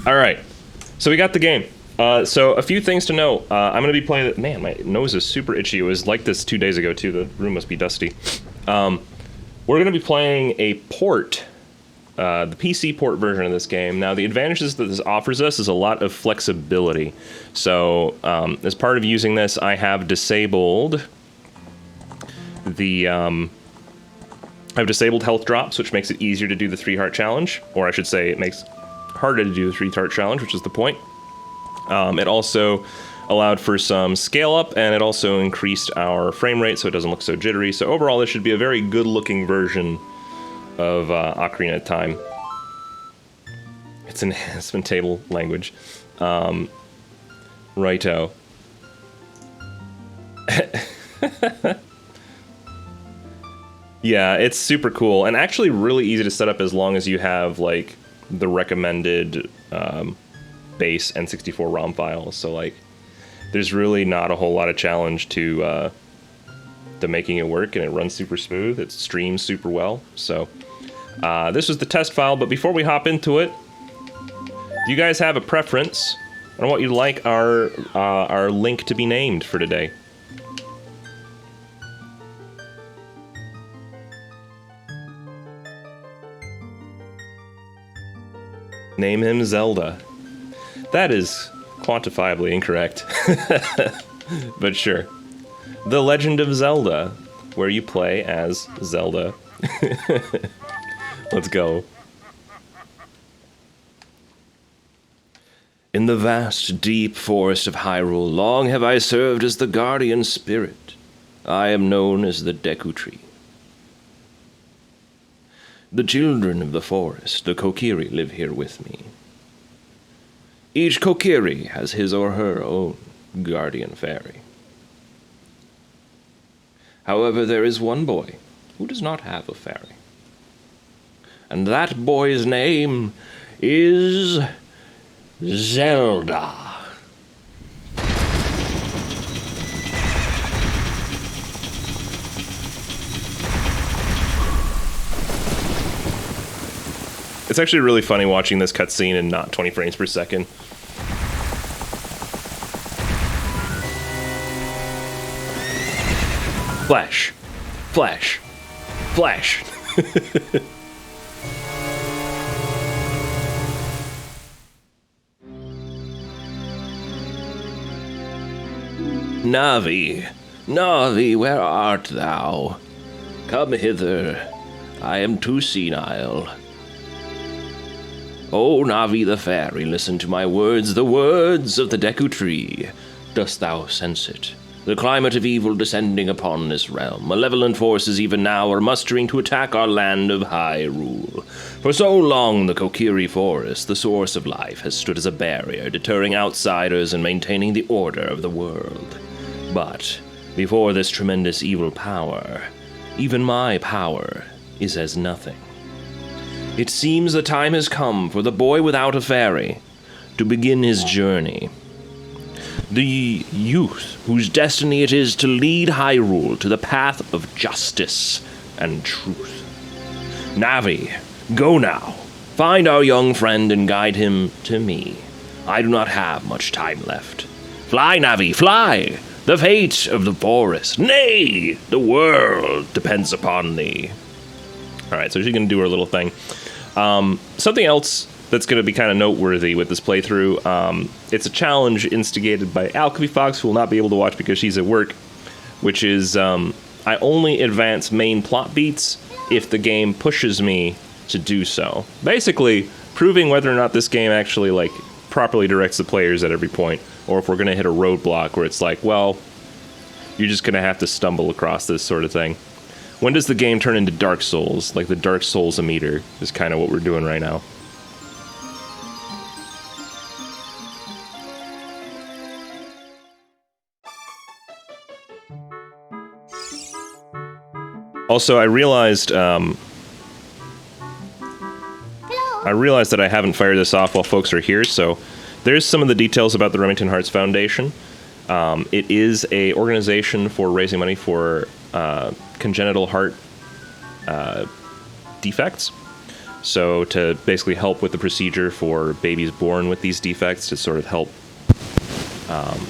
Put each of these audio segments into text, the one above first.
All right, so we got the game. So a few things to know. I'm going to be playing it. Man, my nose is super itchy. It was like this 2 days ago, too. The room must be dusty. We're going to be playing a port, the PC port version of this game. Now, the advantages that this offers us is a lot of flexibility. So as part of using this, I have disabled the... I've disabled health drops, which makes it easier to do the 3-heart challenge. Or I should say, it makes harder to do the 3-heart challenge, which is the point. It also allowed for some scale up, and it also increased our frame rate so it doesn't look so jittery. So overall, this should be a very good looking version of Ocarina of Time. It's enhancement table language. Righto. Yeah, it's super cool, and actually really easy to set up as long as you have, like, the recommended base N64 ROM files. So, like, there's really not a whole lot of challenge to making it work, and it runs super smooth. It streams super well. So, this was the test file, but before we hop into it, do you guys have a preference on what you'd like our link to be named for today? Name him Zelda. That is quantifiably incorrect. But sure. The Legend of Zelda, where you play as Zelda. Let's go. In the vast, deep forest of Hyrule, long have I served as the guardian spirit. I am known as the Deku Tree. The children of the forest, the Kokiri, live here with me. Each Kokiri has his or her own guardian fairy. However, there is one boy who does not have a fairy. And that boy's name is Zelda. It's actually really funny watching this cutscene in not 20 frames per second. Flash. Flash. Flash. Navi, Navi, where art thou? Come hither. I am too senile. O Navi the fairy, listen to my words, the words of the Deku Tree. Dost thou sense it? The climate of evil descending upon this realm. Malevolent forces even now are mustering to attack our land of Hyrule. For so long, the Kokiri Forest, the source of life, has stood as a barrier, deterring outsiders and maintaining the order of the world. But before this tremendous evil power, even my power is as nothing. It seems the time has come for the boy without a fairy to begin his journey. The youth whose destiny it is to lead Hyrule to the path of justice and truth. Navi, go now. Find our young friend and guide him to me. I do not have much time left. Fly, Navi, fly! The fate of the forest, nay, the world depends upon thee. Alright, so she's going to do her little thing. Something else that's going to be kind of noteworthy with this playthrough, it's a challenge instigated by Alchemy Fox, who will not be able to watch because she's at work, which is, I only advance main plot beats if the game pushes me to do so. Basically, proving whether or not this game actually, like, properly directs the players at every point, or if we're going to hit a roadblock where it's like, well, you're just going to have to stumble across this sort of thing. When does the game turn into Dark Souls? Like the Dark Souls-o-meter is kind of what we're doing right now. Also, I realized that I haven't fired this off while folks are here, so there's some of the details about the Remington Hearts Foundation. It is a organization for raising money for congenital heart defects. So to basically help with the procedure for babies born with these defects, to sort of help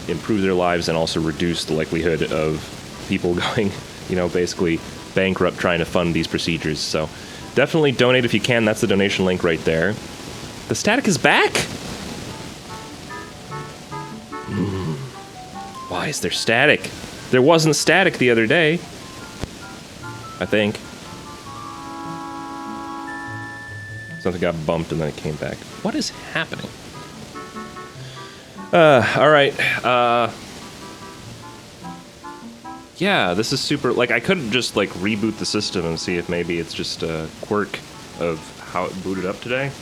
improve their lives and also reduce the likelihood of people going, you know, basically bankrupt trying to fund these procedures. So definitely donate if you can. That's the donation link right there. The static is back? Why is there static? There wasn't static the other day, I think. Something got bumped and then it came back. What is happening? Alright. Yeah, this is super... Like, I couldn't just, like, reboot the system and see if maybe it's just a quirk of how it booted up today.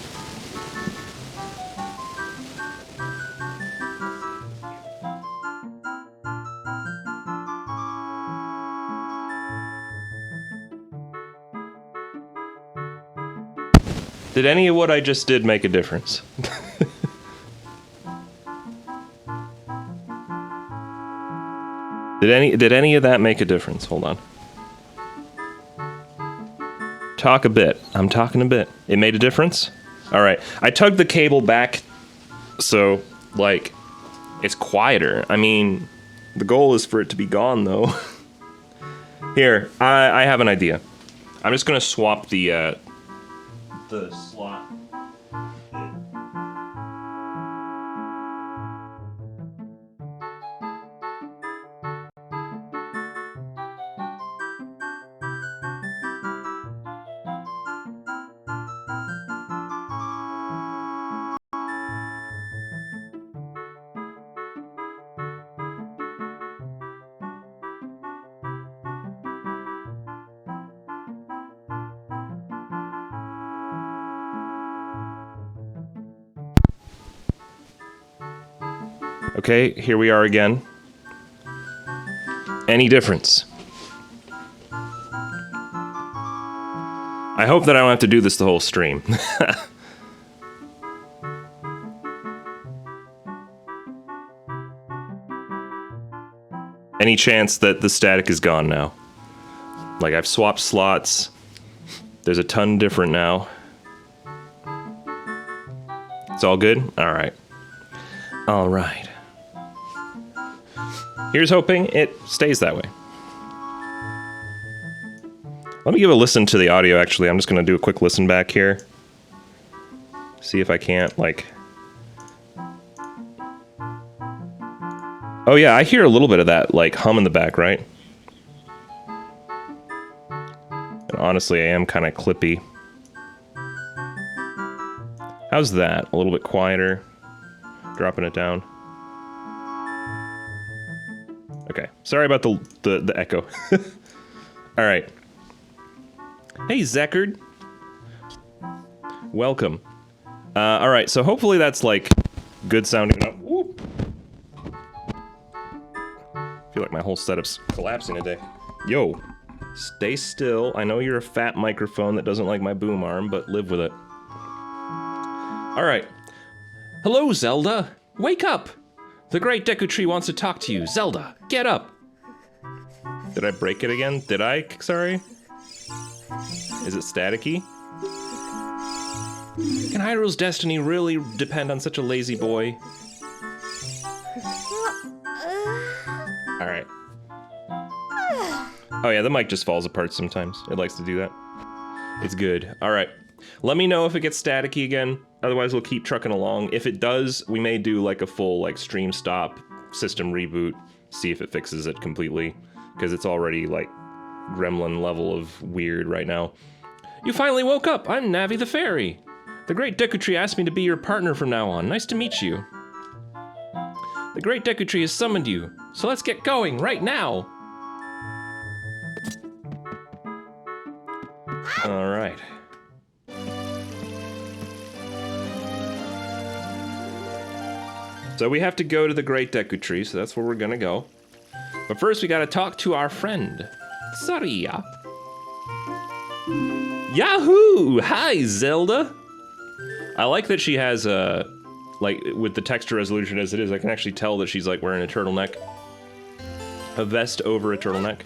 Did any of what I just did make a difference? Did any of that make a difference? Hold on. Talk a bit. I'm talking a bit. It made a difference? Alright. I tugged the cable back so, like, it's quieter. I mean, the goal is for it to be gone, though. Here, I have an idea. I'm just gonna swap the slot. Okay, here we are again. Any difference? I hope that I don't have to do this the whole stream. Any chance that the static is gone now? Like, I've swapped slots. There's a ton different now. It's all good? Alright. Alright. Here's hoping it stays that way. Let me give a listen to the audio, actually. I'm just going to do a quick listen back here. See if I can't, like... Oh yeah, I hear a little bit of that, like, hum in the back, right? And honestly, I am kind of clippy. How's that? A little bit quieter. Dropping it down. Okay, sorry about the echo. Alright. Hey, Zeckard. Welcome. Alright, so hopefully that's, like, good sounding enough. Whoop. I feel like my whole setup's collapsing today. Yo, stay still. I know you're a fat microphone that doesn't like my boom arm, but live with it. Alright. Hello, Zelda. Wake up! The Great Deku Tree wants to talk to you. Zelda, get up! Did I break it again? Did I? Sorry? Is it staticky? Can Hyrule's destiny really depend on such a lazy boy? Alright. Oh yeah, the mic just falls apart sometimes. It likes to do that. It's good. Alright. Let me know if it gets staticky again. Otherwise, we'll keep trucking along. If it does, we may do like a full like stream stop, system reboot, see if it fixes it completely. Because it's already like gremlin level of weird right now. You finally woke up. I'm Navi the Fairy. The Great Deku Tree asked me to be your partner from now on. Nice to meet you. The Great Deku Tree has summoned you. So let's get going right now. All right. So we have to go to the Great Deku Tree, so that's where we're gonna go. But first we gotta talk to our friend, Saria. Yahoo! Hi, Zelda! I like that she has like, with the texture resolution as it is, I can actually tell that she's like wearing a turtleneck. A vest over a turtleneck.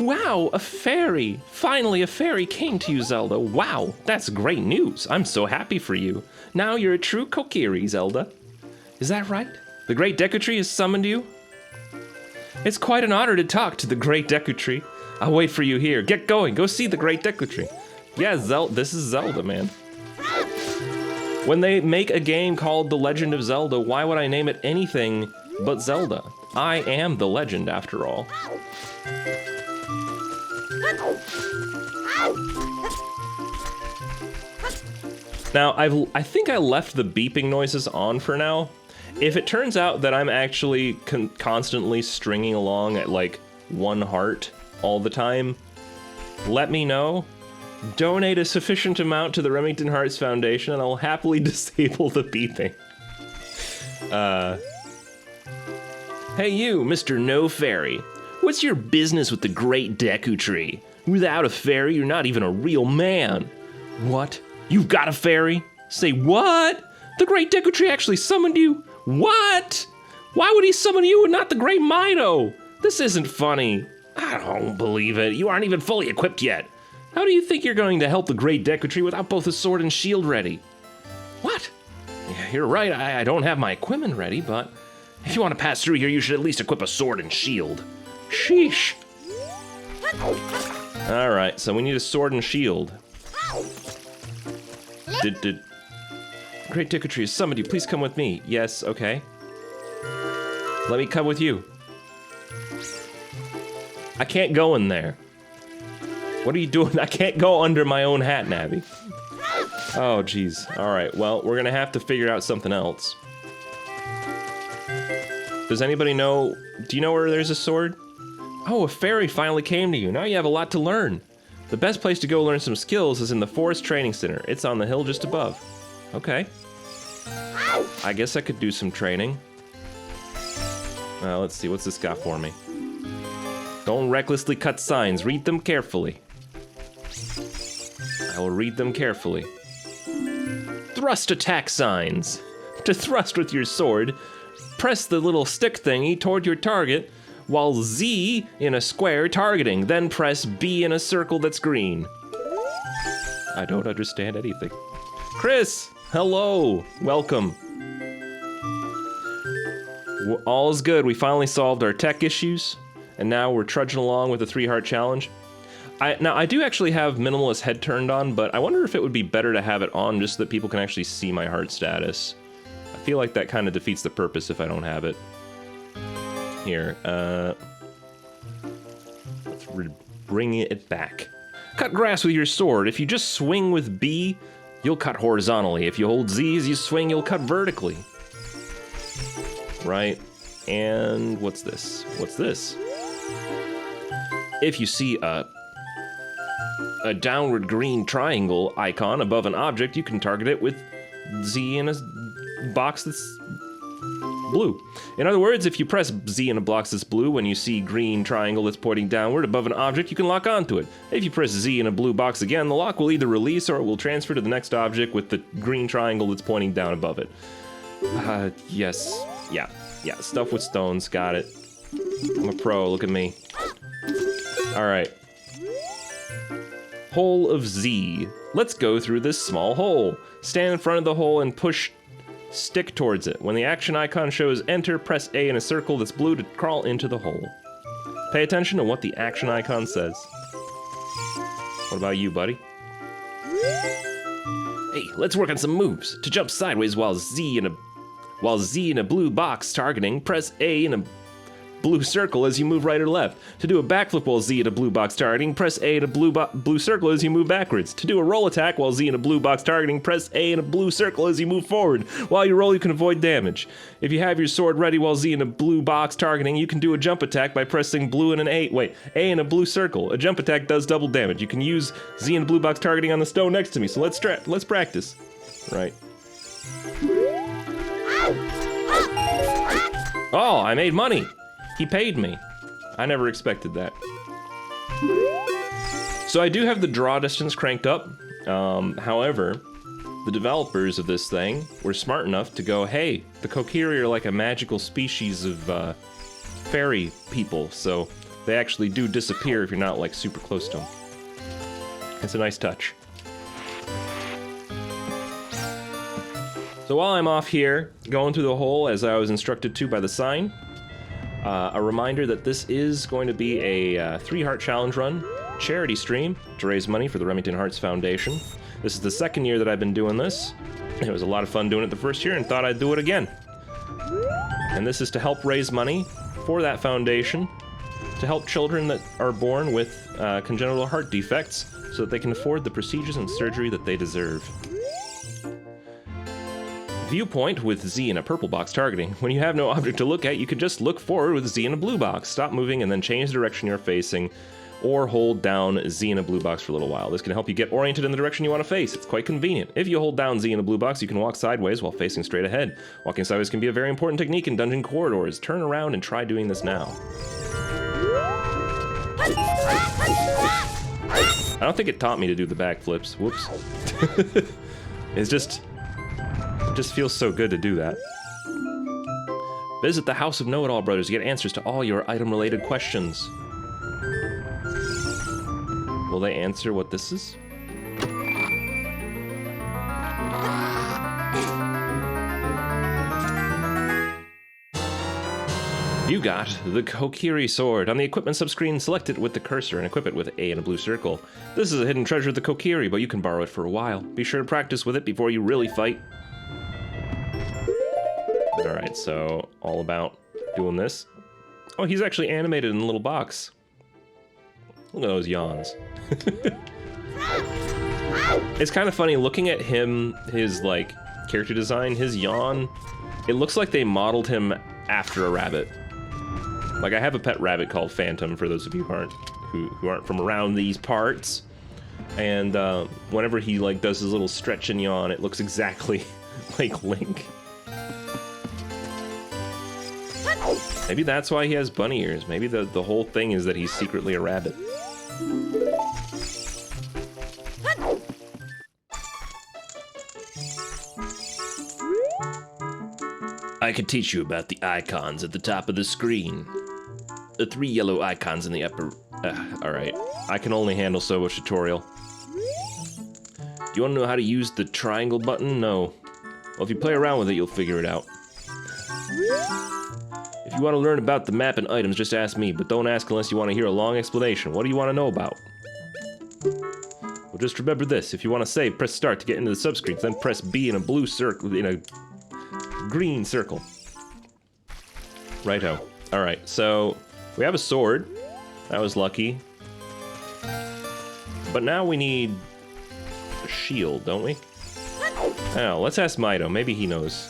Wow, a fairy! Finally, a fairy came to you, Zelda. Wow, that's great news. I'm so happy for you. Now you're a true Kokiri, Zelda. Is that right? The Great Deku Tree has summoned you? It's quite an honor to talk to the Great Deku Tree. I'll wait for you here. Get going. Go see the Great Deku Tree. Yeah, this is Zelda, man. When they make a game called The Legend of Zelda, why would I name it anything but Zelda? I am the legend, after all. Now, I think I left the beeping noises on for now. If it turns out that I'm actually constantly stringing along at like 1 heart all the time, let me know. Donate a sufficient amount to the Remington Hearts Foundation and I'll happily disable the beeping. Hey you, Mr. No Fairy. What's your business with the Great Deku Tree? Without a fairy, you're not even a real man. What? You've got a fairy? Say what? The Great Deku Tree actually summoned you? What? Why would he summon you and not the Great Mido? This isn't funny. I don't believe it. You aren't even fully equipped yet. How do you think you're going to help the Great Deku Tree without both a sword and shield ready? What? Yeah, you're right, I don't have my equipment ready, but if you want to pass through here, you should at least equip a sword and shield. Sheesh. Alright, so we need a sword and shield. Did Great Deku Tree has summoned you. Please come with me. Yes, okay. Let me come with you. I can't go in there. What are you doing? I can't go under my own hat, Navi. Oh, jeez. Alright, well, we're gonna have to figure out something else. Does anybody know... Do you know where there's a sword? Oh, a fairy finally came to you. Now you have a lot to learn. The best place to go learn some skills is in the Forest Training Center. It's on the hill just above. Okay. I guess I could do some training. Let's see, what's this got for me? Don't recklessly cut signs. Read them carefully. I will read them carefully. Thrust attack signs. To thrust with your sword, press the little stick thingy toward your target, while Z in a square targeting, then press B in a circle that's green. I don't understand anything. Chris, hello, welcome. All's good, we finally solved our tech issues, and now we're trudging along with the 3-heart challenge. Now, I do actually have Minimalist Head turned on, but I wonder if it would be better to have it on just so that people can actually see my heart status. I feel like that kind of defeats the purpose if I don't have it. Here, let's bring it back. Cut grass with your sword. If you just swing with B, you'll cut horizontally. If you hold Z as you swing, you'll cut vertically. Right, and what's this? What's this? If you see a downward green triangle icon above an object, you can target it with Z in a box that's blue. In other words, if you press Z in a box that's blue when you see green triangle that's pointing downward above an object, you can lock onto it. If you press Z in a blue box again, the lock will either release or it will transfer to the next object with the green triangle that's pointing down above it. Yes. Yeah, stuff with stones, got it. I'm a pro, look at me. Alright. Hole of Z. Let's go through this small hole. Stand in front of the hole and push stick towards it. When the action icon shows enter, press A in a circle that's blue to crawl into the hole. Pay attention to what the action icon says. What about you, buddy? Hey, let's work on some moves. To jump sideways while Z in a blue box targeting, press A in a blue circle as you move right or left. To do a backflip while Z in a blue box targeting, press A in a blue circle as you move backwards. To do a roll attack while Z in a blue box targeting, press A in a blue circle as you move forward. While you roll, you can avoid damage. If you have your sword ready while Z in a blue box targeting, you can do a jump attack by pressing A in a blue circle. A jump attack does double damage. You can use Z in a blue box targeting on the stone next to me, so let's practice. Right. Oh, I made money! He paid me. I never expected that. So I do have the draw distance cranked up. However, the developers of this thing were smart enough to go, hey, the Kokiri are like a magical species of fairy people, so They actually do disappear if you're not, like, super close to them. It's a nice touch. So while I'm off here, going through the hole as I was instructed to by the sign, a reminder that this is going to be a 3-heart challenge run, charity stream, to raise money for the Remington Hearts Foundation. This is the second year that I've been doing this. It was a lot of fun doing it the first year and thought I'd do it again. And this is to help raise money for that foundation, to help children that are born with congenital heart defects so that they can afford the procedures and surgery that they deserve. Viewpoint with Z in a purple box targeting. When you have no object to look at, you can just look forward with Z in a blue box. Stop moving and then change the direction you're facing, or hold down Z in a blue box for a little while. This can help you get oriented in the direction you want to face. It's quite convenient. If you hold down Z in a blue box, you can walk sideways while facing straight ahead. Walking sideways can be a very important technique in dungeon corridors. Turn around and try doing this now. I don't think it taught me to do the backflips. Whoops. It just feels so good to do that. Visit the House of Know-It-All Brothers to get answers to all your item-related questions. Will they answer what this is? You got the Kokiri sword. On the equipment subscreen, select it with the cursor and equip it with A in a blue circle. This is a hidden treasure of the Kokiri, but you can borrow it for a while. Be sure to practice with it before you really fight. Alright, so all about doing this. Oh, he's actually animated in a little box. Look at those yawns. It's kind of funny looking at him, his like character design, his yawn. It looks like they modeled him after a rabbit. Like I have a pet rabbit called Phantom, for those of you who aren't from around these parts. And whenever he like does his little stretch and yawn, it looks exactly like Link. Maybe that's why he has bunny ears. Maybe the whole thing is that he's secretly a rabbit. I could teach you about the icons at the top of the screen. The 3 yellow icons in the upper... alright. I can only handle so much tutorial. Do you want to know how to use the triangle button? No. Well, if you play around with it, you'll figure it out. If you want to learn about the map and items, just ask me, but don't ask unless you want to hear a long explanation. What do you want to know about? Well, just remember this. If you want to save, press start to get into the subscreens, then press B in a blue circle, in a green circle. Righto. Alright, so we have a sword. That was lucky. But now we need a shield, don't we? Oh, let's ask Mido. Maybe he knows.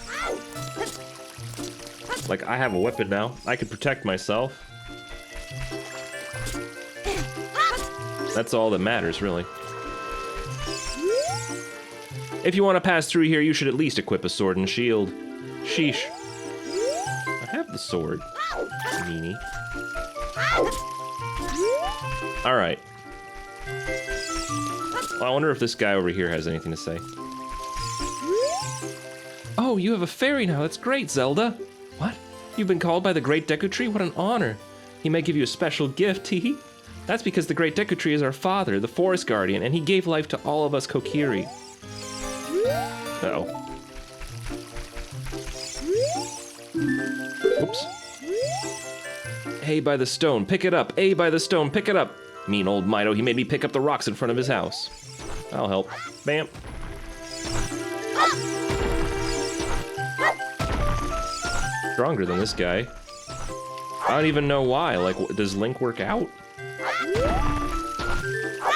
Like, I have a weapon now. I can protect myself. That's all that matters, really. If you want to pass through here, you should at least equip a sword and shield. Sheesh. I have the sword. Meanie. Alright. Well, I wonder if this guy over here has anything to say. Oh, you have a fairy now. That's great, Zelda. What? You've been called by the Great Deku Tree? What an honor. He may give you a special gift, hee hee. That's because the Great Deku Tree is our father, the Forest Guardian, and he gave life to all of us Kokiri. Uh-oh. Oops. A by the stone, pick it up. A by the stone, pick it up. Mean old Mido, he made me pick up the rocks in front of his house. I'll help. Bam. Stronger than this guy. I don't even know why. Like, does Link work out?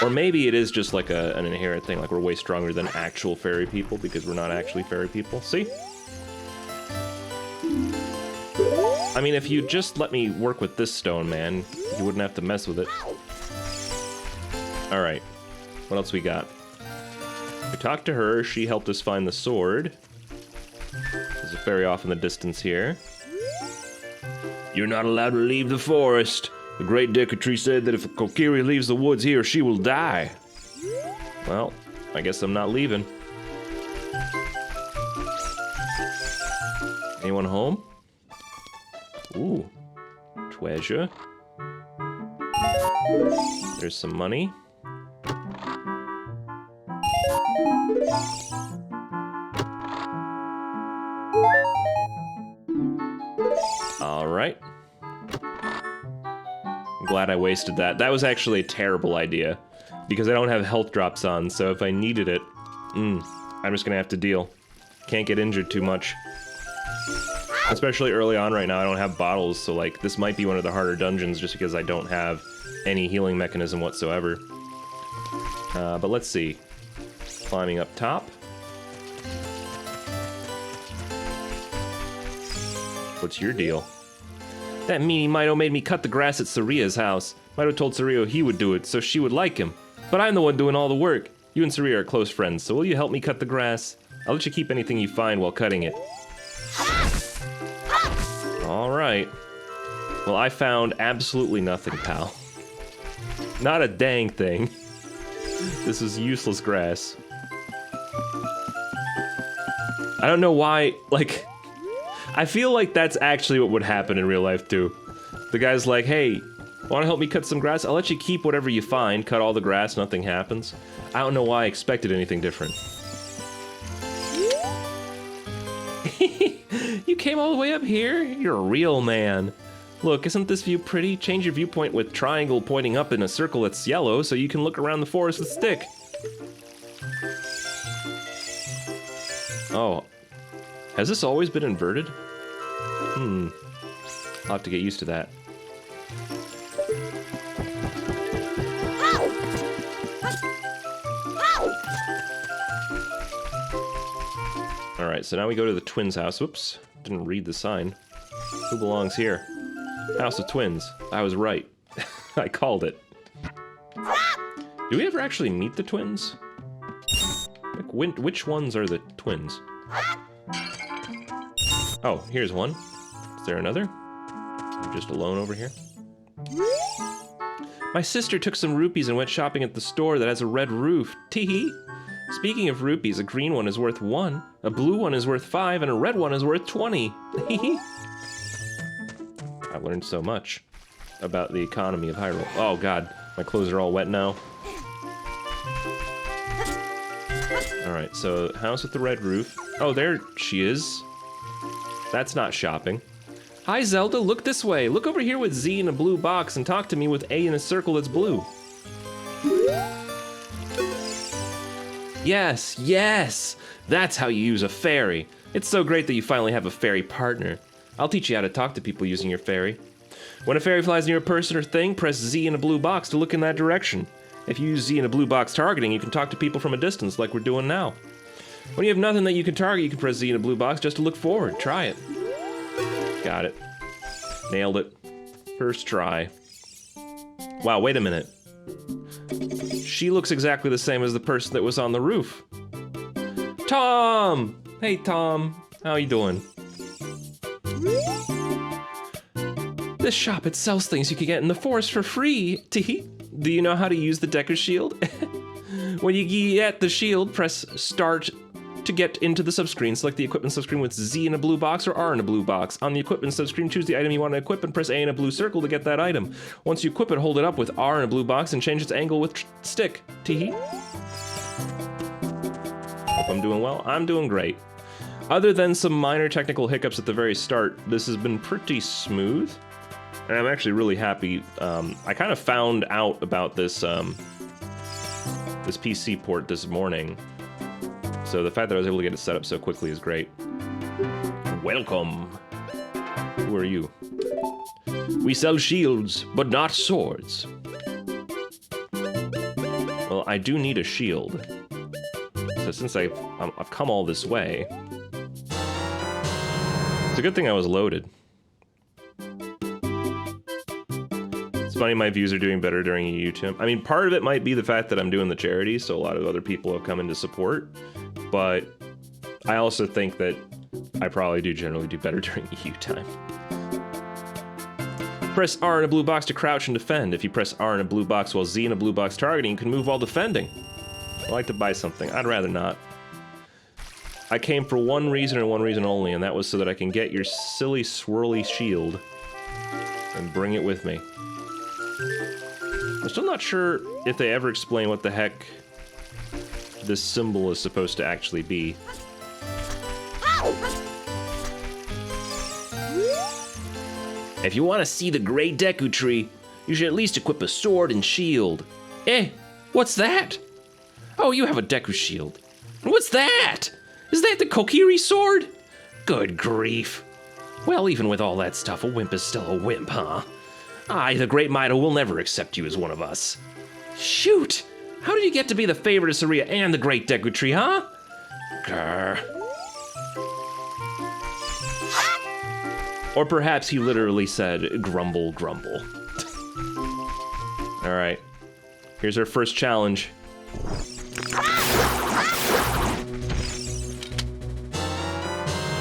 Or maybe it is just like an inherent thing, like we're way stronger than actual fairy people because we're not actually fairy people. See? I mean, if you just let me work with this stone, man, you wouldn't have to mess with it. Alright. What else we got? We talked to her. She helped us find the sword. There's a fairy off in the distance here. You're not allowed to leave the forest. The Great Deku Tree said that if a Kokiri leaves the woods here, she will die. Well, I guess I'm not leaving. Anyone home? Ooh. Treasure. There's some money. Alright. I'm glad I wasted that. That was actually a terrible idea, because I don't have health drops on, so if I needed it, I'm just gonna have to deal. Can't get injured too much. Especially early on right now, I don't have bottles, so like, this might be one of the harder dungeons just because I don't have any healing mechanism whatsoever. But let's see. Climbing up top. What's your deal? That meanie Mito made me cut the grass at Saria's house. Mito told Saria he would do it, so she would like him. But I'm the one doing all the work. You and Saria are close friends, so will you help me cut the grass? I'll let you keep anything you find while cutting it. Alright. Well, I found absolutely nothing, pal. Not a dang thing. This is useless grass. I don't know why, like... I feel like that's actually what would happen in real life, too. The guy's like, hey, wanna help me cut some grass? I'll let you keep whatever you find, cut all the grass, nothing happens. I don't know why I expected anything different. You came all the way up here? You're a real man. Look, isn't this view pretty? Change your viewpoint with triangle pointing up in a circle that's yellow so you can look around the forest with stick. Oh. Has this always been inverted? I'll have to get used to that. Alright, so now we go to the twins' house. Whoops, didn't read the sign. Who belongs here? House of Twins. I was right. I called it. Do we ever actually meet the twins? Like, which ones are the twins? Oh, here's one. Is there another? I'm just alone over here. My sister took some rupees and went shopping at the store that has a red roof. Teehee. Speaking of rupees, a green one is worth 1, a blue one is worth 5, and a red one is worth 20. I've learned so much about the economy of Hyrule. Oh god, my clothes are all wet now. Alright, so house with the red roof. Oh, there she is. That's not shopping. Hi Zelda, look this way. Look over here with Z in a blue box and talk to me with A in a circle that's blue. Yes, yes! That's how you use a fairy. It's so great that you finally have a fairy partner. I'll teach you how to talk to people using your fairy. When a fairy flies near a person or thing, press Z in a blue box to look in that direction. If you use Z in a blue box targeting, you can talk to people from a distance like we're doing now. When you have nothing that you can target, you can press Z in a blue box just to look forward. Try it. Got it. Nailed it. First try. Wow, wait a minute. She looks exactly the same as the person that was on the roof. Tom! Hey, Tom. How you doing? This shop, it sells things you can get in the forest for free. Tee. Do you know how to use the Deku Shield? When you get the shield, press start to get into the subscreen. Select the equipment subscreen with Z in a blue box or R in a blue box. On the equipment subscreen, choose the item you want to equip and press A in a blue circle to get that item. Once you equip it, hold it up with R in a blue box and change its angle with stick. Teehee. Hope I'm doing well. I'm doing great. Other than some minor technical hiccups at the very start, this has been pretty smooth. And I'm actually really happy. I kind of found out about this this PC port this morning. So the fact that I was able to get it set up so quickly is great. Welcome. Who are you? We sell shields, but not swords. Well, I do need a shield. So since I've come all this way, it's a good thing I was loaded. It's funny my views are doing better during YouTube. I mean, part of it might be the fact that I'm doing the charity, so a lot of other people have come in to support. But I also think that I probably do generally do better during EU time. Press R in a blue box to crouch and defend. If you press R in a blue box while Z in a blue box targeting, you can move while defending. I'd like to buy something. I'd rather not. I came for one reason and one reason only, and that was so that I can get your silly swirly shield and bring it with me. I'm still not sure if they ever explain what the heck this symbol is supposed to actually be. If you want to see the Great Deku Tree, you should at least equip a sword and shield. Eh, what's that? Oh, you have a Deku shield. What's that? Is that the Kokiri sword? Good grief. Well, even with all that stuff, a wimp is still a wimp, huh? I, the Great Mido, will never accept you as one of us. Shoot! How did you get to be the favorite of Saria and the Great Deku Tree, huh? Grr. Or perhaps he literally said, grumble, grumble. All right, here's our first challenge.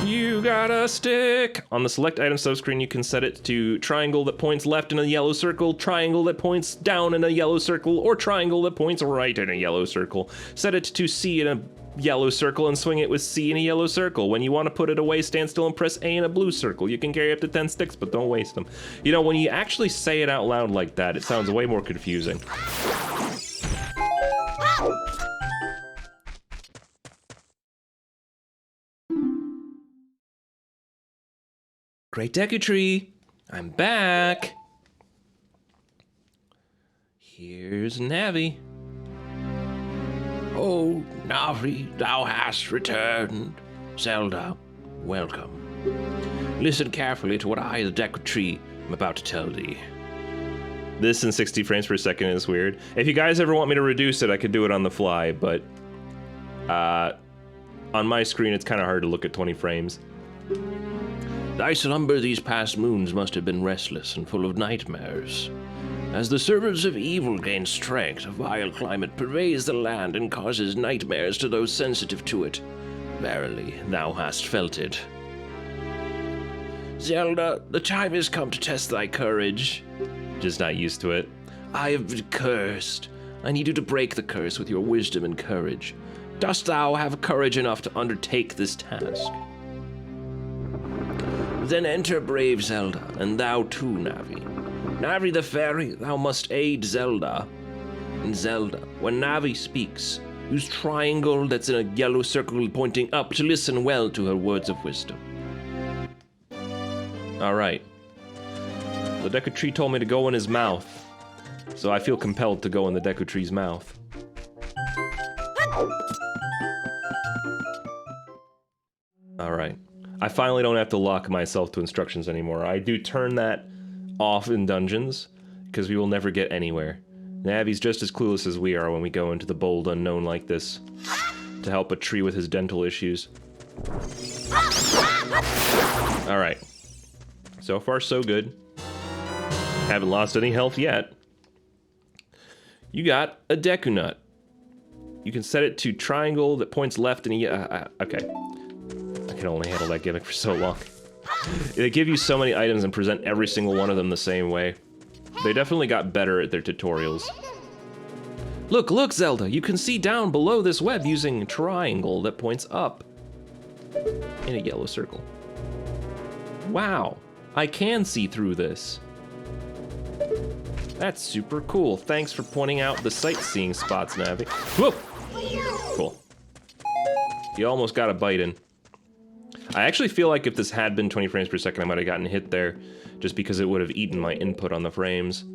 You got a stick! On the select item subscreen, you can set it to triangle that points left in a yellow circle, triangle that points down in a yellow circle, or triangle that points right in a yellow circle. Set it to C in a yellow circle and swing it with C in a yellow circle. When you want to put it away, stand still and press A in a blue circle. You can carry up to 10 sticks, but don't waste them. You know, when you actually say it out loud like that, it sounds way more confusing. Great Deku Tree, I'm back. Here's Navi. Oh, Navi, thou hast returned. Zelda, welcome. Listen carefully to what I, the Deku Tree, am about to tell thee. This in 60 frames per second is weird. If you guys ever want me to reduce it, I could do it on the fly, but on my screen it's kind of hard to look at 20 frames. Thy slumber these past moons must have been restless and full of nightmares. As the servants of evil gain strength, a vile climate pervades the land and causes nightmares to those sensitive to it. Verily, thou hast felt it. Zelda, the time has come to test thy courage. Just not used to it. I have been cursed. I need you to break the curse with your wisdom and courage. Dost thou have courage enough to undertake this task? Then enter brave Zelda, and thou too, Navi. Navi the fairy, thou must aid Zelda. And Zelda, when Navi speaks, use triangle that's in a yellow circle pointing up to listen well to her words of wisdom. Alright. The Deku Tree told me to go in his mouth, so I feel compelled to go in the Deku Tree's mouth. Alright. I finally don't have to lock myself to instructions anymore. I do turn that off in dungeons, because we will never get anywhere. Navi's just as clueless as we are when we go into the bold unknown like this, to help a tree with his dental issues. Alright. So far, so good. Haven't lost any health yet. You got a Deku Nut. You can set it to triangle that points left in a... okay. I can only handle that gimmick for so long. They give you so many items and present every single one of them the same way. They definitely got better at their tutorials. Look, look, Zelda! You can see down below this web using a triangle that points up in a yellow circle. Wow, I can see through this. That's super cool. Thanks for pointing out the sightseeing spots, Navi. Whoa! Cool. You almost got a bite in. I actually feel like if this had been 20 frames per second, I might have gotten hit there, just because it would have eaten my input on the frames.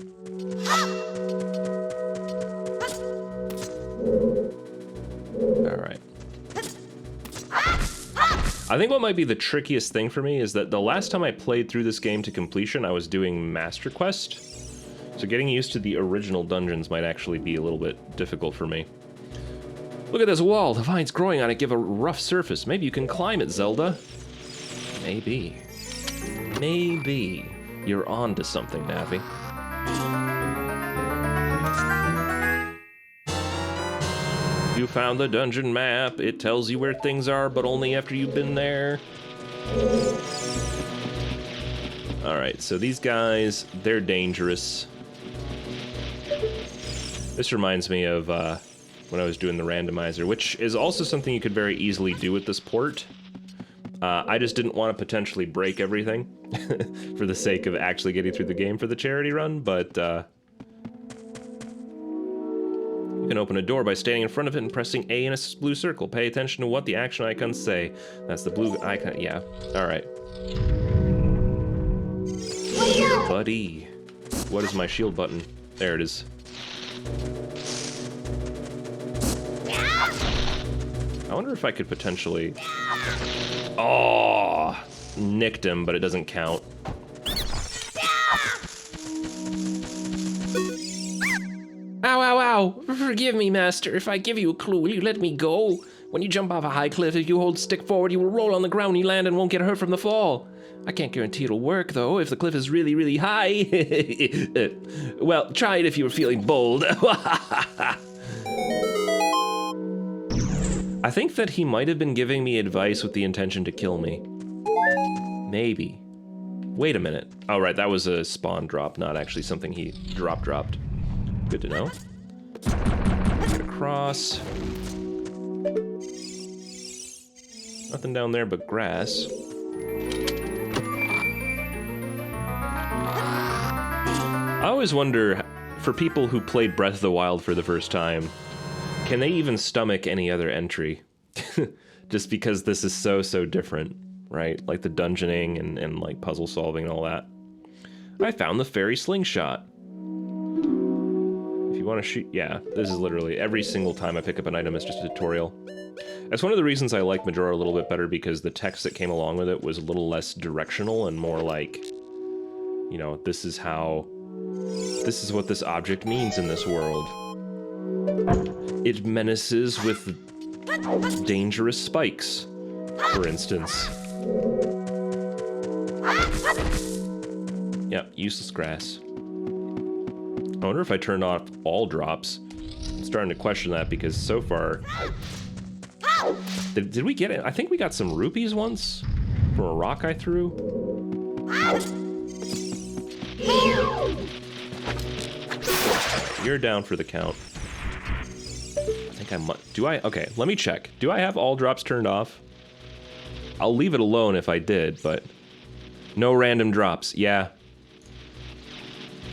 Alright. I think what might be the trickiest thing for me is that the last time I played through this game to completion, I was doing Master Quest. So getting used to the original dungeons might actually be a little bit difficult for me. Look at this wall. The vines growing on it give a rough surface. Maybe you can climb it, Zelda. Maybe. Maybe. You're on to something, Navi. You found the dungeon map. It tells you where things are, but only after you've been there. Alright, so these guys, they're dangerous. This reminds me of when I was doing the randomizer, which is also something you could very easily do with this port. I just didn't want to potentially break everything for the sake of actually getting through the game for the charity run, but You can open a door by standing in front of it and pressing A in a blue circle. Pay attention to what the action icons say. That's the blue icon. Yeah. Alright. Buddy. What is my shield button? There it is. I wonder if I could potentially... Oh! Nicked him, but it doesn't count. Ow, ow, ow! Forgive me, master. If I give you a clue, will you let me go? When you jump off a high cliff, if you hold stick forward, you will roll on the ground when you land and won't get hurt from the fall. I can't guarantee it'll work, though, if the cliff is really, really high. Well, try it if you were feeling bold. I think that he might have been giving me advice with the intention to kill me. Maybe. Wait a minute. Oh, right, that was a spawn drop, not actually something he dropped. Good to know. Get across. Nothing down there but grass. I always wonder, for people who played Breath of the Wild for the first time, can they even stomach any other entry? Just because this is so different, right? Like the dungeoning and like puzzle solving and all that. I found the fairy slingshot. If you want to shoot, yeah, this is literally every single time I pick up an item, it's just a tutorial. That's one of the reasons I like Majora a little bit better, because the text that came along with it was a little less directional and more like, you know, this is what this object means in this world. It menaces with dangerous spikes, for instance. Yep, useless grass. I wonder if I turned off all drops. I'm starting to question that, because so far... Did we get it? I think we got some rupees once from a rock I threw. You're down for the count. I think I might... Do I? Okay, let me check. Do I have all drops turned off? I'll leave it alone if I did, but... No random drops. Yeah.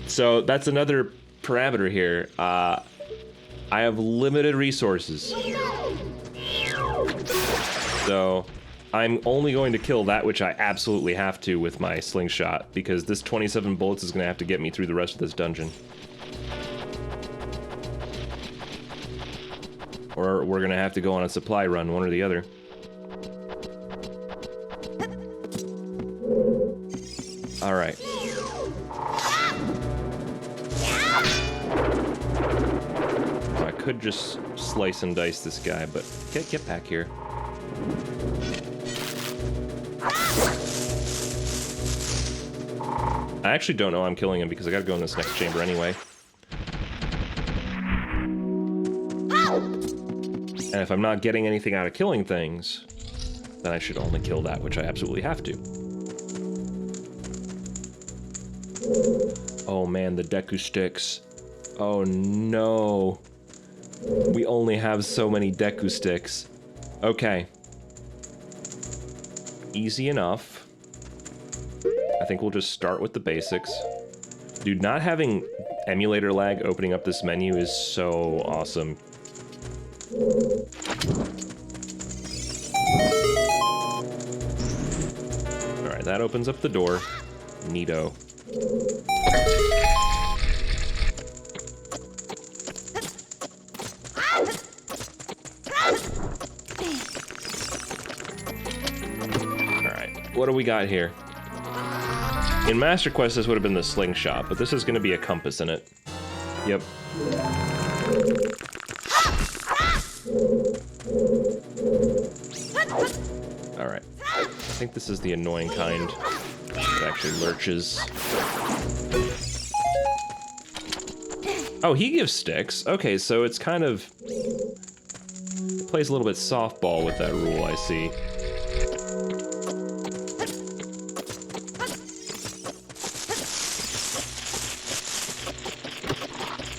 So that's another parameter here. I have limited resources. So I'm only going to kill that which I absolutely have to with my slingshot, because this 27 bullets is going to have to get me through the rest of this dungeon. Or we're going to have to go on a supply run, one or the other. Alright. I could just slice and dice this guy, but get back here. I actually don't know I'm killing him, because I gotta go in this next chamber anyway. And if I'm not getting anything out of killing things, then I should only kill that which I absolutely have to. Oh man, the Deku sticks. Oh no. We only have so many Deku sticks. Okay. Easy enough. I think we'll just start with the basics. Dude, not having emulator lag opening up this menu is so awesome. Alright, that opens up the door. Neato. Alright, what do we got here? In Master Quest, this would have been the slingshot, but this is going to be a compass in it. Yep. Alright. I think this is the annoying kind that actually lurches. Oh, he gives sticks. Okay, so it's kind of... It plays a little bit softball with that rule, I see.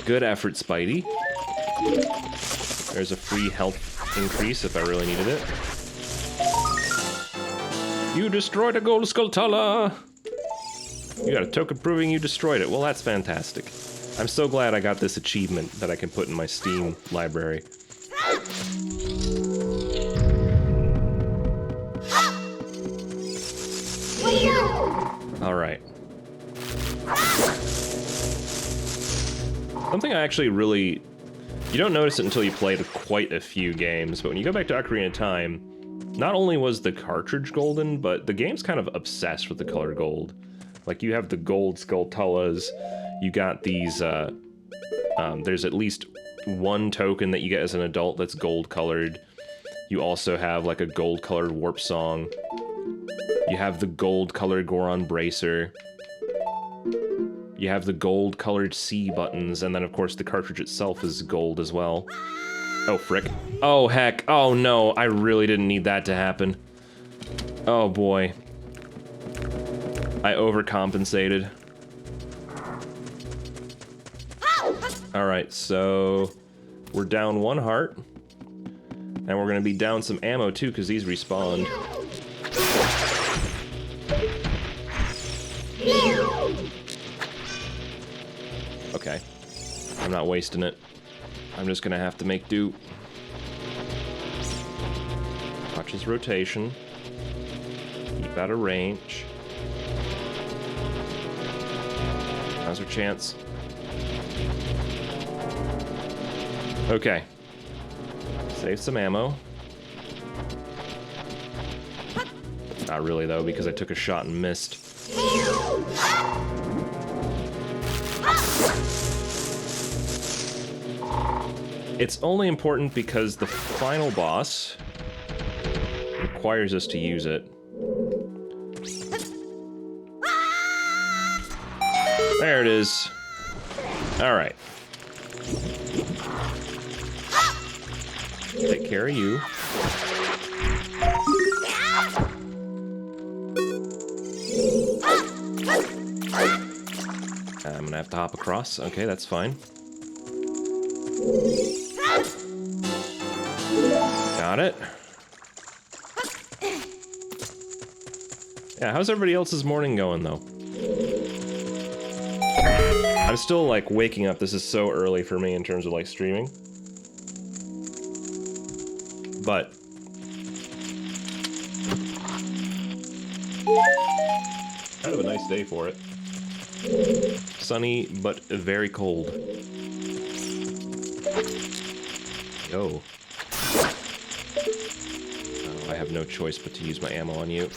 Good effort, Spidey. There's a free health increase if I really needed it. You destroyed a gold Skulltula! You got a token proving you destroyed it. Well, that's fantastic. I'm so glad I got this achievement that I can put in my Steam library. Alright. Something I actually really... You don't notice it until you played quite a few games, but when you go back to Ocarina of Time, not only was the cartridge golden, but the game's kind of obsessed with the color gold. Like, you have the gold Skulltulas, you got these, there's at least one token that you get as an adult that's gold-colored. You also have, like, a gold-colored Warp Song. You have the gold-colored Goron Bracer. You have the gold-colored C buttons, and then, of course, the cartridge itself is gold as well. Oh, frick. Oh, heck. Oh, no. I really didn't need that to happen. Oh, boy. I overcompensated. Alright, so... We're down 1 heart. And we're gonna be down some ammo, too, because these respawned. Okay. I'm not wasting it. I'm just gonna have to make do. Watch his rotation. Keep out of range. Now's our chance. Okay. Save some ammo. Not really, though, because I took a shot and missed. It's only important because the final boss requires us to use it. There it is. Alright. Take care of you. I'm gonna have to hop across. Okay, that's fine. Got it. Yeah, how's everybody else's morning going, though? I'm still, like, waking up. This is so early for me in terms of, like, streaming. But... kind of a nice day for it. Sunny, but very cold. Yo. Oh, I have no choice but to use my ammo on you.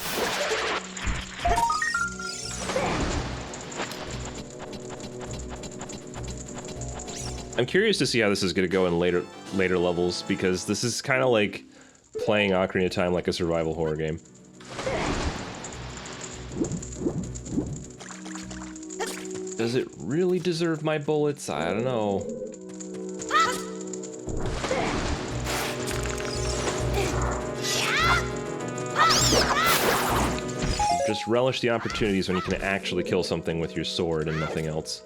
I'm curious to see how this is going to go in later levels, because this is kind of like playing Ocarina of Time like a survival horror game. Does it really deserve my bullets? I don't know. Just relish the opportunities when you can actually kill something with your sword and nothing else.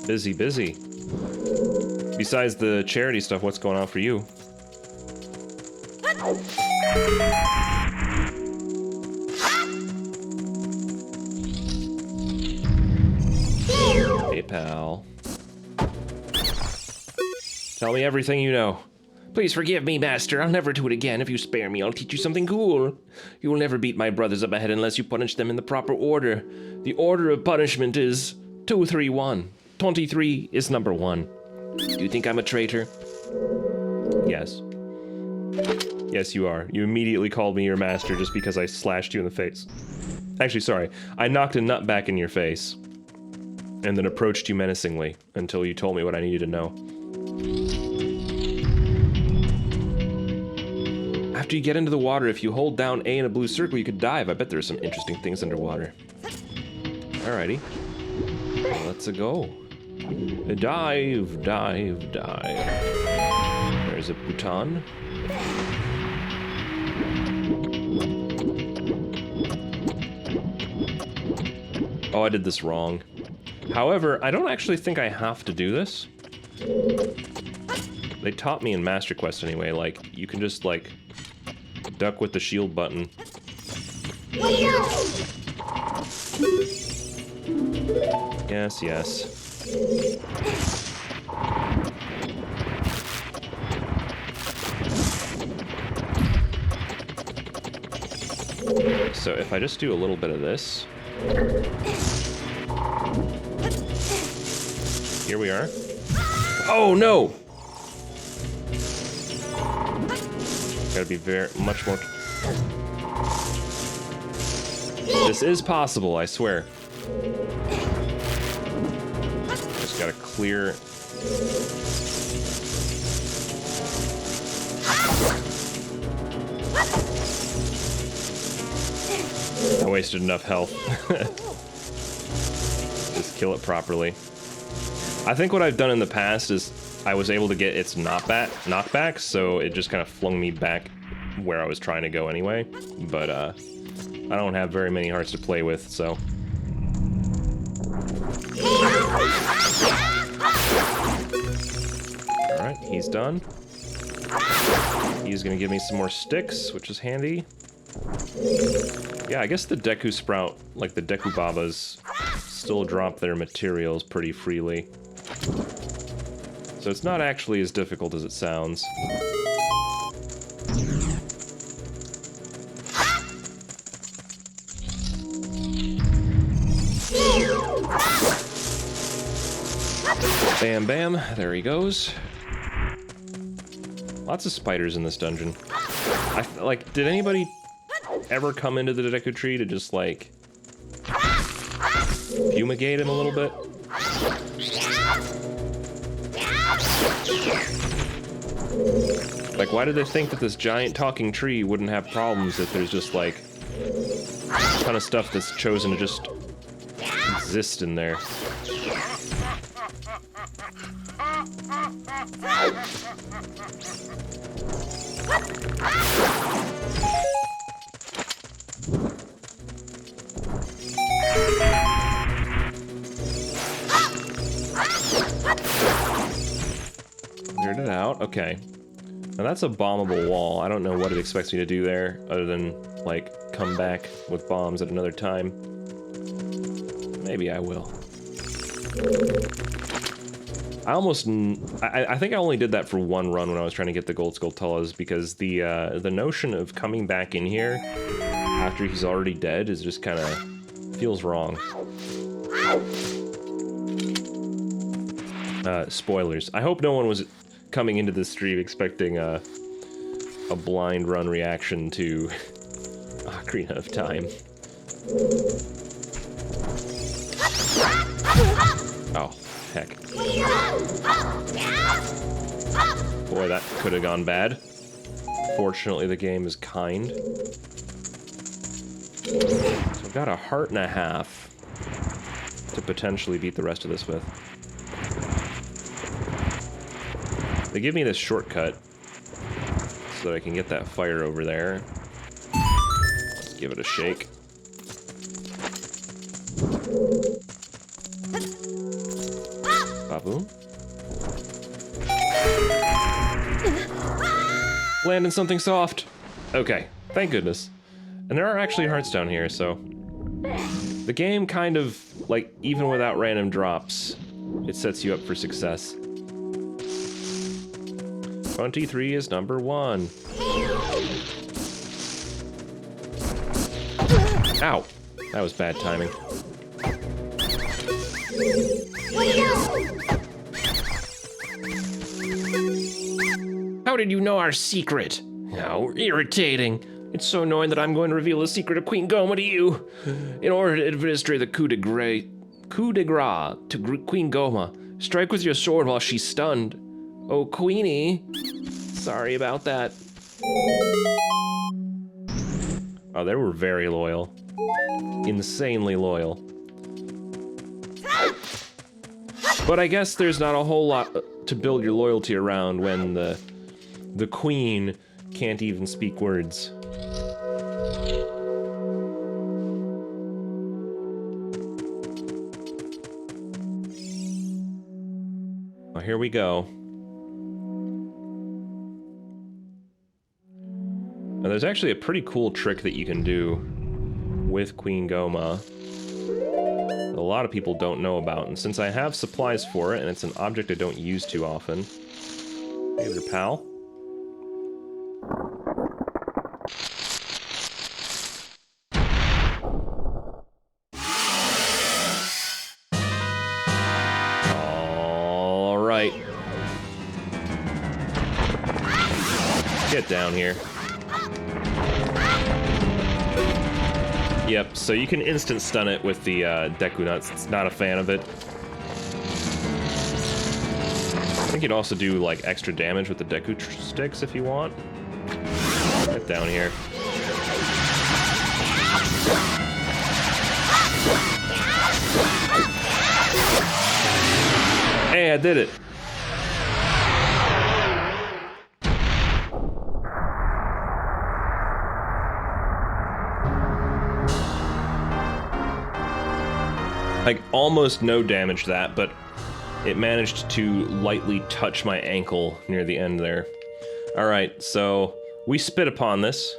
Busy, busy. Besides the charity stuff, what's going on for you? Hey, pal. Tell me everything you know. Please forgive me, master. I'll never do it again. If you spare me, I'll teach you something cool. You will never beat my brothers up ahead unless you punish them in the proper order. The order of punishment is 2, 3, 1. 23 is number 1. Do you think I'm a traitor? Yes. Yes, you are. You immediately called me your master just because I slashed you in the face. Actually, sorry. I knocked a nut back in your face. And then approached you menacingly until you told me what I needed to know. After you get into the water, if you hold down A in a blue circle, you could dive. I bet there are some interesting things underwater. Alrighty. Let's go. Dive, dive, dive. There's a Bhutan. Oh, I did this wrong. However, I don't actually think I have to do this. They taught me in Master Quest anyway, like, you can just, like, duck with the shield button. Yes, yes. So if I just do a little bit of this. Here we are. Oh no! Gotta be very much more. This is possible, I swear. Just gotta clear. I wasted enough health. Just kill it properly. I think what I've done in the past is I was able to get its knockback, so it just kind of flung me back where I was trying to go anyway. But I don't have very many hearts to play with, so. Alright, he's done. He's gonna give me some more sticks, which is handy. Yeah, I guess the Deku Sprout, like the Deku Babas, still drop their materials pretty freely. So it's not actually as difficult as it sounds. Bam, bam, there he goes. Lots of spiders in this dungeon. Like, did anybody ever come into the Deku Tree to just, like, fumigate him a little bit? Like, why did they think that this giant talking tree wouldn't have problems if there's just, like, a ton of stuff that's chosen to just exist in there? Cleared it out, okay. Now that's a bombable wall. I don't know what it expects me to do there, other than, like, come back with bombs at another time. Maybe I will. I think I only did that for one run when I was trying to get the gold Skulltulas, because the notion of coming back in here after he's already dead is just kind of feels wrong. Spoilers. I hope no one was coming into this stream expecting a blind run reaction to Ocarina of Time. Oh, heck. Boy, that could have gone bad. Fortunately, the game is kind. So I've got a heart and a half to potentially beat the rest of this with. They give me this shortcut so that I can get that fire over there. Let's give it a shake. Baboom. Landing something soft. Okay, thank goodness. And there are actually hearts down here, so the game kind of, like, even without random drops, it sets you up for success. 23 is number 1. Ow! That was bad timing. How did you know our secret? How irritating. It's so annoying that I'm going to reveal the secret of Queen Goma to you. In order to administer the coup de grace to Queen Goma, strike with your sword while she's stunned. Oh, Queenie. Sorry about that. Oh, they were very loyal. Insanely loyal. But I guess there's not a whole lot to build your loyalty around when the queen can't even speak words. Well, here we go. Now, there's actually a pretty cool trick that you can do with Queen Goma. a lot of people don't know about. And since I have supplies for it, and it's an object I don't use too often... Hey there, pal. Alright. Get down here. Yep, so you can instant stun it with the Deku Nuts. It's not a fan of it. I think you'd also do like extra damage with the Deku sticks if you want. Get down here. Hey, I did it. Like almost no damage to that, but it managed to lightly touch my ankle near the end there. Alright, so we spit upon this.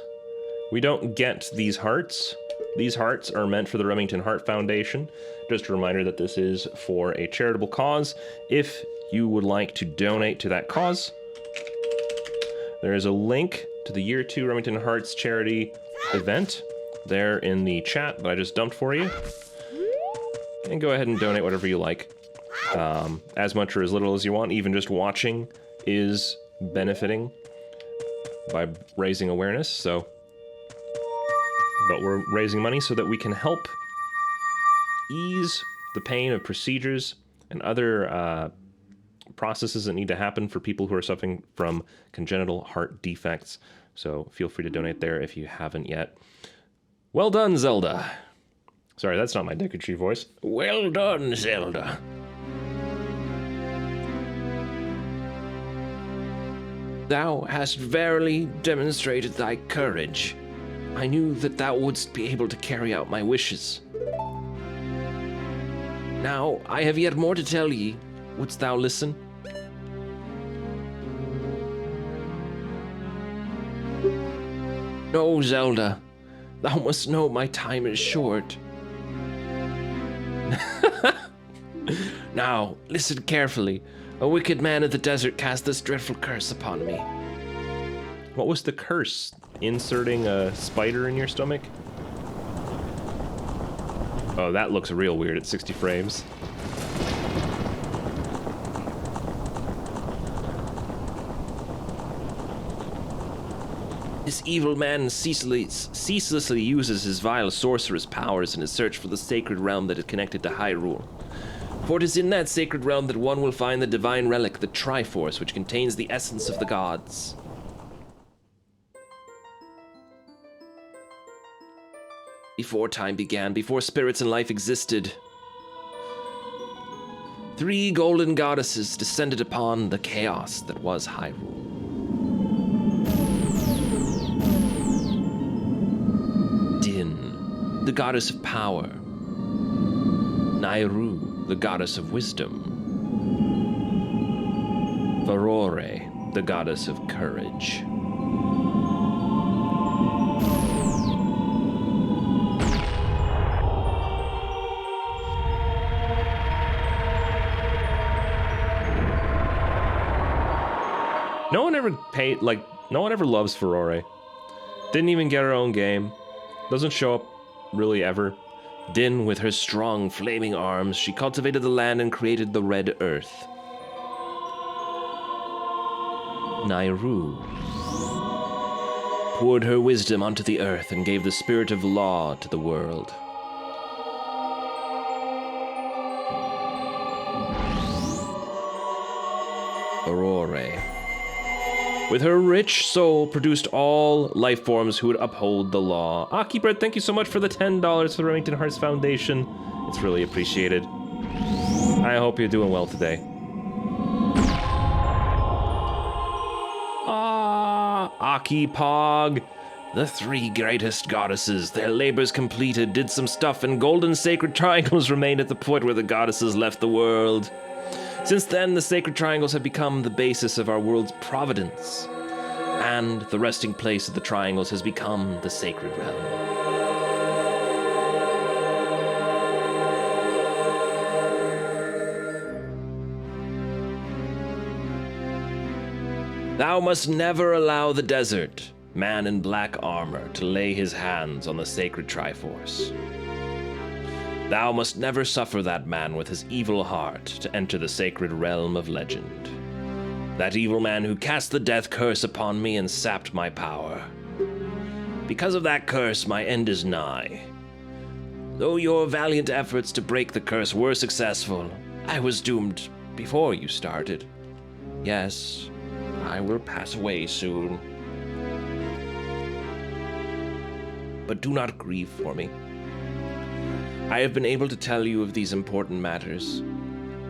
We don't get these hearts. These hearts are meant for the Remington Heart Foundation. Just a reminder that this is for a charitable cause. If you would like to donate to that cause, there is a link to the Year 2 Remington Hearts charity event there in the chat that I just dumped for you. And go ahead and donate whatever you like. As much or as little as you want. Even just watching is benefiting by raising awareness, so... But we're raising money so that we can help ease the pain of procedures and other processes that need to happen for people who are suffering from congenital heart defects. So feel free to donate there if you haven't yet. Well done, Zelda. Sorry, that's not my Deku Tree voice. Well done, Zelda. Thou hast verily demonstrated thy courage. I knew that thou wouldst be able to carry out my wishes. Now, I have yet more to tell ye. Wouldst thou listen? No, Zelda. Thou must know my time is short. Now, listen carefully. A wicked man of the desert cast this dreadful curse upon me. What was the curse? Inserting a spider in your stomach? Oh, that looks real weird at 60 frames. This evil man ceaselessly uses his vile sorceress powers in his search for the sacred realm that is connected to Hyrule. For it is in that sacred realm that one will find the divine relic, the Triforce, which contains the essence of the gods. Before time began, before spirits and life existed, 3 golden goddesses descended upon the chaos that was Hyrule. Din, the goddess of power. Nairu, the goddess of wisdom. Varore, the goddess of courage. No one ever no one ever loves Varore. Didn't even get her own game. Doesn't show up really ever. Din, with her strong, flaming arms, she cultivated the land and created the Red Earth. Nairu poured her wisdom onto the earth and gave the spirit of law to the world. Aurore, with her rich soul, produced all life forms who would uphold the law. Akibread, thank you so much for the $10 for the Remington Hearts Foundation. It's really appreciated. I hope you're doing well today. Aki Pog. The 3 greatest goddesses, their labors completed, did some stuff, and golden sacred triangles remained at the point where the goddesses left the world. Since then, the sacred triangles have become the basis of our world's providence, and the resting place of the triangles has become the sacred realm. Thou must never allow the desert, man in black armor, to lay his hands on the sacred Triforce. Thou must never suffer that man with his evil heart to enter the sacred realm of legend. That evil man who cast the death curse upon me and sapped my power. Because of that curse, my end is nigh. Though your valiant efforts to break the curse were successful, I was doomed before you started. Yes, I will pass away soon. But do not grieve for me. I have been able to tell you of these important matters.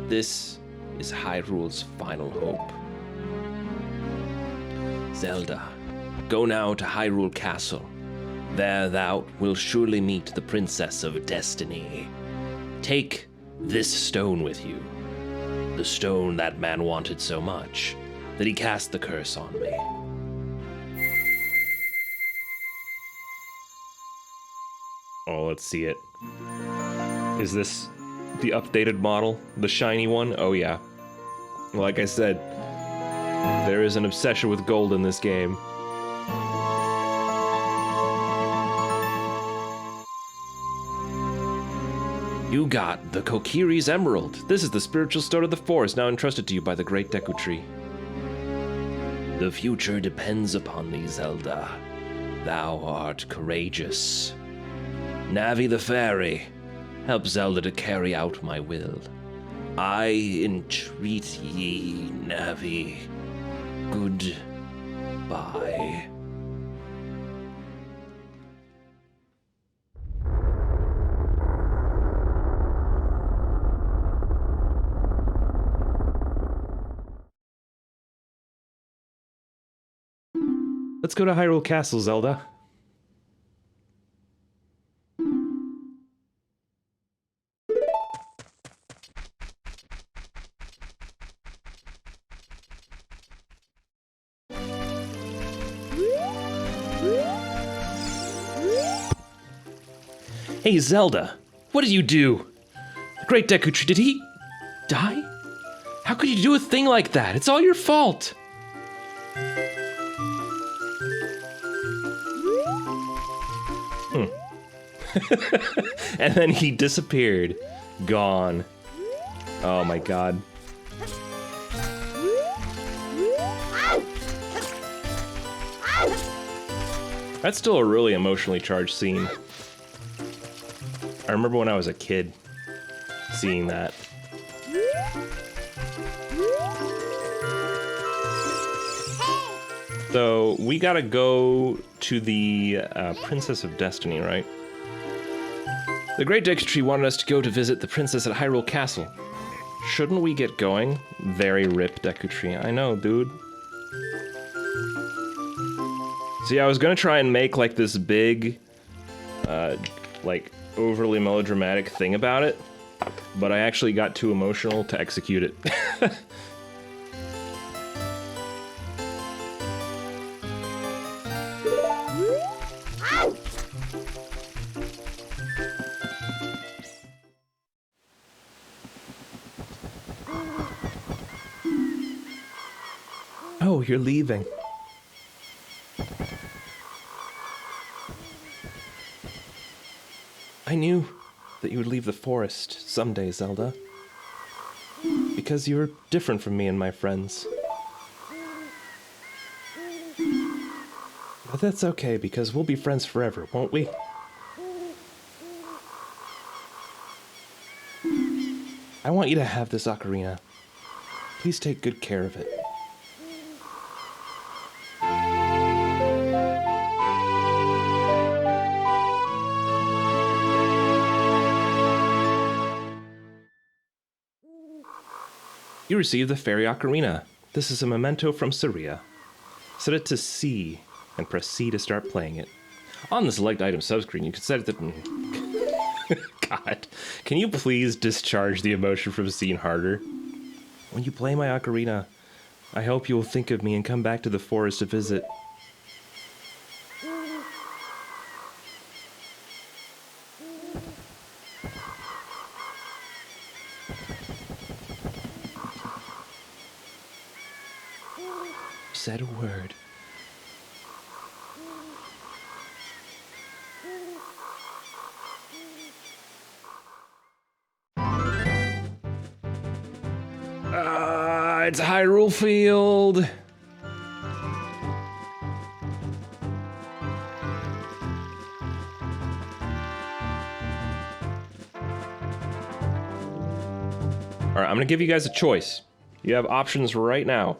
This is Hyrule's final hope. Zelda, go now to Hyrule Castle. There thou wilt surely meet the Princess of Destiny. Take this stone with you. The stone that man wanted so much that he cast the curse on me. Oh, let's see it. Is this the updated model? The shiny one? Oh yeah. Like I said, there is an obsession with gold in this game. You got the Kokiri's Emerald. This is the spiritual stone of the forest, now entrusted to you by the great Deku Tree. The future depends upon thee, Zelda. Thou art courageous. Navi the Fairy, help Zelda to carry out my will. I entreat ye, Navi. Goodbye. Let's go to Hyrule Castle, Zelda. Hey, Zelda, what did you do? The great Deku Tree, did he die? How could you do a thing like that? It's all your fault. And then he disappeared. Gone. Oh my god. That's still a really emotionally charged scene. I remember when I was a kid seeing that. So we gotta go to the Princess of Destiny, right? The great Deku Tree wanted us to go to visit the princess at Hyrule Castle. Shouldn't we get going? Very rip Deku Tree. I know, dude. See, I was gonna try and make like this big, like overly melodramatic thing about it, but I actually got too emotional to execute it. Oh, you're leaving. I knew that you would leave the forest someday, Zelda. Because you're different from me and my friends. But that's okay, because we'll be friends forever, won't we? I want you to have this ocarina. Please take good care of it. You received the Fairy Ocarina. This is a memento from Saria. Set it to C and press C to start playing it. On the select item subscreen, you can set it to... God, can you please discharge the emotion from scene harder? When you play my ocarina, I hope you will think of me and come back to the forest to visit. Said it's Hyrule Field. All right, I'm gonna give you guys a choice. You have options right now.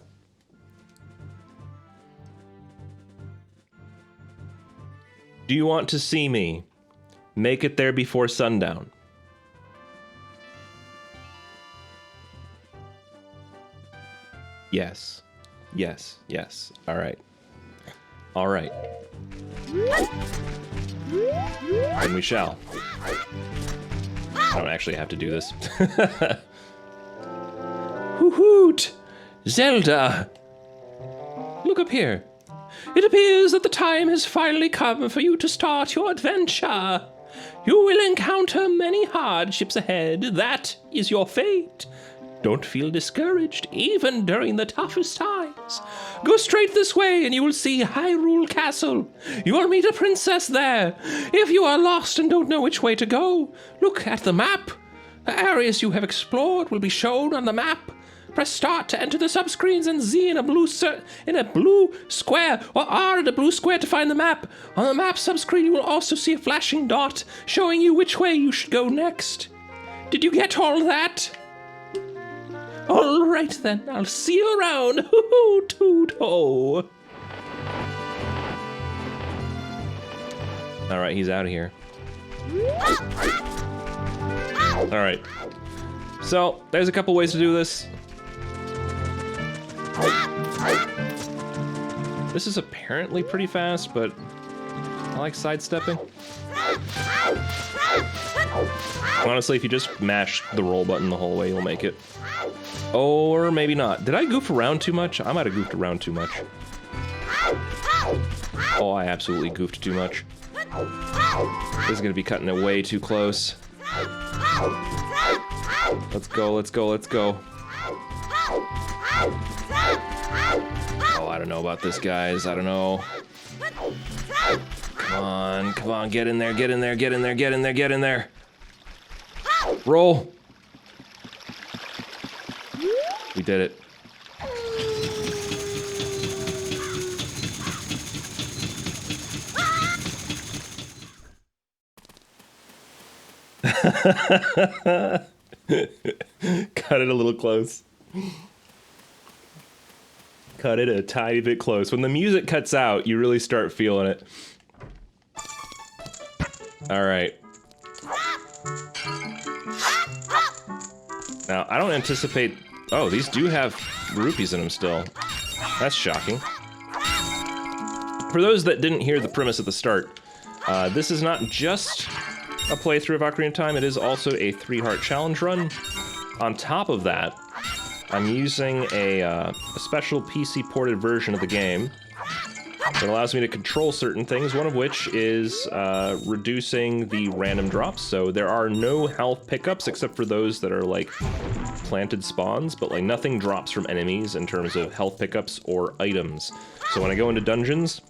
Do you want to see me make it there before sundown? Yes. Yes. Yes. All right. All right. Then we shall. I don't actually have to do this. Hoot! Zelda! Look up here. It appears that the time has finally come for you to start your adventure. You will encounter many hardships ahead. That is your fate. Don't feel discouraged, even during the toughest times. Go straight this way and you will see Hyrule Castle. You will meet a princess there. If you are lost and don't know which way to go, look at the map. The areas you have explored will be shown on the map. Press start to enter the subscreens and Z in a blue square or R in a blue square to find the map. On the map subscreen you will also see a flashing dot showing you which way you should go next. Did you get all that? All right then, I'll see you around. Hoo-hoo, toot-ho. All right, he's out of here. All right. So, there's a couple ways to do this. This is apparently pretty fast, but I like sidestepping. Honestly, if you just mash the roll button the whole way, you'll make it. Or maybe not. Did I goof around too much? I might have goofed around too much. Oh, I absolutely goofed too much. This is gonna be cutting it way too close. Let's go, let's go, let's go. Oh, I don't know about this, guys. I don't know. Come on, get in there, get in there, get in there, get in there, get in there. Roll. We did it. Cut it a little close. Cut it a tiny bit close. When the music cuts out, you really start feeling it. All right. Now, I don't anticipate... Oh, these do have rupees in them still. That's shocking. For those that didn't hear the premise at the start, this is not just a playthrough of Ocarina of Time, it is also a 3-heart challenge run. On top of that, I'm using a special PC ported version of the game that allows me to control certain things, one of which is reducing the random drops. So there are no health pickups except for those that are like planted spawns, but like nothing drops from enemies in terms of health pickups or items. So when I go into dungeons,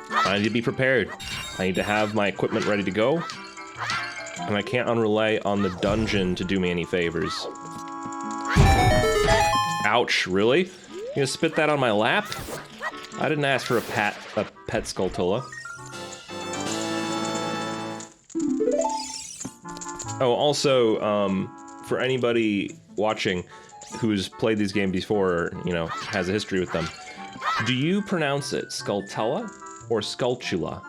I need to be prepared. I need to have my equipment ready to go, and I can't rely on the dungeon to do me any favors. Ouch, really? You gonna spit that on my lap? I didn't ask for a pet Skulltula. Oh, also, for anybody watching who's played these games before, or, you know, has a history with them, do you pronounce it Skulltula or Skulltula?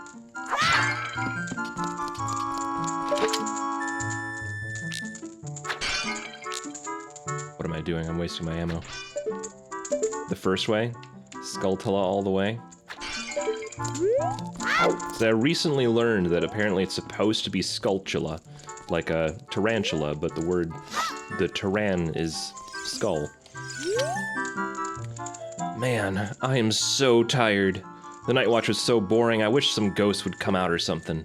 What am I doing? I'm wasting my ammo. The first way? Skulltula all the way? So I recently learned that apparently it's supposed to be Skulltula, like a tarantula, but the Taran is skull. Man, I am so tired. The Night Watch was so boring, I wish some ghosts would come out or something.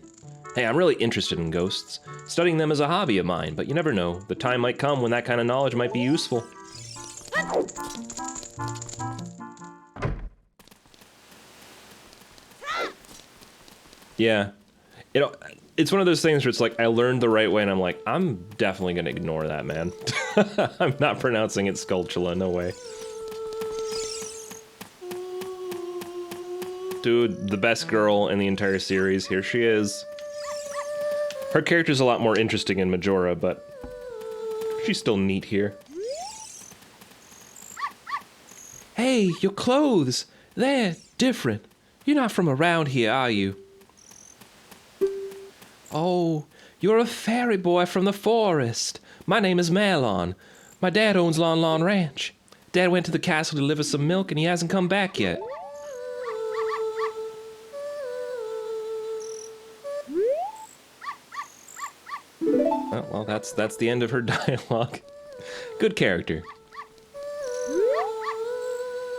Hey, I'm really interested in ghosts. Studying them is a hobby of mine, but you never know. The time might come when that kind of knowledge might be useful. Yeah. You know, it's one of those things where it's like, I learned the right way, and I'm like, I'm definitely gonna ignore that, man. I'm not pronouncing it Skulltula, no way. Dude, the best girl in the entire series. Here she is. Her character's a lot more interesting in Majora, but she's still neat here. Hey, your clothes! They're different. You're not from around here, are you? Oh, you're a fairy boy from the forest. My name is Malon. My dad owns Lon Lon Ranch. Dad went to the castle to deliver some milk and he hasn't come back yet. Oh, well, that's the end of her dialogue. Good character.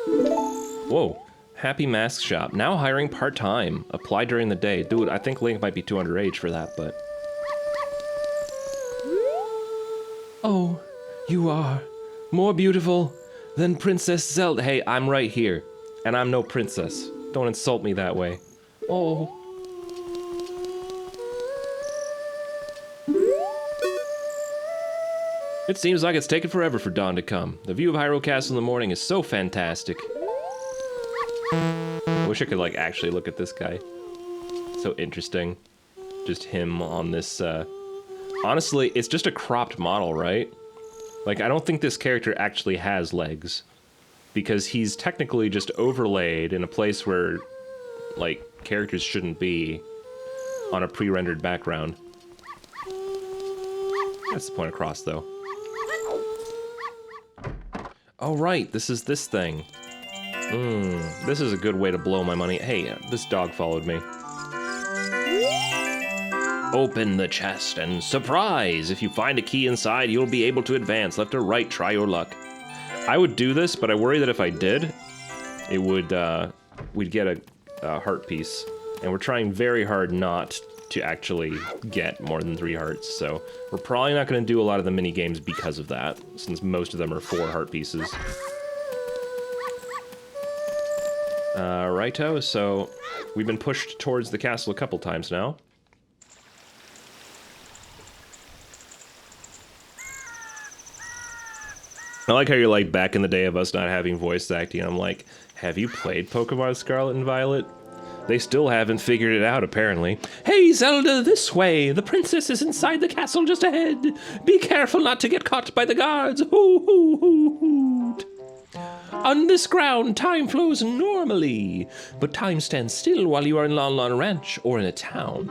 Whoa. Happy Mask Shop. Now hiring part-time. Apply during the day. Dude, I think Link might be too underage for that, but... Oh, you are more beautiful than Princess Zelda. Hey, I'm right here. And I'm no princess. Don't insult me that way. Oh. It seems like it's taken forever for dawn to come. The view of Hyrule Castle in the morning is so fantastic. I wish I could, like, actually look at this guy. So interesting. Just him on this, Honestly, it's just a cropped model, right? Like, I don't think this character actually has legs. Because he's technically just overlaid in a place where, like, characters shouldn't be on a pre-rendered background. That's the point across, though. Oh, right, this is this thing. This is a good way to blow my money. Hey, this dog followed me. Open the chest and surprise! If you find a key inside, you'll be able to advance. Left or right, try your luck. I would do this, but I worry that if I did, it would, we'd get a heart piece. And we're trying very hard not to actually get more than 3 hearts, so we're probably not going to do a lot of the mini games because of that, since most of them are 4 heart pieces. Righto, so we've been pushed towards the castle a couple times now. I like how you're like, back in the day of us not having voice acting, I'm like, have you played Pokemon Scarlet and Violet? They still haven't figured it out, apparently. Hey, Zelda, this way. The princess is inside the castle just ahead. Be careful not to get caught by the guards. Hoo, hoo, hoo, hoot. On this ground, time flows normally, but time stands still while you are in Lon Lon Ranch or in a town.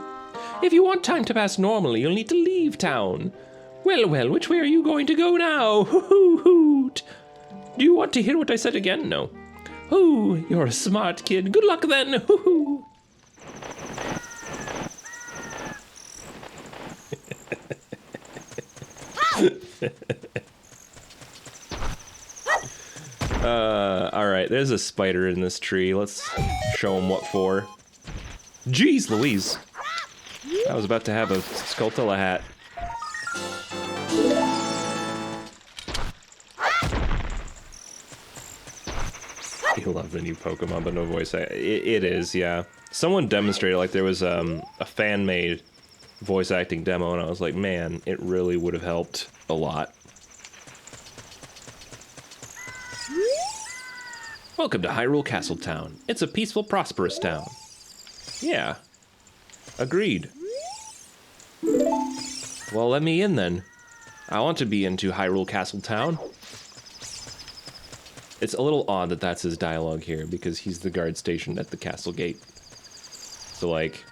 If you want time to pass normally, you'll need to leave town. Well, well, which way are you going to go now? Hoo, hoo, hoot. Do you want to hear what I said again? No. Oh, you're a smart kid. Good luck then. Hoo, hoo. Alright, there's a spider in this tree. Let's show him what for. Jeez Louise! I was about to have a Skulltula hat. You love the new Pokemon, but no voice act. It is, yeah. Someone demonstrated, like, there was a fan-made voice acting demo, and I was like, man, it really would have helped a lot. Welcome to Hyrule Castle Town. It's a peaceful, prosperous town. Yeah. Agreed. Well, let me in then. I want to be into Hyrule Castle Town. It's a little odd that that's his dialogue here, because he's the guard stationed at the castle gate. So, like...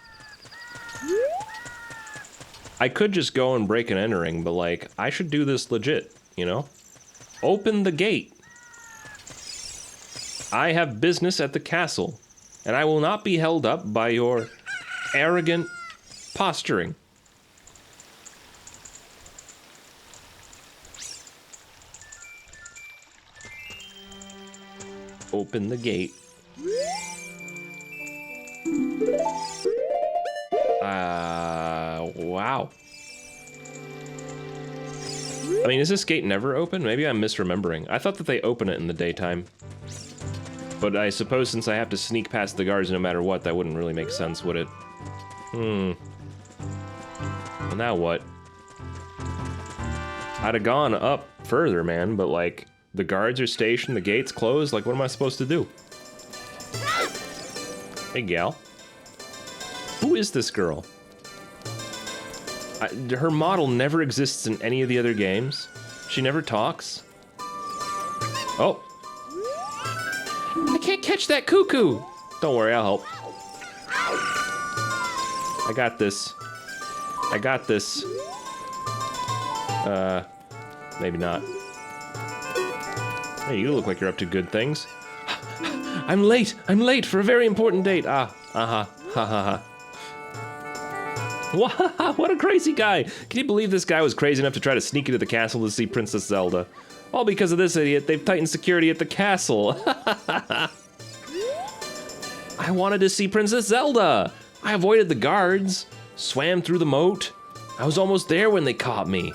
I could just go and break an entering, but, like, I should do this legit, you know? Open the gate! I have business at the castle, and I will not be held up by your arrogant posturing. Open the gate. Wow. I mean, is this gate never open? Maybe I'm misremembering. I thought that they open it in the daytime. But I suppose since I have to sneak past the guards no matter what, that wouldn't really make sense, would it? Well, now what? I'd have gone up further, man, but, like, the guards are stationed, the gate's closed, like, what am I supposed to do? Hey, gal. Who is this girl? Her model never exists in any of the other games. She never talks. Oh. I can't catch that cuckoo. Don't worry, I'll help. I got this. I got this. Maybe not. Hey, you look like you're up to good things. I'm late for a very important date. Ha ha ha. What a crazy guy! Can you believe this guy was crazy enough to try to sneak into the castle to see Princess Zelda? All because of this idiot, they've tightened security at the castle. I wanted to see Princess Zelda! I avoided the guards, swam through the moat. I was almost there when they caught me.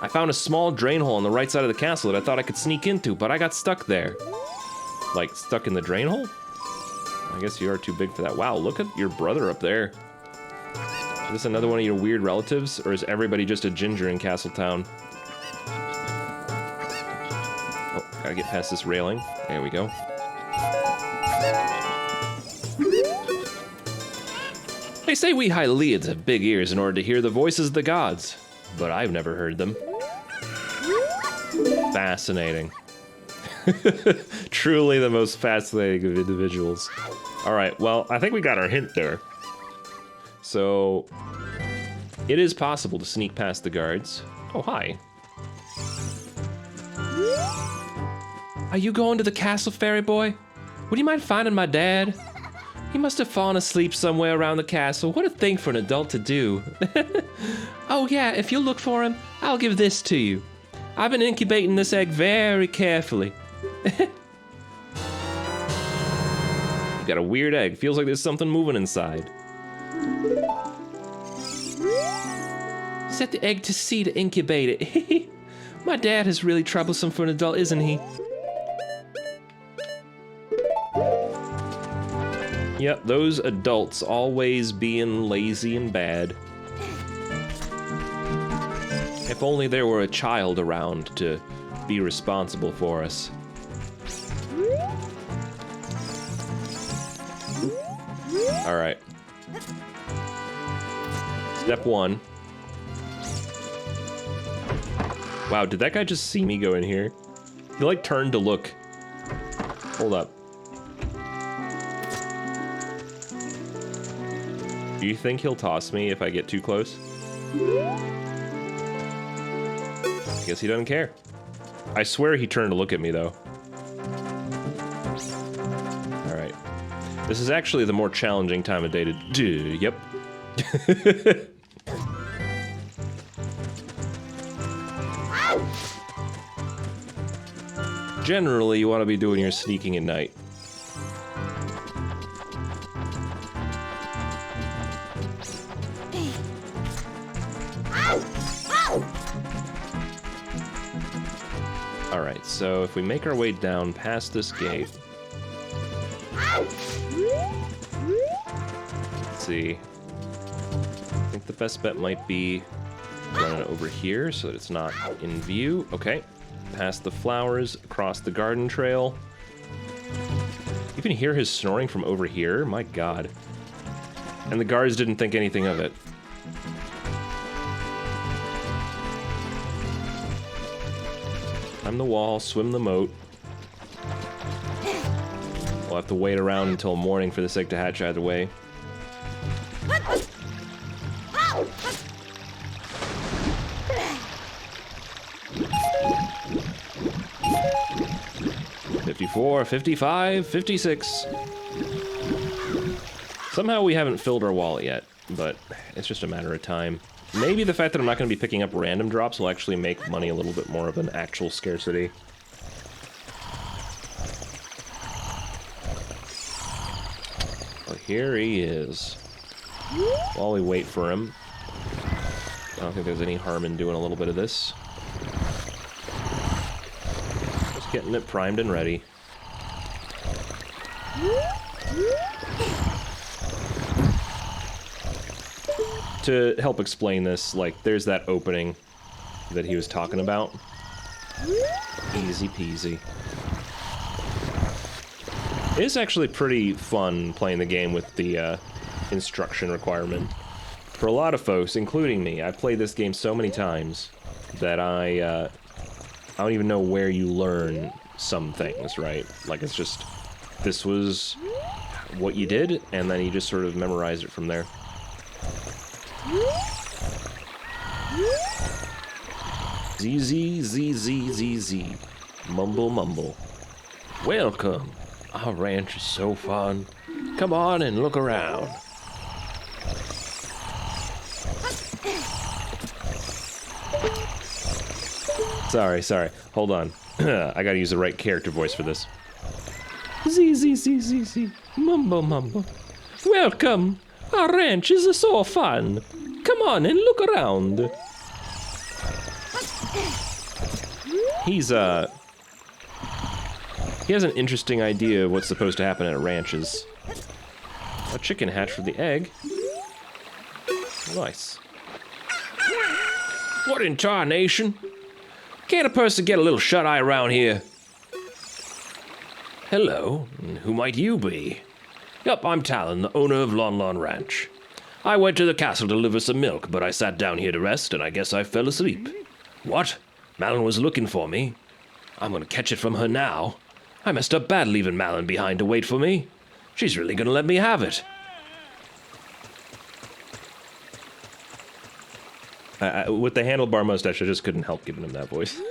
I found a small drain hole on the right side of the castle that I thought I could sneak into, but I got stuck there. Like, stuck in the drain hole? I guess you are too big for that. Wow, look at your brother up there. Is this another one of your weird relatives, or is everybody just a ginger in Castletown? Oh, gotta get past this railing. There we go. They say we Hylians have big ears in order to hear the voices of the gods, but I've never heard them. Fascinating. Truly the most fascinating of individuals. Alright, well, I think we got our hint there. So, it is possible to sneak past the guards. Oh, hi. Are you going to the castle, fairy boy? Would you mind finding my dad? He must have fallen asleep somewhere around the castle. What a thing for an adult to do. Oh yeah, if you'll look for him, I'll give this to you. I've been incubating this egg very carefully. You got a weird egg. Feels like there's something moving inside. Set the egg to sea to incubate it. My dad is really troublesome for an adult, isn't he? Yep, those adults always being lazy and bad. If only there were a child around to be responsible for us. All right. Step one. Wow, did that guy just see me go in here? He like turned to look. Hold up. Do you think he'll toss me if I get too close? I guess he doesn't care. I swear he turned to look at me though. All right. This is actually the more challenging time of day to do. Yep. Generally, you want to be doing your sneaking at night. Alright, so if we make our way down past this gate... Let's see. I think the best bet might be running over here so that it's not in view. Okay. Past the flowers, across the garden trail. You can hear his snoring from over here? My god. And the guards didn't think anything of it. Climb the wall, swim the moat. We'll have to wait around until morning for this egg to hatch either way. $54, $55, $56. Somehow we haven't filled our wallet yet, but it's just a matter of time. Maybe the fact that I'm not going to be picking up random drops will actually make money a little bit more of an actual scarcity. Well, here he is. While we wait for him, I don't think there's any harm in doing a little bit of this. Just getting it primed and ready. To help explain this, like, there's that opening that he was talking about. Easy peasy. It's actually pretty fun playing the game with the instruction requirement. For a lot of folks, including me, I've played this game so many times that I don't even know where you learn some things, right? Like, it's just, this was what you did, and then you just sort of memorize it from there. Z, Z, Z, Z, Z, Z. Mumble, mumble. Welcome. Our ranch is so fun. Come on and look around. Sorry. Hold on. I gotta use the right character voice for this. Z, Z, Z, Z, Z. Mumble, mumble. Welcome. Our ranch is so fun. Come on and look around. He has an interesting idea of what's supposed to happen at ranches. A chicken hatched from the egg. Nice. What in tarnation? Can't a person get a little shut-eye around here? Hello, who might you be? Yup, I'm Talon, the owner of Lon Lon Ranch. I went to the castle to deliver some milk, but I sat down here to rest, and I guess I fell asleep. What? Malin was looking for me. I'm gonna catch it from her now. I messed up bad leaving Malin behind to wait for me. She's really gonna let me have it. With the handlebar mustache, I just couldn't help giving him that voice.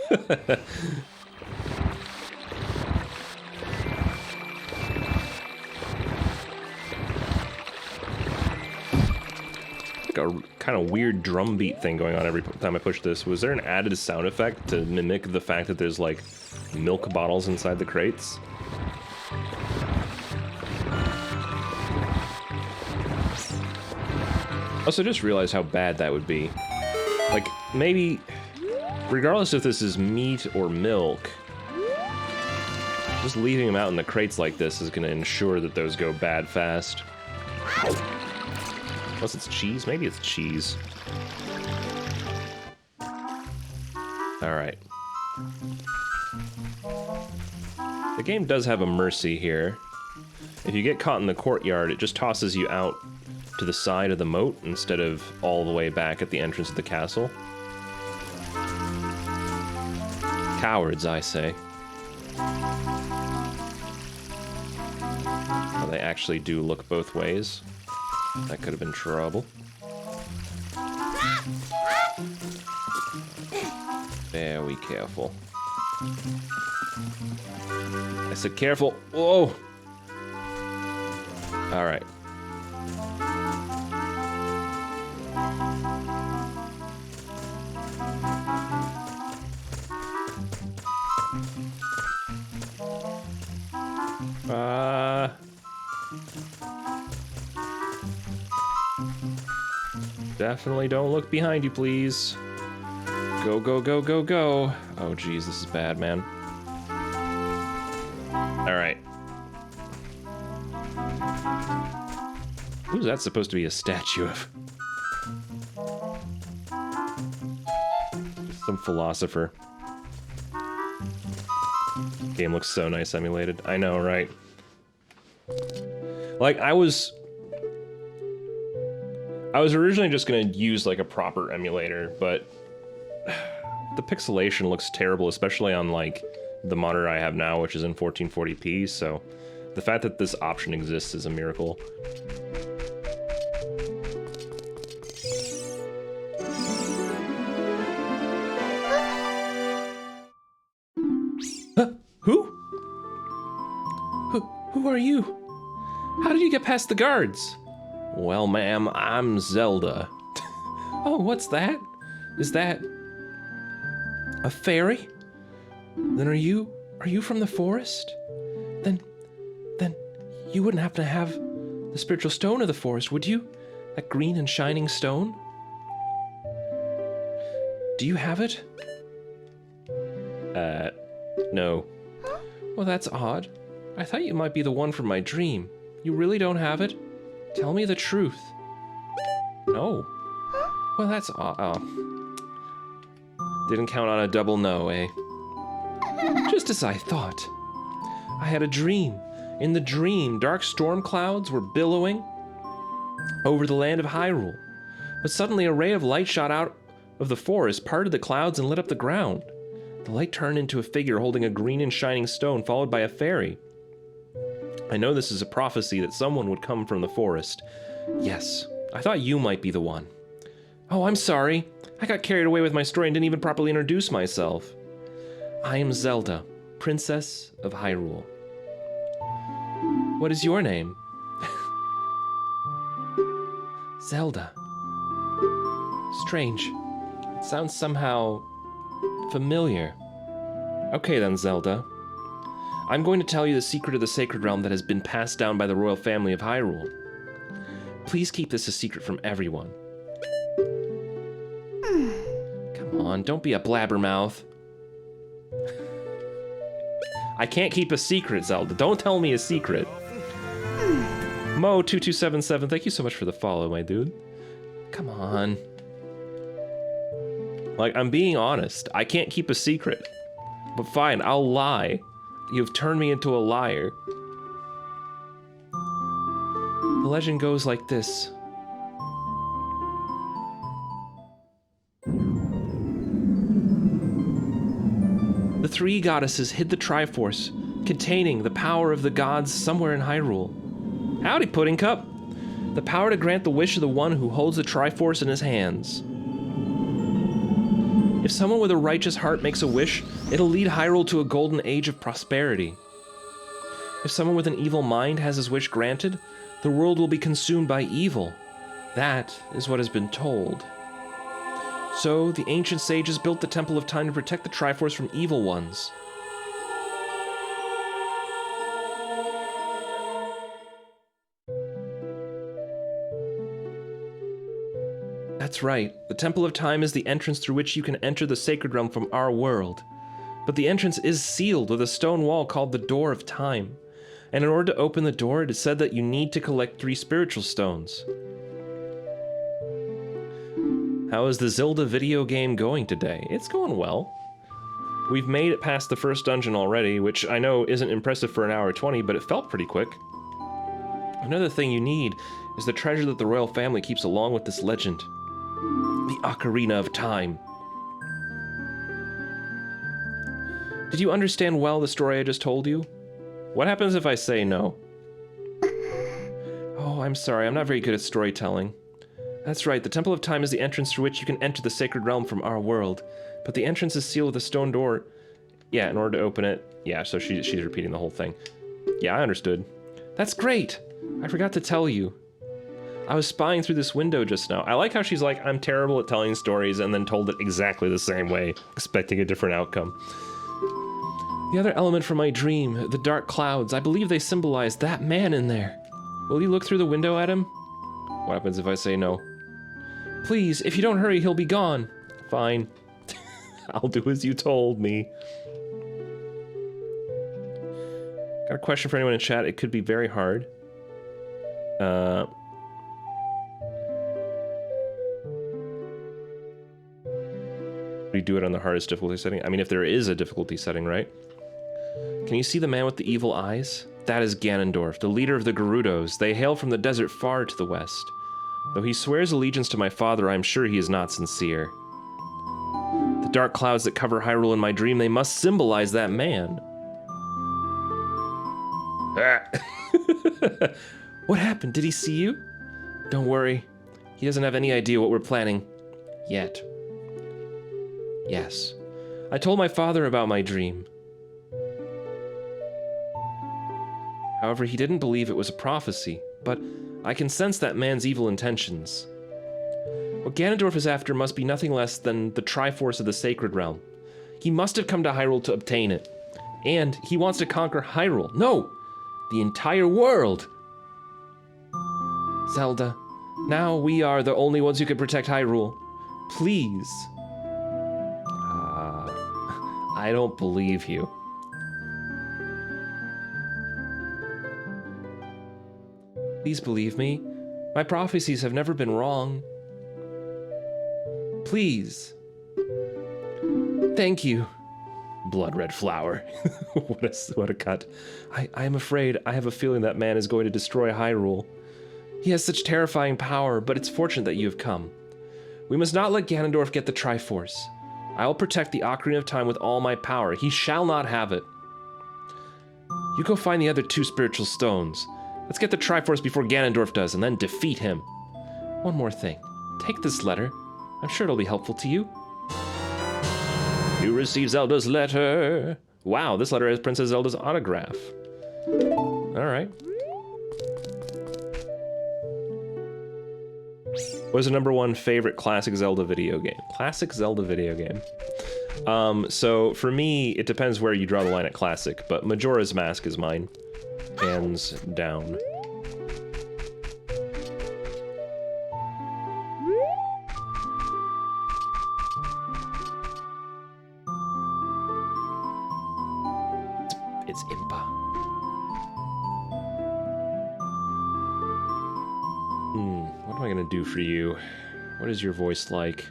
Like a kind of weird drum beat thing going on every time I push this. Was there an added sound effect to mimic the fact that there's like milk bottles inside the crates? Also, just realized how bad that would be. Like, maybe, regardless if this is meat or milk, just leaving them out in the crates like this is going to ensure that those go bad fast. Unless it's cheese? Maybe it's cheese. Alright. The game does have a mercy here. If you get caught in the courtyard, it just tosses you out to the side of the moat instead of all the way back at the entrance of the castle. Cowards, I say. Well, they actually do look both ways. That could have been trouble. Very careful. I said careful. Whoa! Alright. Definitely don't look behind you, please. Go, go, go, go, go. Oh, geez, this is bad, man. Alright. Who's that supposed to be a statue of? Some philosopher. Game looks so nice emulated. I know, right? Like, I was originally just gonna use like a proper emulator, but the pixelation looks terrible, especially on like the monitor I have now, which is in 1440p, so the fact that this option exists is a miracle. Who are you? How did you get past the guards? Well, ma'am, I'm Zelda. Oh, what's that? Is that a fairy? Then are you from the forest? Then you wouldn't happen to have the spiritual stone of the forest, would you? That green and shining stone? Do you have it? No. Well, that's odd. I thought you might be the one from my dream. You really don't have it? Tell me the truth. No. Well, that's odd. Oh. Didn't count on a double no, eh? Just as I thought. I had a dream. In the dream, dark storm clouds were billowing over the land of Hyrule. But suddenly a ray of light shot out of the forest, parted the clouds, and lit up the ground. The light turned into a figure holding a green and shining stone, followed by a fairy. I know this is a prophecy that someone would come from the forest. Yes, I thought you might be the one. Oh, I'm sorry. I got carried away with my story and didn't even properly introduce myself. I am Zelda, Princess of Hyrule. What is your name? Zelda. Strange. It sounds somehow familiar. Okay then, Zelda. I'm going to tell you the secret of the Sacred Realm that has been passed down by the royal family of Hyrule. Please keep this a secret from everyone. Come on, don't be a blabbermouth. I can't keep a secret, Zelda. Don't tell me a secret. Mo2277, thank you so much for the follow, my dude. Come on. Like, I'm being honest. I can't keep a secret. But fine, I'll lie. You've turned me into a liar. The legend goes like this. The three goddesses hid the Triforce, containing the power of the gods somewhere in Hyrule. Howdy, Pudding Cup. The power to grant the wish of the one who holds the Triforce in his hands. If someone with a righteous heart makes a wish, it'll lead Hyrule to a golden age of prosperity. If someone with an evil mind has his wish granted, the world will be consumed by evil. That is what has been told. So, the ancient sages built the Temple of Time to protect the Triforce from evil ones. That's right, the Temple of Time is the entrance through which you can enter the Sacred Realm from our world. But the entrance is sealed with a stone wall called the Door of Time. And in order to open the door, it is said that you need to collect 3 spiritual stones. How is the Zelda video game going today? It's going well. We've made it past the first dungeon already, which I know isn't impressive for an hour 20, but it felt pretty quick. Another thing you need is the treasure that the royal family keeps along with this legend. The Ocarina of Time. Did you understand well the story I just told you? What happens if I say no? Oh, I'm sorry, I'm not very good at storytelling. That's right, the Temple of Time is the entrance through which you can enter the Sacred Realm from our world. But the entrance is sealed with a stone door. Yeah, in order to open it. Yeah, so she's repeating the whole thing. Yeah, I understood. That's great! I forgot to tell you. I was spying through this window just now. I like how she's like, I'm terrible at telling stories, and then told it exactly the same way, expecting a different outcome. The other element from my dream, the dark clouds, I believe they symbolize that man in there. Will you look through the window at him? What happens if I say no? Please, if you don't hurry, he'll be gone. Fine. I'll do as you told me. Got a question for anyone in chat. It could be very hard. We do it on the hardest difficulty setting. I mean, if there is a difficulty setting, right? Can you see the man with the evil eyes? That is Ganondorf, the leader of the Gerudos. They hail from the desert far to the west. Though he swears allegiance to my father, I am sure he is not sincere. The dark clouds that cover Hyrule in my dream, they must symbolize that man. What happened? Did he see you? Don't worry. He doesn't have any idea what we're planning. Yet. Yes. I told my father about my dream. However, he didn't believe it was a prophecy, but I can sense that man's evil intentions. What Ganondorf is after must be nothing less than the Triforce of the Sacred Realm. He must have come to Hyrule to obtain it. And he wants to conquer Hyrule. No! The entire world! Zelda, now we are the only ones who can protect Hyrule. Please. I don't believe you. Please believe me. My prophecies have never been wrong. Please. Thank you. Blood red flower. what a cut. I am afraid, I have a feeling that man is going to destroy Hyrule. He has such terrifying power, but it's fortunate that you have come. We must not let Ganondorf get the Triforce. I will protect the Ocarina of Time with all my power. He shall not have it. You go find the other 2 spiritual stones. Let's get the Triforce before Ganondorf does, and then defeat him. One more thing. Take this letter. I'm sure it'll be helpful to you. You received Zelda's letter. Wow, this letter has Princess Zelda's autograph. Alright. What is the #1 favorite classic Zelda video game? Classic Zelda video game. So for me, it depends where you draw the line at classic, but Majora's Mask is mine. Hands down. It's Impa. What am I gonna do for you? What is your voice like?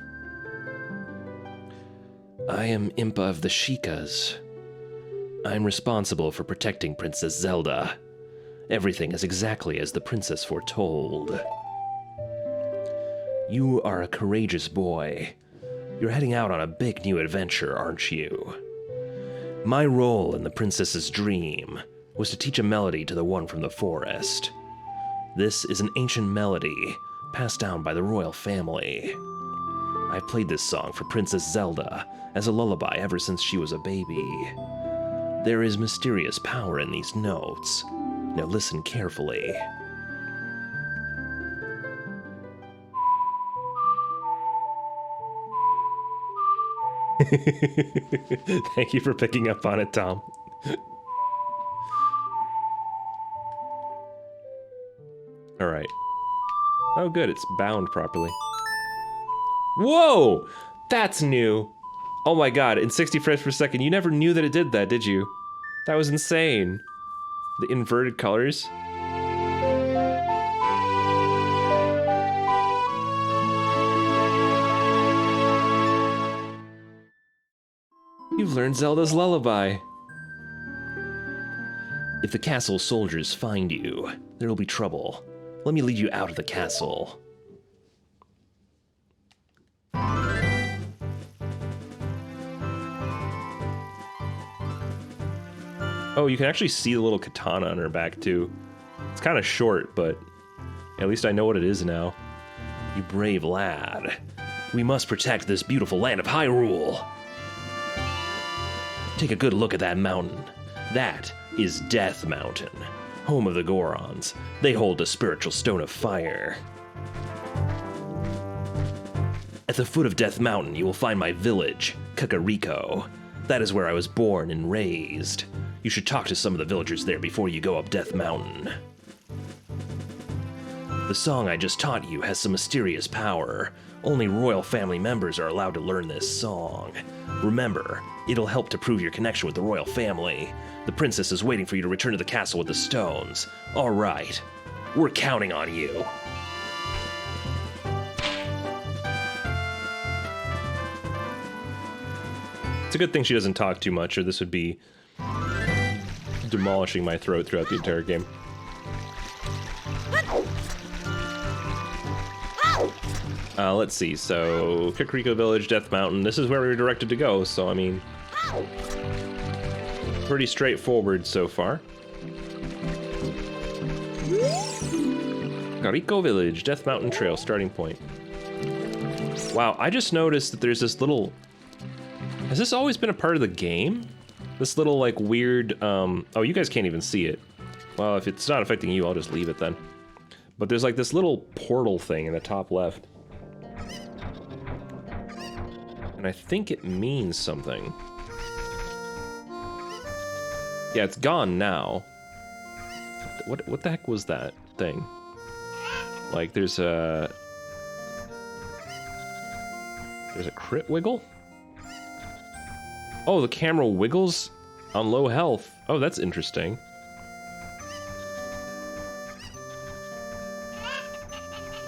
I am Impa of the Sheikahs. I'm responsible for protecting Princess Zelda. Everything is exactly as the princess foretold. You are a courageous boy. You're heading out on a big new adventure, aren't you? My role in the princess's dream was to teach a melody to the one from the forest. This is an ancient melody passed down by the royal family. I've played this song for Princess Zelda as a lullaby ever since she was a baby. There is mysterious power in these notes. Now listen carefully. Thank you for picking up on it, Tom. Alright. Oh good, it's bound properly. Whoa! That's new! Oh my god, in 60 frames per second, you never knew that it did that, did you? That was insane. The inverted colors. You've learned Zelda's lullaby. If the castle soldiers find you, there will be trouble. Let me lead you out of the castle. Oh, you can actually see the little katana on her back, too. It's kind of short, but at least I know what it is now. You brave lad. We must protect this beautiful land of Hyrule. Take a good look at that mountain. That is Death Mountain, home of the Gorons. They hold a spiritual stone of fire. At the foot of Death Mountain, you will find my village, Kakariko. That is where I was born and raised. You should talk to some of the villagers there before you go up Death Mountain. The song I just taught you has some mysterious power. Only royal family members are allowed to learn this song. Remember, it'll help to prove your connection with the royal family. The princess is waiting for you to return to the castle with the stones. All right, we're counting on you. It's a good thing she doesn't talk too much, or this would be demolishing my throat throughout the entire game. Let's see, so Kakariko Village, Death Mountain, this is where we were directed to go, so I mean, pretty straightforward so far. Kakariko Village, Death Mountain Trail, starting point. Wow, I just noticed that there's this little... Has this always been a part of the game? This little, like, weird, oh, you guys can't even see it. Well, if it's not affecting you, I'll just leave it then. But there's, like, this little portal thing in the top left. And I think it means something. Yeah, it's gone now. What the heck was that thing? Like, there's a crit wiggle? Oh, the camera wiggles on low health. Oh, that's interesting.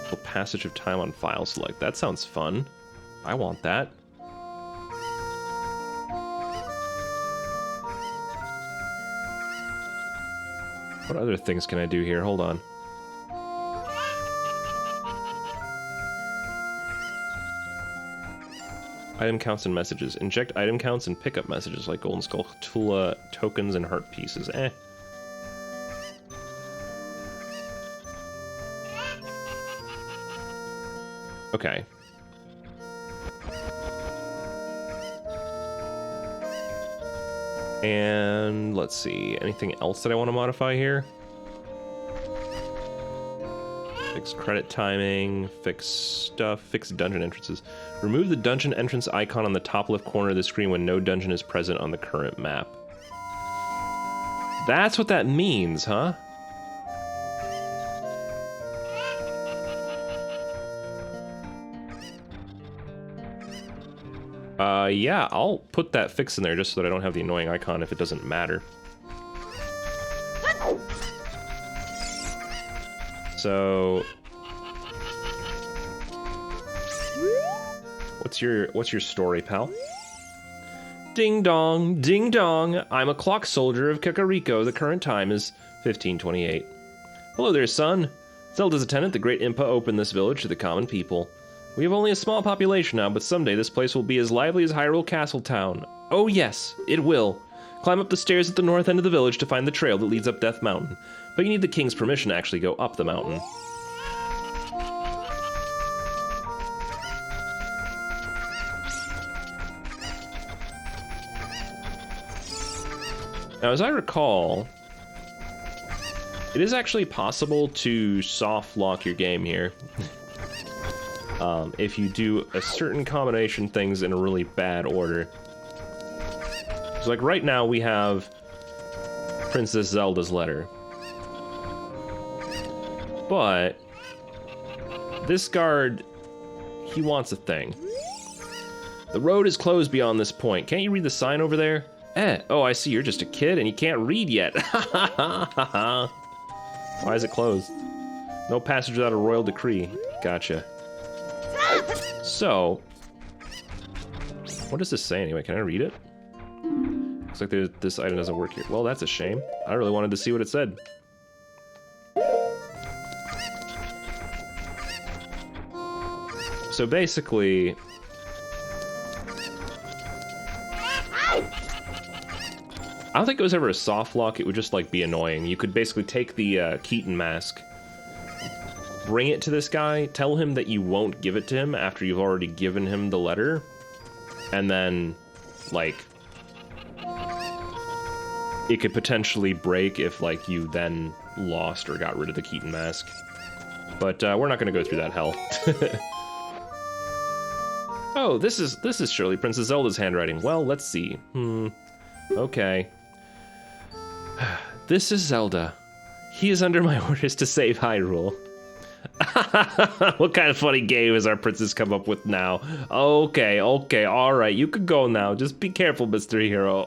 The passage of time on file select. That sounds fun. I want that. What other things can I do here? Hold on. Item counts and messages. Inject item counts and pickup messages like Golden Skull Tula tokens and heart pieces. Okay. And let's see, anything else that I want to modify here? Fix credit timing, fix stuff, fix dungeon entrances. Remove the dungeon entrance icon on the top left corner of the screen when no dungeon is present on the current map. That's what that means, huh? Yeah, I'll put that fix in there just so that I don't have the annoying icon if it doesn't matter. So... What's your story, pal? Ding dong, ding dong. I'm a clock soldier of Kakariko. The current time is 1528. Hello there, son. Zelda's attendant, the great Impa, opened this village to the common people. We have only a small population now, but someday this place will be as lively as Hyrule Castle Town. Oh yes, it will. Climb up the stairs at the north end of the village to find the trail that leads up Death Mountain. But you need the king's permission to actually go up the mountain. Now, as I recall, it is actually possible to soft lock your game here. If you do a certain combination things in a really bad order. So like right now we have Princess Zelda's letter. But this guard, he wants a thing. The road is closed beyond this point. Can't you read the sign over there? Oh, I see, you're just a kid and you can't read yet. Why is it closed? No passage without a royal decree. Gotcha. So, what does this say anyway? Can I read it? Looks like this item doesn't work here. Well, that's a shame. I really wanted to see what it said. So basically, I don't think it was ever a soft lock. It would just like be annoying. You could basically take the Keaton mask, bring it to this guy, tell him that you won't give it to him after you've already given him the letter, and then, like, it could potentially break if, like, you then lost or got rid of the Keaton mask. But we're not going to go through that hell. Oh, this is surely Princess Zelda's handwriting. Well, let's see. Okay. This is Zelda. He is under my orders to save Hyrule. What kind of funny game has our princess come up with now? Okay, alright, you could go now. Just be careful, Mr. Hero.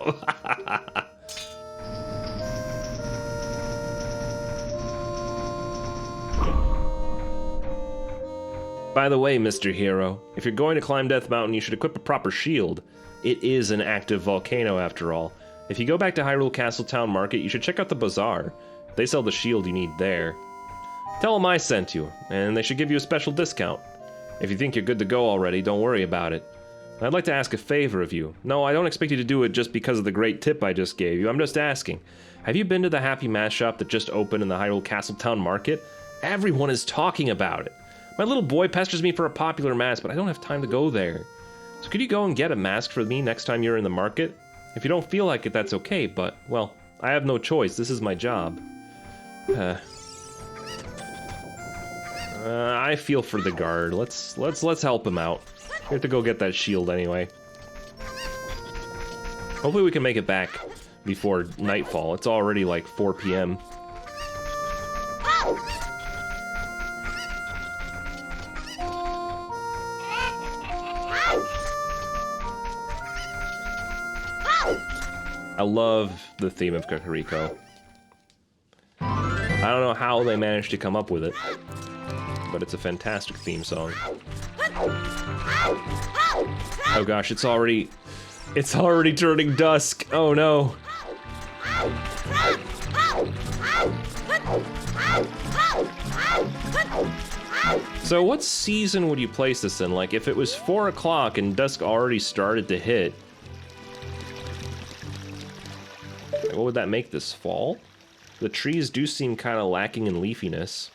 By the way, Mr. Hero, if you're going to climb Death Mountain, you should equip a proper shield. It is an active volcano, after all. If you go back to Hyrule Castle Town Market, you should check out the bazaar. They sell the shield you need there. Tell them I sent you, and they should give you a special discount. If you think you're good to go already, don't worry about it. I'd like to ask a favor of you. No, I don't expect you to do it just because of the great tip I just gave you. I'm just asking. Have you been to the Happy Mask shop that just opened in the Hyrule Castle Town Market? Everyone is talking about it. My little boy pesters me for a popular mask, but I don't have time to go there. So could you go and get a mask for me next time you're in the market? If you don't feel like it, that's okay, but, well, I have no choice. This is my job. I feel for the guard. Let's help him out. We have to go get that shield anyway. Hopefully we can make it back before nightfall. It's already like 4 p.m. I love the theme of Kakariko. I don't know how they managed to come up with it, but it's a fantastic theme song. Oh gosh, it's already turning dusk. Oh no. So what season would you place this in? Like, if it was 4 o'clock and dusk already started to hit, what would that make this, fall? The trees do seem kind of lacking in leafiness.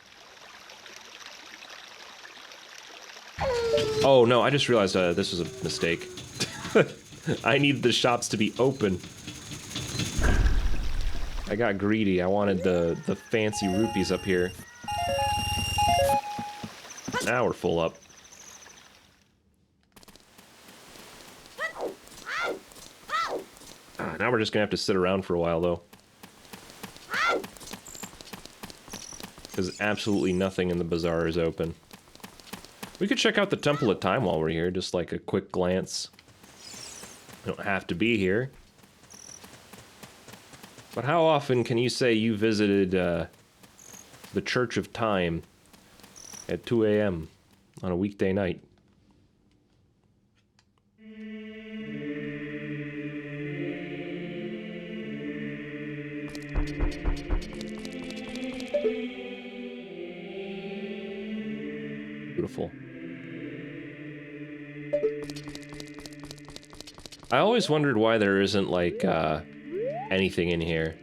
Oh no, I just realized this was a mistake. I need the shops to be open. I got greedy. I wanted the fancy rupees up here. Now we're full up. Now we're just gonna have to sit around for a while, though. Because absolutely nothing in the bazaar is open. We could check out the Temple of Time while we're here, just like a quick glance. We don't have to be here. But how often can you say you visited the Church of Time at 2 a.m. on a weekday night? Beautiful. I always wondered why there isn't, like, anything in here.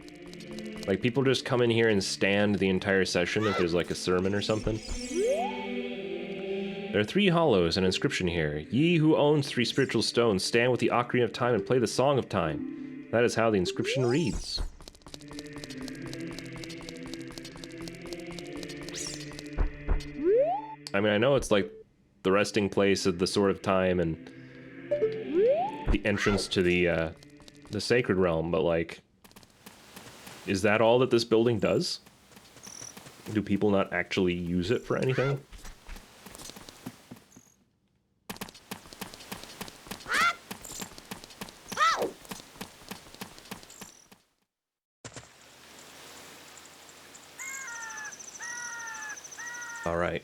Like, people just come in here and stand the entire session if there's, like, a sermon or something. There are 3 hollows, an inscription here. Ye who owns 3 spiritual stones, stand with the Ocarina of Time and play the Song of Time. That is how the inscription reads. I mean, I know it's like the resting place of the Sword of Time and the entrance to the Sacred Realm, but like, is that all that this building does? Do people not actually use it for anything? All right.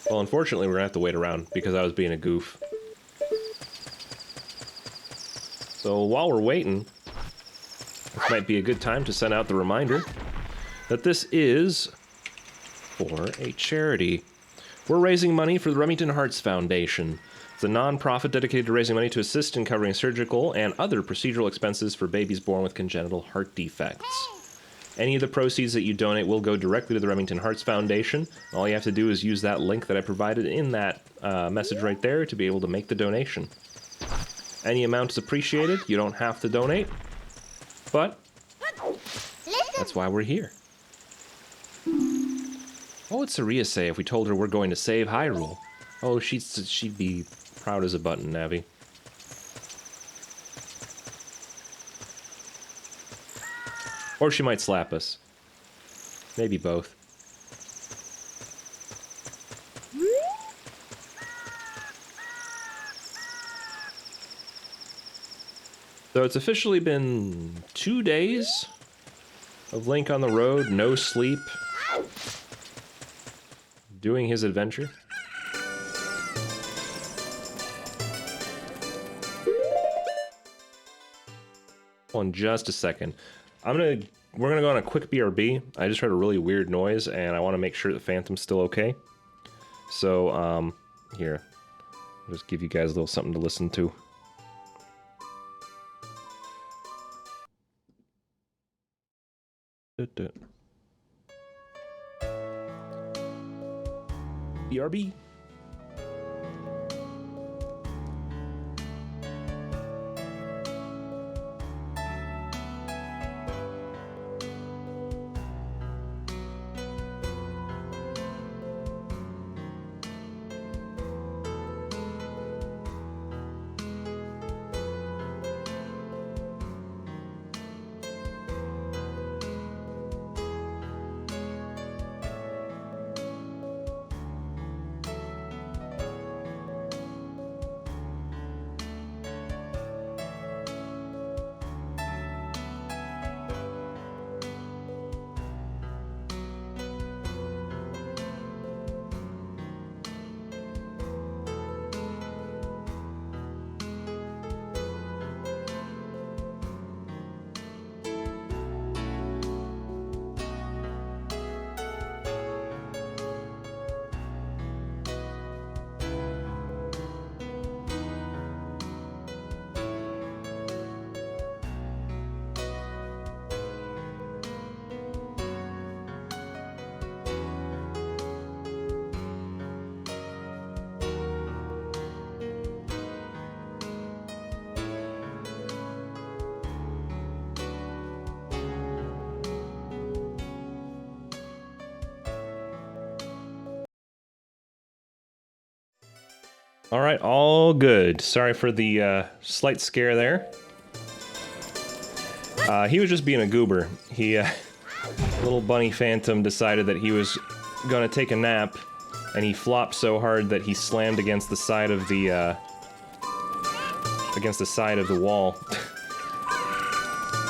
Well, unfortunately, we're gonna have to wait around because I was being a goof. So while we're waiting, this might be a good time to send out the reminder that this is for a charity. We're raising money for the Remington Hearts Foundation. It's a non-profit dedicated to raising money to assist in covering surgical and other procedural expenses for babies born with congenital heart defects. Any of the proceeds that you donate will go directly to the Remington Hearts Foundation. All you have to do is use that link that I provided in that message right there to be able to make the donation. Any amount is appreciated. You don't have to donate, but that's why we're here. What would Saria say if we told her we're going to save Hyrule? Oh, she'd be proud as a button, Navi. Or she might slap us. Maybe both. So it's officially been 2 days of Link on the road, no sleep, doing his adventure. Hold on just a second. We're gonna go on a quick BRB. I just heard a really weird noise, and I want to make sure the Phantom's still okay. So, here, I'll just give you guys a little something to listen to. BRB. All right, all good. Sorry for the slight scare there. He was just being a goober. He, little bunny phantom decided that he was gonna take a nap, and he flopped so hard that he slammed against the side of the wall.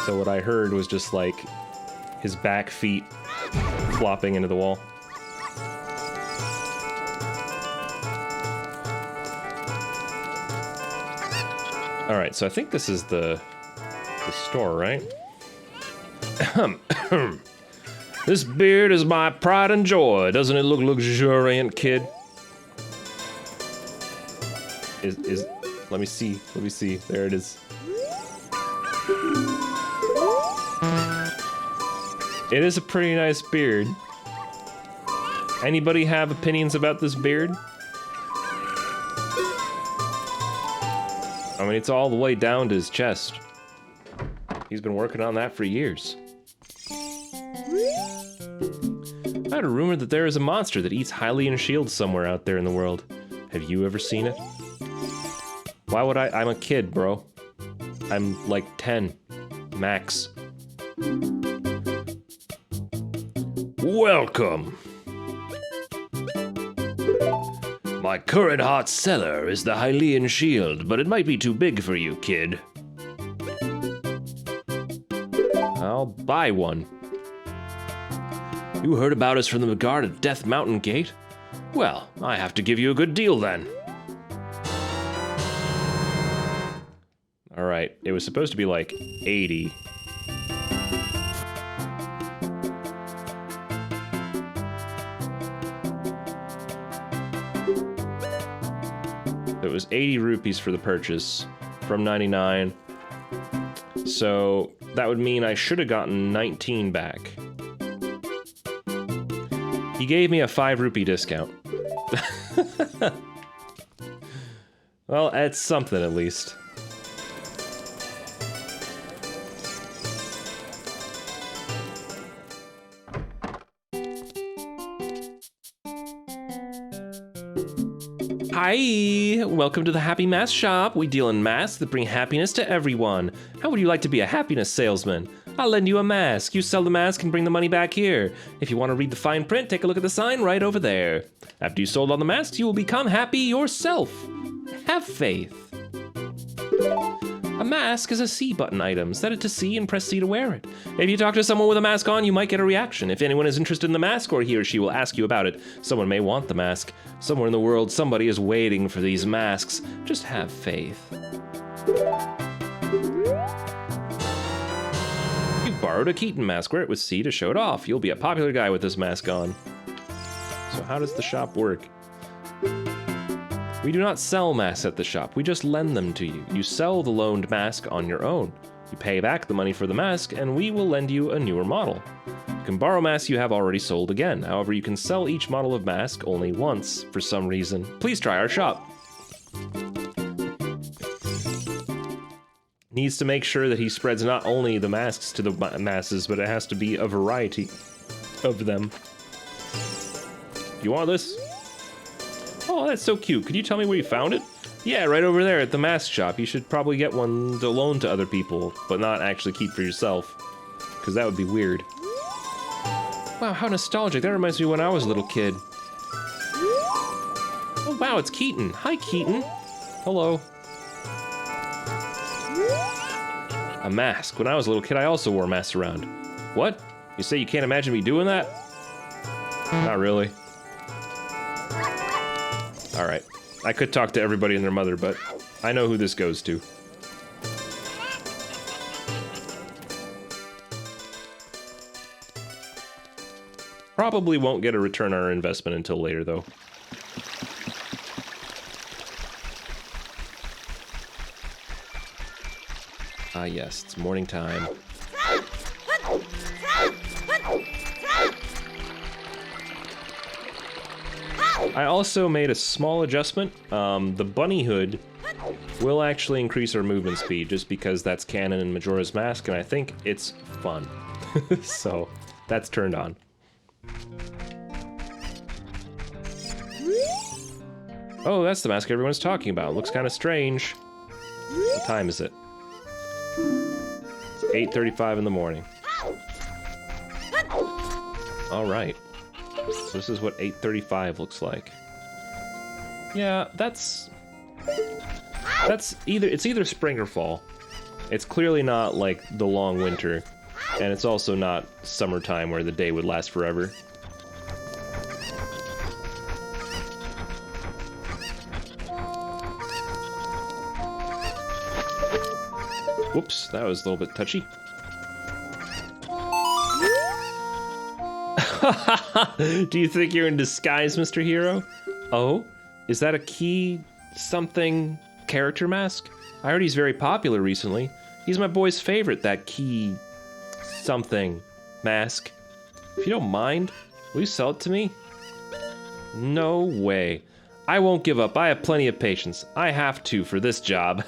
So what I heard was just like his back feet flopping into the wall. All right, so I think this is the store, right? This beard is my pride and joy. Doesn't it look luxuriant, kid? Let me see. Let me see. There it is. It is a pretty nice beard. Anybody have opinions about this beard? I mean, it's all the way down to his chest. He's been working on that for years. I heard a rumor that there is a monster that eats Hylian shields somewhere out there in the world. Have you ever seen it? Why would I? I'm a kid, bro. I'm like 10, max. Welcome. My current hot seller is the Hylian shield, but it might be too big for you, kid. I'll buy one. You heard about us from the guard at Death Mountain Gate? Well, I have to give you a good deal then. Alright, it was supposed to be like 80. It was 80 rupees for the purchase from 99. So that would mean I should have gotten 19 back. He gave me a 5 rupee discount. Well, it's something at least. Hi! Welcome to the Happy Mask Shop. We deal in masks that bring happiness to everyone. How would you like to be a happiness salesman? I'll lend you a mask. You sell the mask and bring the money back here. If you want to read the fine print, take a look at the sign right over there. After you sold all the masks, you will become happy yourself. Have faith. A mask is a C button item. Set it to C and press C to wear it. If you talk to someone with a mask on, you might get a reaction. If anyone is interested in the mask, or he or she will ask you about it, someone may want the mask. Somewhere in the world, somebody is waiting for these masks. Just have faith. You borrowed a Keaton mask. Wear it with C to show it off. You'll be a popular guy with this mask on. So how does the shop work? We do not sell masks at the shop, we just lend them to you. You sell the loaned mask on your own. You pay back the money for the mask, and we will lend you a newer model. You can borrow masks you have already sold again. However, you can sell each model of mask only once for some reason. Please try our shop. Needs to make sure that he spreads not only the masks to the masses, but it has to be a variety of them. You want this? Oh, that's so cute. Could you tell me where you found it? Yeah, right over there at the mask shop. You should probably get one to loan to other people, but not actually keep for yourself, because that would be weird. Wow, how nostalgic. That reminds me of when I was a little kid. Oh, wow, it's Keaton. Hi, Keaton. Hello. A mask. When I was a little kid, I also wore masks around. What? You say you can't imagine me doing that? Not really. Alright. I could talk to everybody and their mother, but I know who this goes to. Probably won't get a return on our investment until later, though. Ah, yes, it's morning time. I also made a small adjustment. The bunny hood will actually increase our movement speed just because that's canon in Majora's Mask, and I think it's fun. So, that's turned on. Oh, that's the mask everyone's talking about. Looks kind of strange. What time is it? It's 8:35 in the morning. Alright. So this is what 8:35 looks like. Yeah, it's either spring or fall. It's clearly not like the long winter, and it's also not summertime where the day would last forever. Whoops, that was a little bit touchy. Do you think you're in disguise, Mr. Hero? Oh, is that a key something character mask? I heard he's very popular recently. He's my boy's favorite, that key something mask. If you don't mind, will you sell it to me? No way. I won't give up. I have plenty of patience. I have to for this job.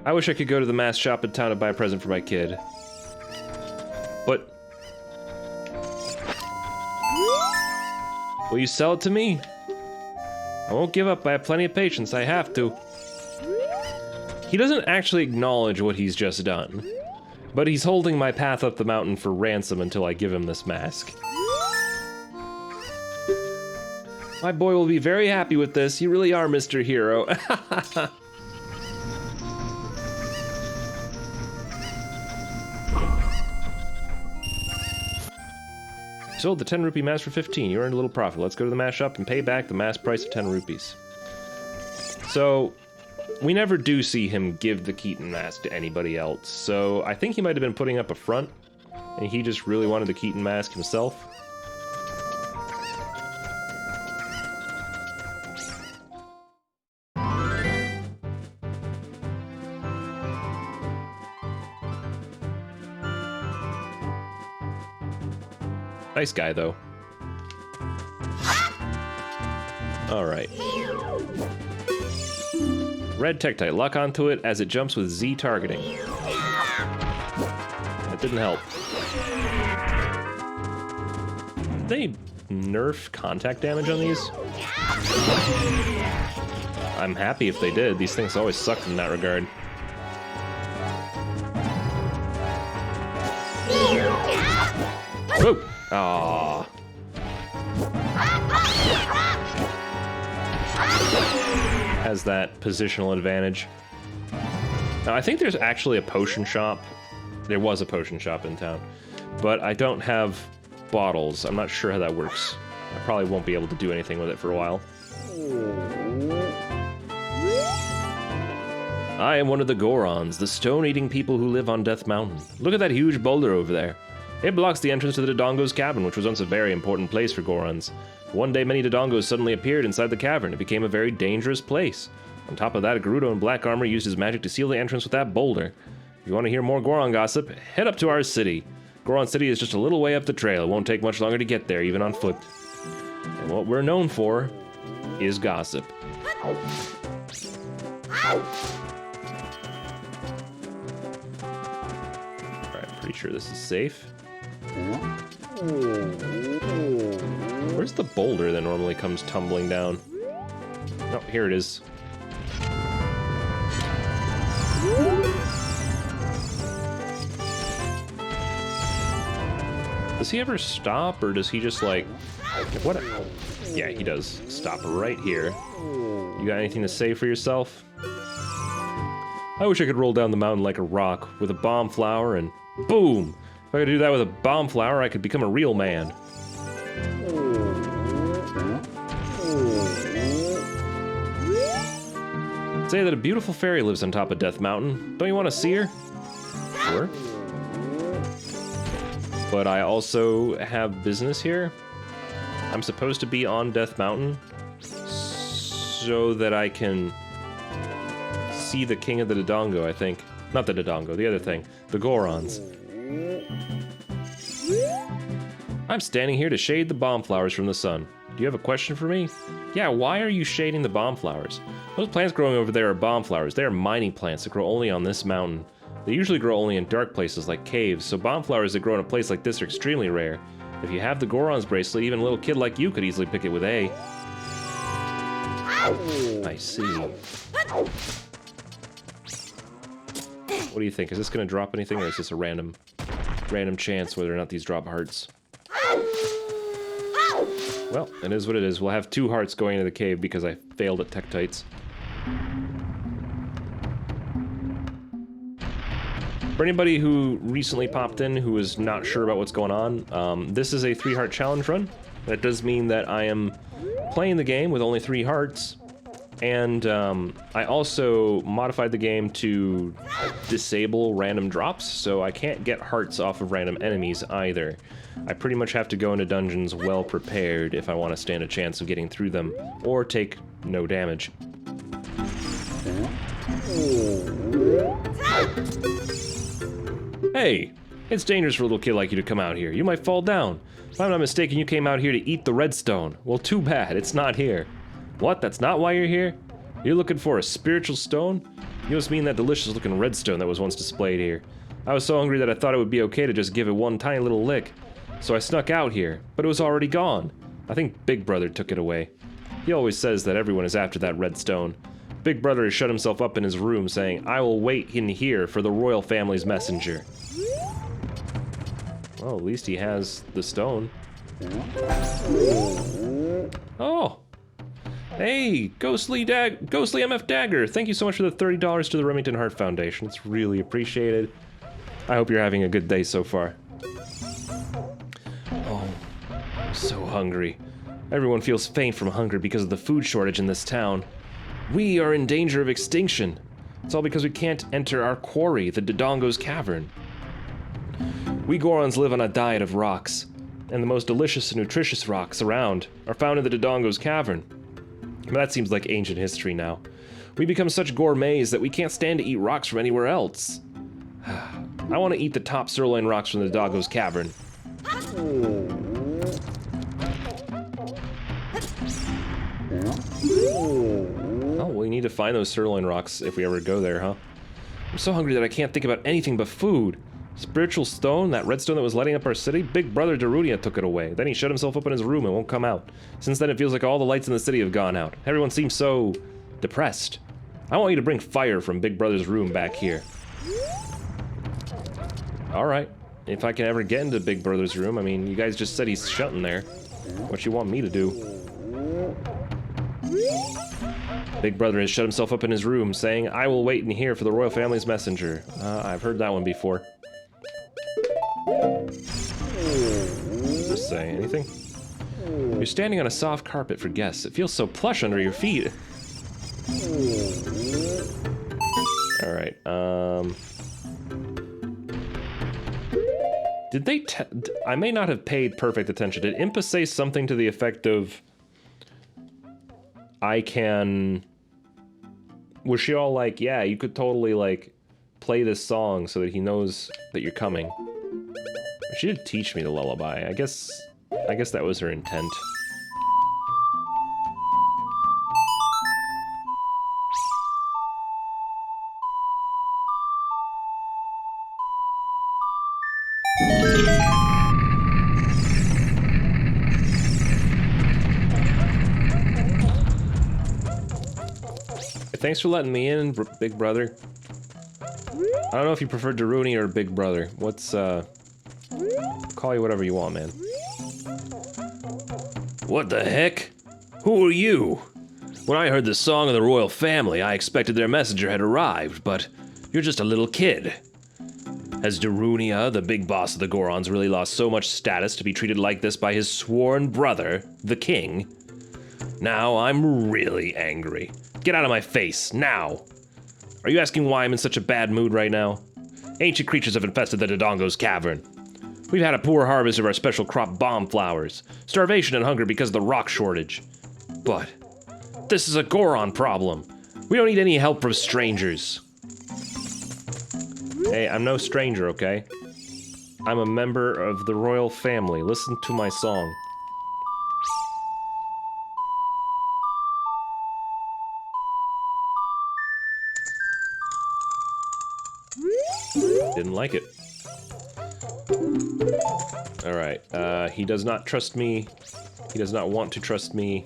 I wish I could go to the mask shop in town to buy a present for my kid. But... will you sell it to me? I won't give up. I have plenty of patience. I have to. He doesn't actually acknowledge what he's just done, but he's holding my path up the mountain for ransom until I give him this mask. My boy will be very happy with this. You really are Mr. Hero. Sold the 10 rupee mask for 15. You earned a little profit. Let's go to the mask shop and pay back the mask price of 10 rupees. So, we never do see him give the Keaton mask to anybody else. So, I think he might have been putting up a front, and he just really wanted the Keaton mask himself. Nice guy, though. Alright. Red Tektite. Lock onto it as it jumps with Z targeting. That didn't help. Did they nerf contact damage on these? I'm happy if they did. These things always sucked in that regard. Whoa! Aww. Has that positional advantage. Now, I think there's actually a potion shop. There was a potion shop in town. But I don't have bottles. I'm not sure how that works. I probably won't be able to do anything with it for a while. I am one of the Gorons, the stone-eating people who live on Death Mountain. Look at that huge boulder over there. It blocks the entrance to the Dodongo's cabin, which was once a very important place for Gorons. One day, many Dodongos suddenly appeared inside the cavern. It became a very dangerous place. On top of that, Gerudo in black armor used his magic to seal the entrance with that boulder. If you want to hear more Goron gossip, head up to our city. Goron City is just a little way up the trail. It won't take much longer to get there, even on foot. And what we're known for is gossip. Alright, pretty sure this is safe. Where's the boulder that normally comes tumbling down? Oh, here it is. Does he ever stop, or does he just like... what? Yeah, he does stop right here. You got anything to say for yourself? I wish I could roll down the mountain like a rock with a bomb flower and boom! If I could do that with a bomb flower, I could become a real man. Say that a beautiful fairy lives on top of Death Mountain. Don't you want to see her? Sure. But I also have business here. I'm supposed to be on Death Mountain so that I can see the king of the Dodongo, I think. Not the Dodongo, the other thing. The Gorons. I'm standing here to shade the bomb flowers from the sun. Do you have a question for me? Yeah, why are you shading the bomb flowers? Those plants growing over there are bomb flowers. They are mining plants that grow only on this mountain. They usually grow only in dark places like caves, so bomb flowers that grow in a place like this are extremely rare. If you have the Goron's bracelet, even a little kid like you could easily pick it with A. I see. What do you think? Is this gonna drop anything, or is this a random chance whether or not these drop hearts? Well, it is what it is. We'll have 2 hearts going into the cave because I failed at Tektites. For anybody who recently popped in who is not sure about what's going on, this is a 3-heart challenge run. That does mean that I am playing the game with only 3 hearts, and I also modified the game to disable random drops, so I can't get hearts off of random enemies either. I pretty much have to go into dungeons well prepared if I want to stand a chance of getting through them, or take no damage. Hey, it's dangerous for a little kid like you to come out here. You might fall down. If I'm not mistaken, you came out here to eat the redstone. Well, too bad, it's not here. What, that's not why you're here? You're looking for a spiritual stone? You must mean that delicious looking redstone that was once displayed here. I was so hungry that I thought it would be okay to just give it one tiny little lick. So I snuck out here, but it was already gone. I think Big Brother took it away. He always says that everyone is after that redstone. Big Brother has shut himself up in his room saying, I will wait in here for the royal family's messenger. Well, at least he has the stone. Oh! Hey, Ghostly MF Dagger, thank you so much for the $30 to the Remington Heart Foundation. It's really appreciated. I hope you're having a good day so far. Oh, I'm so hungry. Everyone feels faint from hunger because of the food shortage in this town. We are in danger of extinction. It's all because we can't enter our quarry, the Dodongo's Cavern. We Gorons live on a diet of rocks, and the most delicious and nutritious rocks around are found in the Dodongo's Cavern. But that seems like ancient history now. We become such gourmets that we can't stand to eat rocks from anywhere else. I want to eat the top sirloin rocks from the Dodongo's Cavern. Oh, we need to find those sirloin rocks if we ever go there, huh? I'm so hungry that I can't think about anything but food. Spiritual stone, that redstone that was lighting up our city, Big Brother Darunia took it away. Then he shut himself up in his room and won't come out. Since then it feels like all the lights in the city have gone out. Everyone seems so depressed. I want you to bring fire from Big Brother's room back here. Alright, if I can ever get into Big Brother's room. I mean, you guys just said he's shut in there. What you want me to do? Big Brother has shut himself up in his room, saying, I will wait in here for the royal family's messenger. I've heard that one before. Does this say anything? You're standing on a soft carpet for guests. It feels so plush under your feet. Alright, did they I may not have paid perfect attention. Did Impa say something to the effect of... I can... Was she all like, yeah, you could totally, like, play this song so that he knows that you're coming. She did teach me the lullaby. I guess that was her intent. Thanks for letting me in, Big Brother. I don't know if you prefer Daruni or Big Brother. What's, call you whatever you want, man. What the heck? Who are you? When I heard the song of the royal family, I expected their messenger had arrived, but you're just a little kid. Has Darunia, the big boss of the Gorons, really lost so much status to be treated like this by his sworn brother, the king? Now I'm really angry. Get out of my face, now! Are you asking why I'm in such a bad mood right now? Ancient creatures have infested the Dodongo's Cavern. We've had a poor harvest of our special crop bomb flowers, starvation and hunger because of the rock shortage. But this is a Goron problem. We don't need any help from strangers. Hey, I'm no stranger, okay? I'm a member of the royal family. Listen to my song. Didn't like it. Alright, he does not trust me. He does not want to trust me.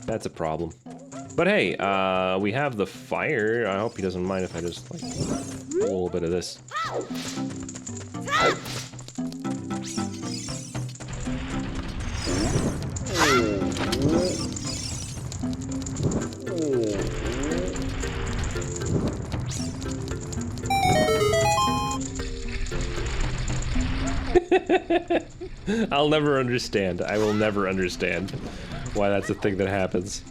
That's a problem. But hey, we have the fire. I hope he doesn't mind if I just, like, a little bit of this. I'll never understand. I will never understand why that's a thing that happens.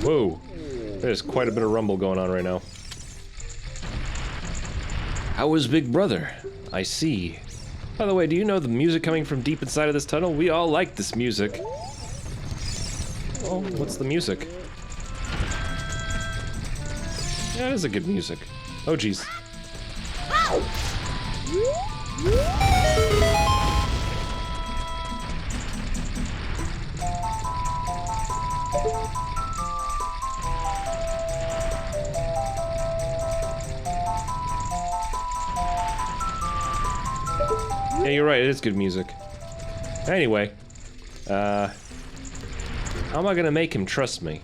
Whoa, there's quite a bit of rumble going on right now. How is Big Brother? I see. By the way, do you know the music coming from deep inside of this tunnel? We all like this music. Oh, what's the music? Yeah, it is a good music. Oh, jeez. Yeah, you're right, it is good music. Anyway, how am I gonna make him trust me?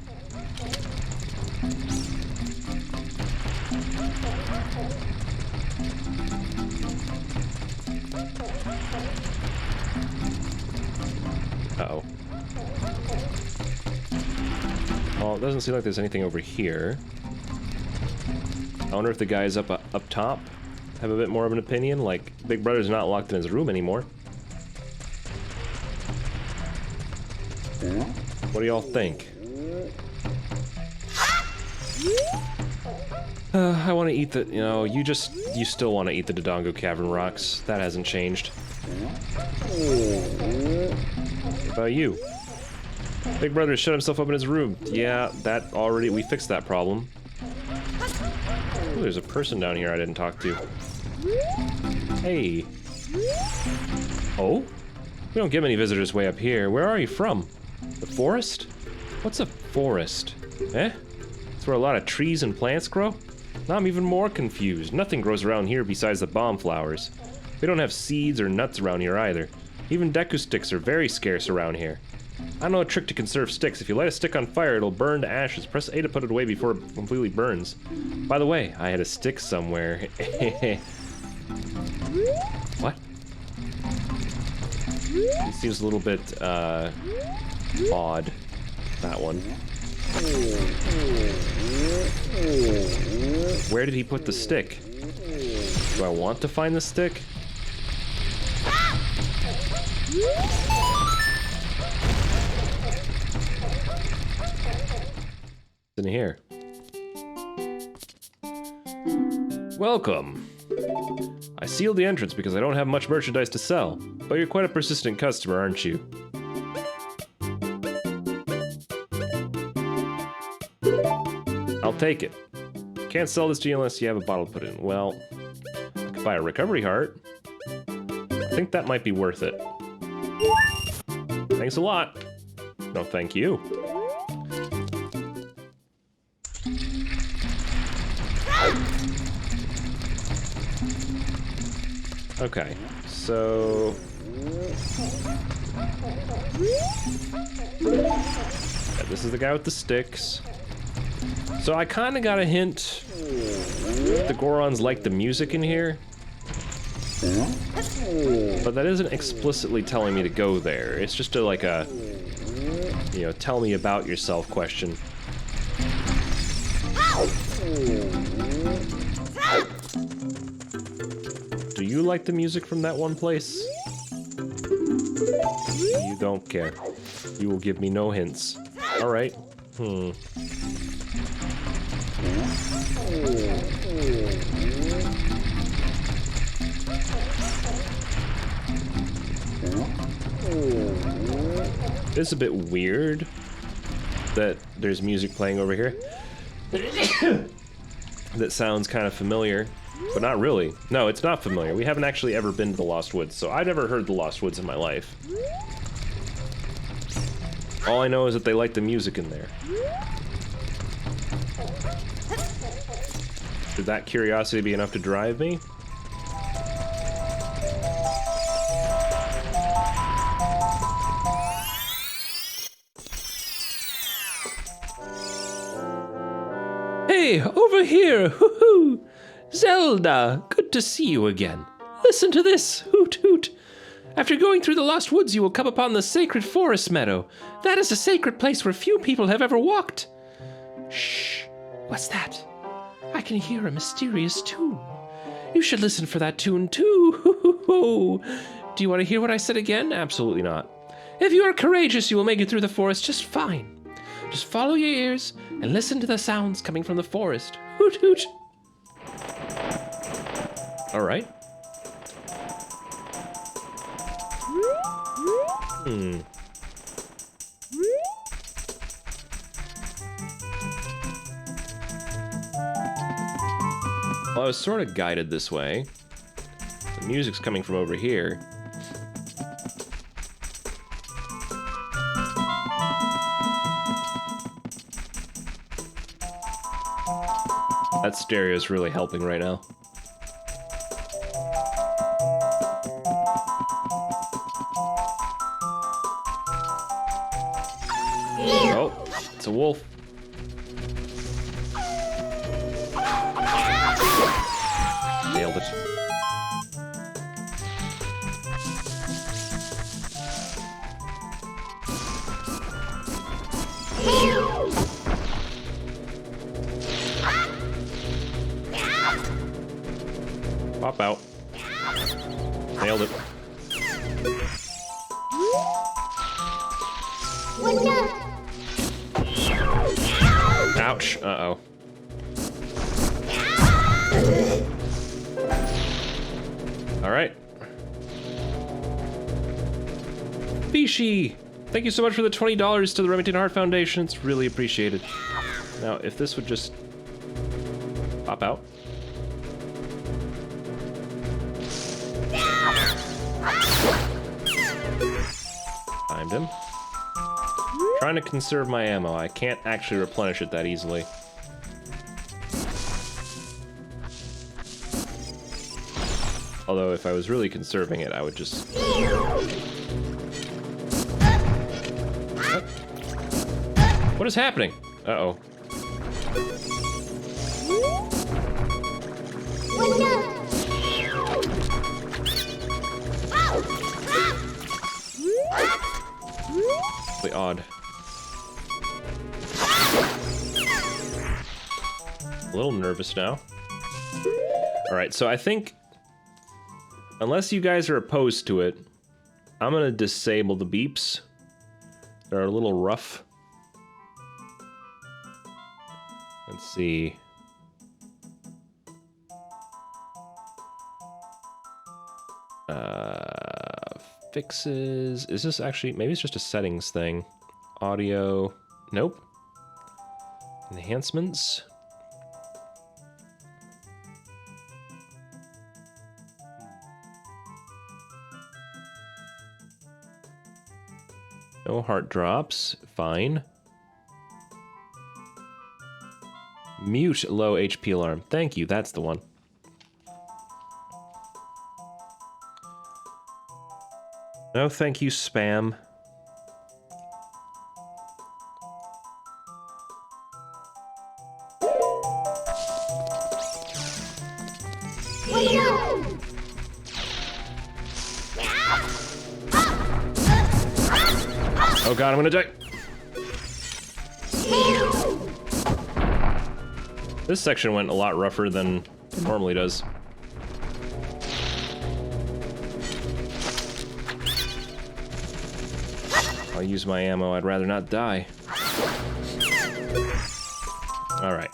Uh-oh. Well, it doesn't seem like there's anything over here. I wonder if the guys up top have a bit more of an opinion, like Big Brother's not locked in his room anymore. What do y'all think? I want to eat the, you know, you still want to eat the Dodongo Cavern rocks. That hasn't changed. What about you? Big Brother shut himself up in his room. Yeah, we fixed that problem. Ooh, there's a person down here I didn't talk to. Hey. Oh? We don't get many visitors way up here. Where are you from? The forest? What's a forest? Eh? It's where a lot of trees and plants grow? Now I'm even more confused. Nothing grows around here besides the bomb flowers. We don't have seeds or nuts around here either. Even Deku sticks are very scarce around here. I know a trick to conserve sticks. If you light a stick on fire, it'll burn to ashes. Press A to put it away before it completely burns. By the way, I had a stick somewhere. What? He seems a little bit, odd. That one. Where did he put the stick? Do I want to find the stick? In here. Welcome. I sealed the entrance because I don't have much merchandise to sell, but you're quite a persistent customer, aren't you? I'll take it. Can't sell this to you unless you have a bottle to put in. Well, I could buy a recovery heart. I think that might be worth it. Thanks a lot. No, thank you. Okay, so... yeah, this is the guy with the sticks. So I kind of got a hint that the Gorons like the music in here. But that isn't explicitly telling me to go there. It's just like a, you know, tell me about yourself question. Do you like the music from that one place? You don't care. You will give me no hints. Alright. It's a bit weird that there's music playing over here that sounds kind of familiar. But not really. No, it's not familiar. We haven't actually ever been to the Lost Woods, so I've never heard the Lost Woods in my life. All I know is that they like the music in there. Should that curiosity be enough to drive me? Hey, over here! Hoo-hoo! Zelda, good to see you again. Listen to this! Hoot hoot! After going through the Lost Woods, you will come upon the sacred forest meadow. That is a sacred place where few people have ever walked. Shh! What's that? I can hear a mysterious tune. You should listen for that tune too. Hoo-hoo-hoo! Do you want to hear what I said again? Absolutely not. If you are courageous, you will make it through the forest just fine. Just follow your ears and listen to the sounds coming from the forest. Hoot hoot! All right. Well, I was sort of guided this way. The music's coming from over here. That stereo's really helping right now. Oh, it's a wolf. Nailed it. Pop out. Nailed it. Ouch. Uh-oh. All right. Bishi! Thank you so much for the $20 to the Remington Heart Foundation. It's really appreciated. Now, if this would just pop out. Timed him. Trying to conserve my ammo. I can't actually replenish it that easily. Although if I was really conserving it, I would just... What is happening? Uh-oh. Really odd. A little nervous now. Alright, so I think... Unless you guys are opposed to it, I'm gonna disable the beeps. They're a little rough. Let's see. Fixes. Is this actually... Maybe it's just a settings thing. Audio. Nope. Enhancements. No heart drops. Fine. Mute low HP alarm. Thank you, that's the one. No, thank you, spam. Oh god, I'm gonna die. This section went a lot rougher than it normally does. I'll use my ammo, I'd rather not die. Alright.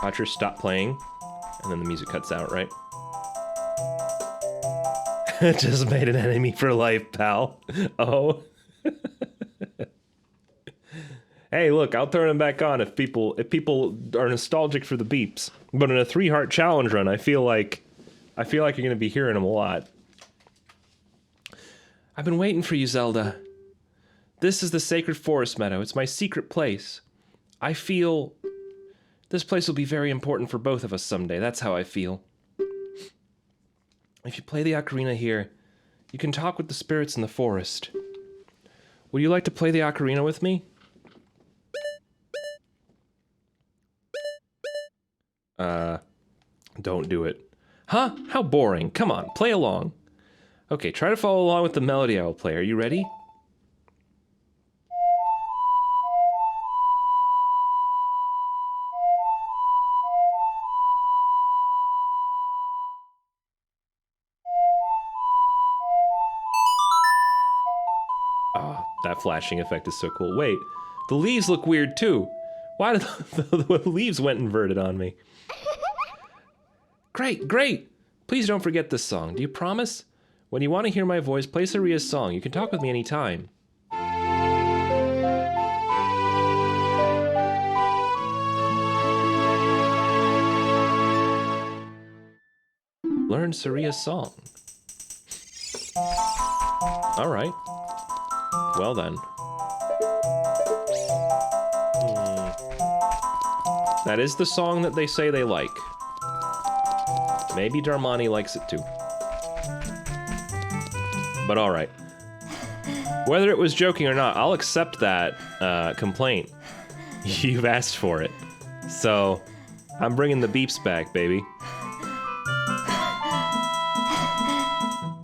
Watch her stop playing, and then the music cuts out, right? Just made an enemy for life, pal. Oh. Hey, look, I'll turn them back on if people are nostalgic for the beeps. But in a 3-heart challenge run, I feel like you're gonna be hearing them a lot. I've been waiting for you, Zelda. This is the Sacred Forest Meadow. It's my secret place. I feel this place will be very important for both of us someday. That's how I feel. If you play the ocarina here, you can talk with the spirits in the forest. Would you like to play the ocarina with me? Don't do it. Huh? How boring. Come on, play along. Okay, try to follow along with the melody I will play. Are you ready? Oh, that flashing effect is so cool. Wait, the leaves look weird too. Why did the leaves went inverted on me? Great, great! Please don't forget this song. Do you promise? When you want to hear my voice, play Saria's song. You can talk with me anytime. Learn Saria's song. Alright. Well then. That is the song that they say they like. Maybe Darmani likes it too. But alright. Whether it was joking or not, I'll accept that complaint. You've asked for it. So, I'm bringing the beeps back, baby.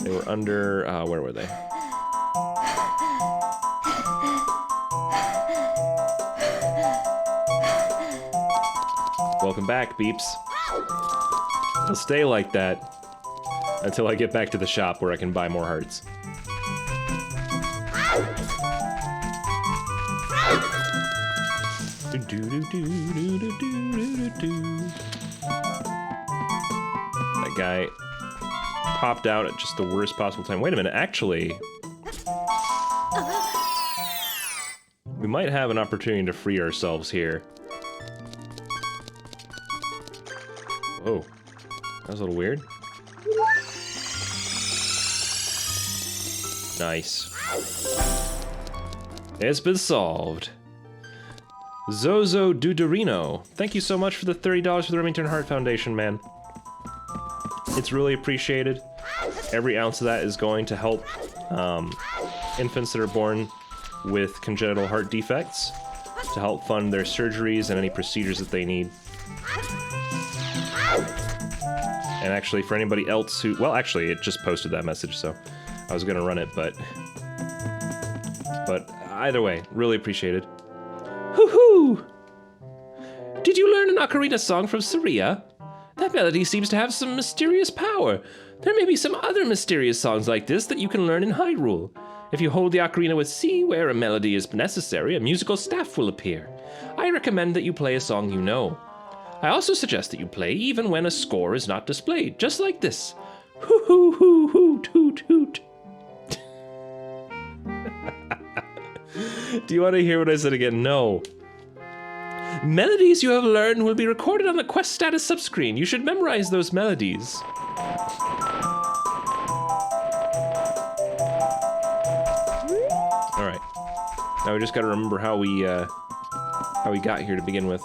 They were under... where were they? Welcome back, beeps. It'll stay like that until I get back to the shop where I can buy more hearts. That guy popped out at just the worst possible time. Wait a minute, actually... we might have an opportunity to free ourselves here. Whoa. That was a little weird. Nice. It's been solved. Zozo Duderino. Thank you so much for the $30 for the Remington Heart Foundation, man. It's really appreciated. Every ounce of that is going to help infants that are born with congenital heart defects, to help fund their surgeries and any procedures that they need. And actually, for anybody else who... well, actually, it just posted that message, so I was gonna run it, but either way, really appreciated. Hoo-hoo! Did you learn an ocarina song from Saria? That melody seems to have some mysterious power. There may be some other mysterious songs like this that you can learn in Hyrule. If you hold the ocarina with C, where a melody is necessary, a musical staff will appear. I recommend that you play a song you know. I also suggest that you play even when a score is not displayed, just like this. Hoo hoo hoo hoot hoot hoot. Do you want to hear what I said again? No. Melodies you have learned will be recorded on the quest status subscreen. You should memorize those melodies. Alright. Now we just gotta remember how we got here to begin with.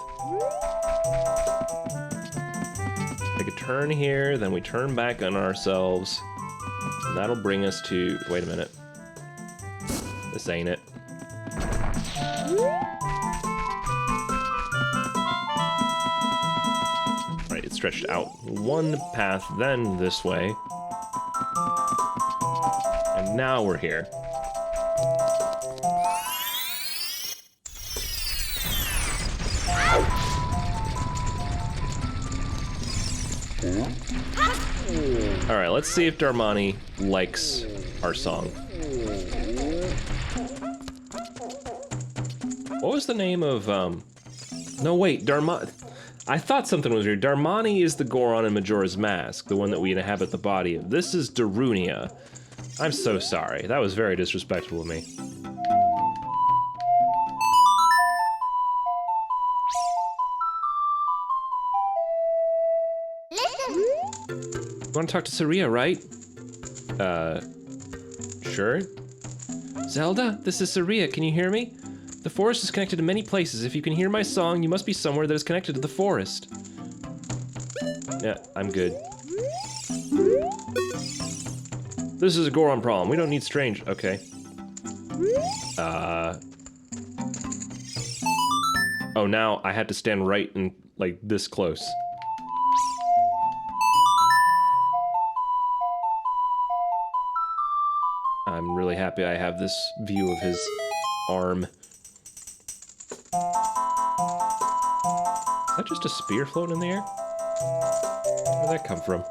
Take a turn here, then we turn back on ourselves. And that'll bring us to... wait a minute. This ain't it. Right, it stretched out one path, then this way. And now we're here. Alright, let's see if Darmani likes our song. What was the name of, no wait, I thought something was weird. Darmani is the Goron in Majora's Mask, the one that we inhabit the body of. This is Darunia. I'm so sorry. That was very disrespectful of me. You want to talk to Saria, right? Sure? Zelda, this is Saria. Can you hear me? The forest is connected to many places. If you can hear my song, you must be somewhere that is connected to the forest. Yeah, I'm good. This is a Goron problem. We don't need strange. Okay. Oh, now I had to stand right and, like, this close. I'm really happy I have this view of his arm. Is that just a spear floating in the air? Where'd that come from?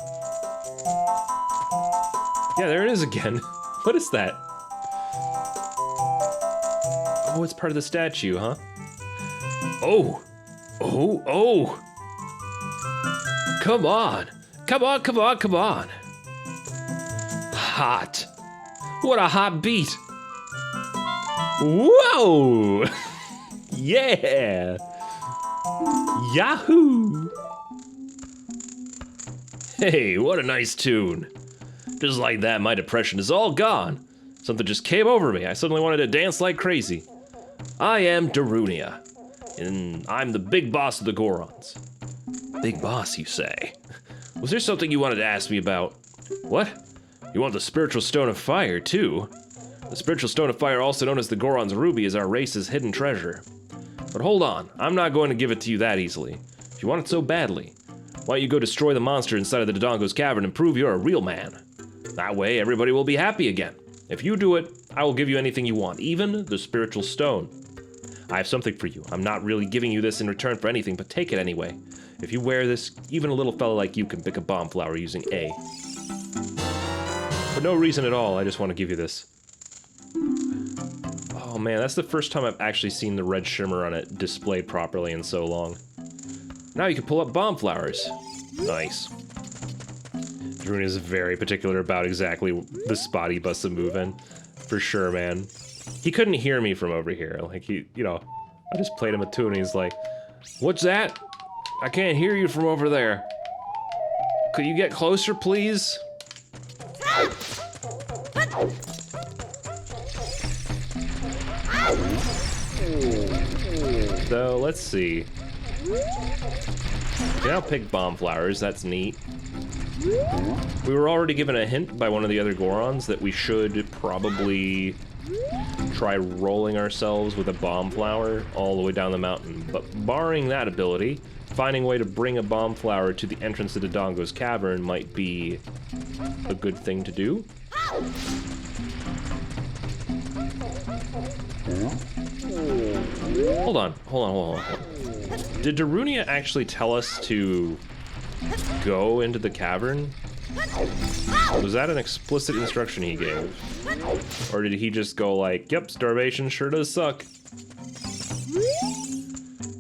Yeah, there it is again. What is that? Oh, it's part of the statue, huh? Oh! Oh, oh! Come on! Come on, come on, come on! Hot! What a hot beat! Whoa! Yeah! Yahoo! Hey, what a nice tune. Just like that, my depression is all gone. Something just came over me. I suddenly wanted to dance like crazy. I am Darunia, and I'm the big boss of the Gorons. Big boss, you say? Was there something you wanted to ask me about? What? You want the spiritual stone of fire, too? The spiritual stone of fire, also known as the Goron's ruby, is our race's hidden treasure. But hold on, I'm not going to give it to you that easily. If you want it so badly, why don't you go destroy the monster inside of the Dodongo's cavern and prove you're a real man? That way, everybody will be happy again. If you do it, I will give you anything you want, even the spiritual stone. I have something for you. I'm not really giving you this in return for anything, but take it anyway. If you wear this, even a little fella like you can pick a bomb flower using A. For no reason at all, I just want to give you this. Oh man, that's the first time I've actually seen the red shimmer on it displayed properly in so long. Now you can pull up bomb flowers. Nice. Darun is very particular about exactly the spot he busts a move in. For sure, man. He couldn't hear me from over here. Like, he, you know, I just played him a tune and he's like, "What's that? I can't hear you from over there. Could you get closer, please?" So, let's see. Okay, I'll pick bomb flowers, that's neat. We were already given a hint by one of the other Gorons that we should probably try rolling ourselves with a bomb flower all the way down the mountain. But barring that ability, finding a way to bring a bomb flower to the entrance to Dodongo's cavern might be a good thing to do. Hold on. Did Darunia actually tell us to go into the cavern? Was that an explicit instruction he gave? Or did he just go like, "Yep, starvation sure does suck"?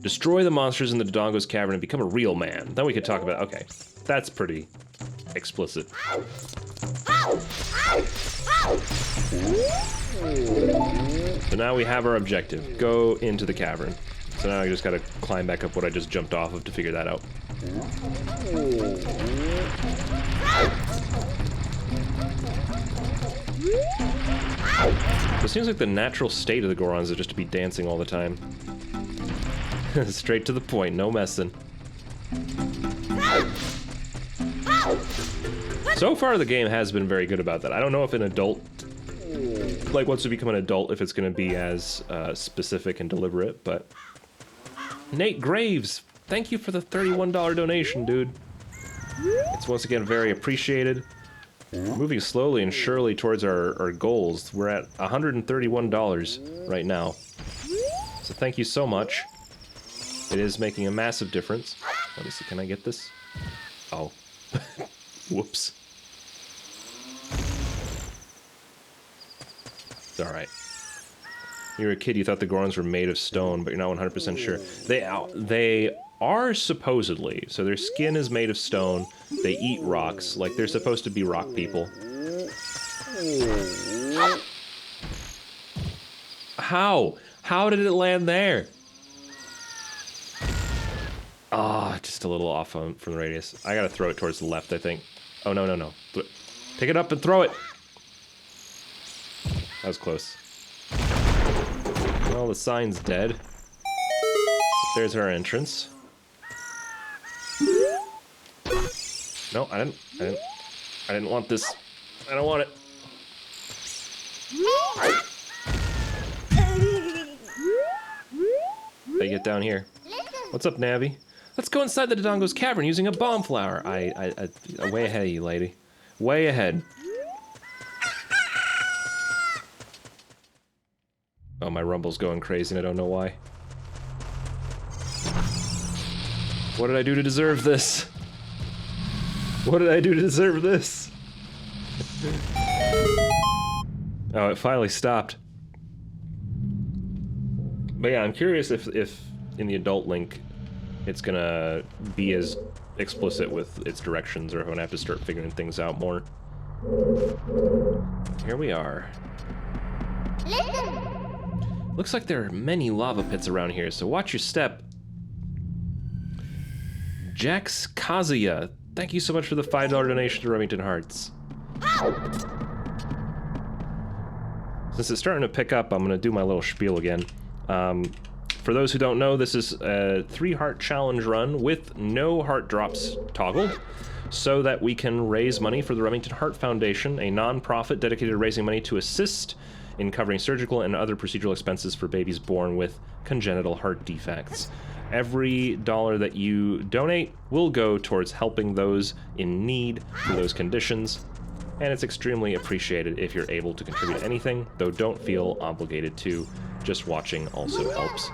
Destroy the monsters in the Dodongo's cavern and become a real man. Then we could talk about, okay, that's pretty explicit. So now we have our objective. Go into the cavern. So now I just gotta climb back up what I just jumped off of to figure that out. It seems like the natural state of the Gorons is just to be dancing all the time. Straight to the point, no messing. So far the game has been very good about that. I don't know if an adult, like once we become an adult, if it's gonna be as specific and deliberate, but... Nate Graves, thank you for the $31 donation, dude. It's once again very appreciated. We're moving slowly and surely towards our goals. We're at $131 right now. So thank you so much. It is making a massive difference. Let me see, can I get this? Oh. Whoops. It's alright. you were a kid, you thought the Gorons were made of stone, but you're not 100% sure. They are supposedly. So their skin is made of stone. They eat rocks. Like, they're supposed to be rock people. How? How did it land there? Ah, just a little off from the radius. I gotta throw it towards the left, I think. Oh, no, no, no. Pick it up and throw it! That was close. Well, the sign's dead. There's our entrance. No, I didn't want this. I don't want it. They get down here. What's up, Navi? Let's go inside the Dodongo's cavern using a bomb flower. I way ahead of you, lady. Way ahead. Oh, my rumble's going crazy and I don't know why. What did I do to deserve this? What did I do to deserve this? Oh, it finally stopped. But yeah, I'm curious if in the adult link it's gonna be as explicit with its directions, or if I'm gonna have to start figuring things out more. Here we are. Looks like there are many lava pits around here, so watch your step. Jax Kazuya, thank you so much for the $5 donation to Remington Hearts. Since it's starting to pick up, I'm gonna do my little spiel again. For those who don't know, this is a 3-heart challenge run with no heart drops toggled, so that we can raise money for the Remington Heart Foundation, a non-profit dedicated to raising money to assist in covering surgical and other procedural expenses for babies born with congenital heart defects. Every dollar that you donate will go towards helping those in need for those conditions, and it's extremely appreciated if you're able to contribute anything, though don't feel obligated to. Just watching also helps.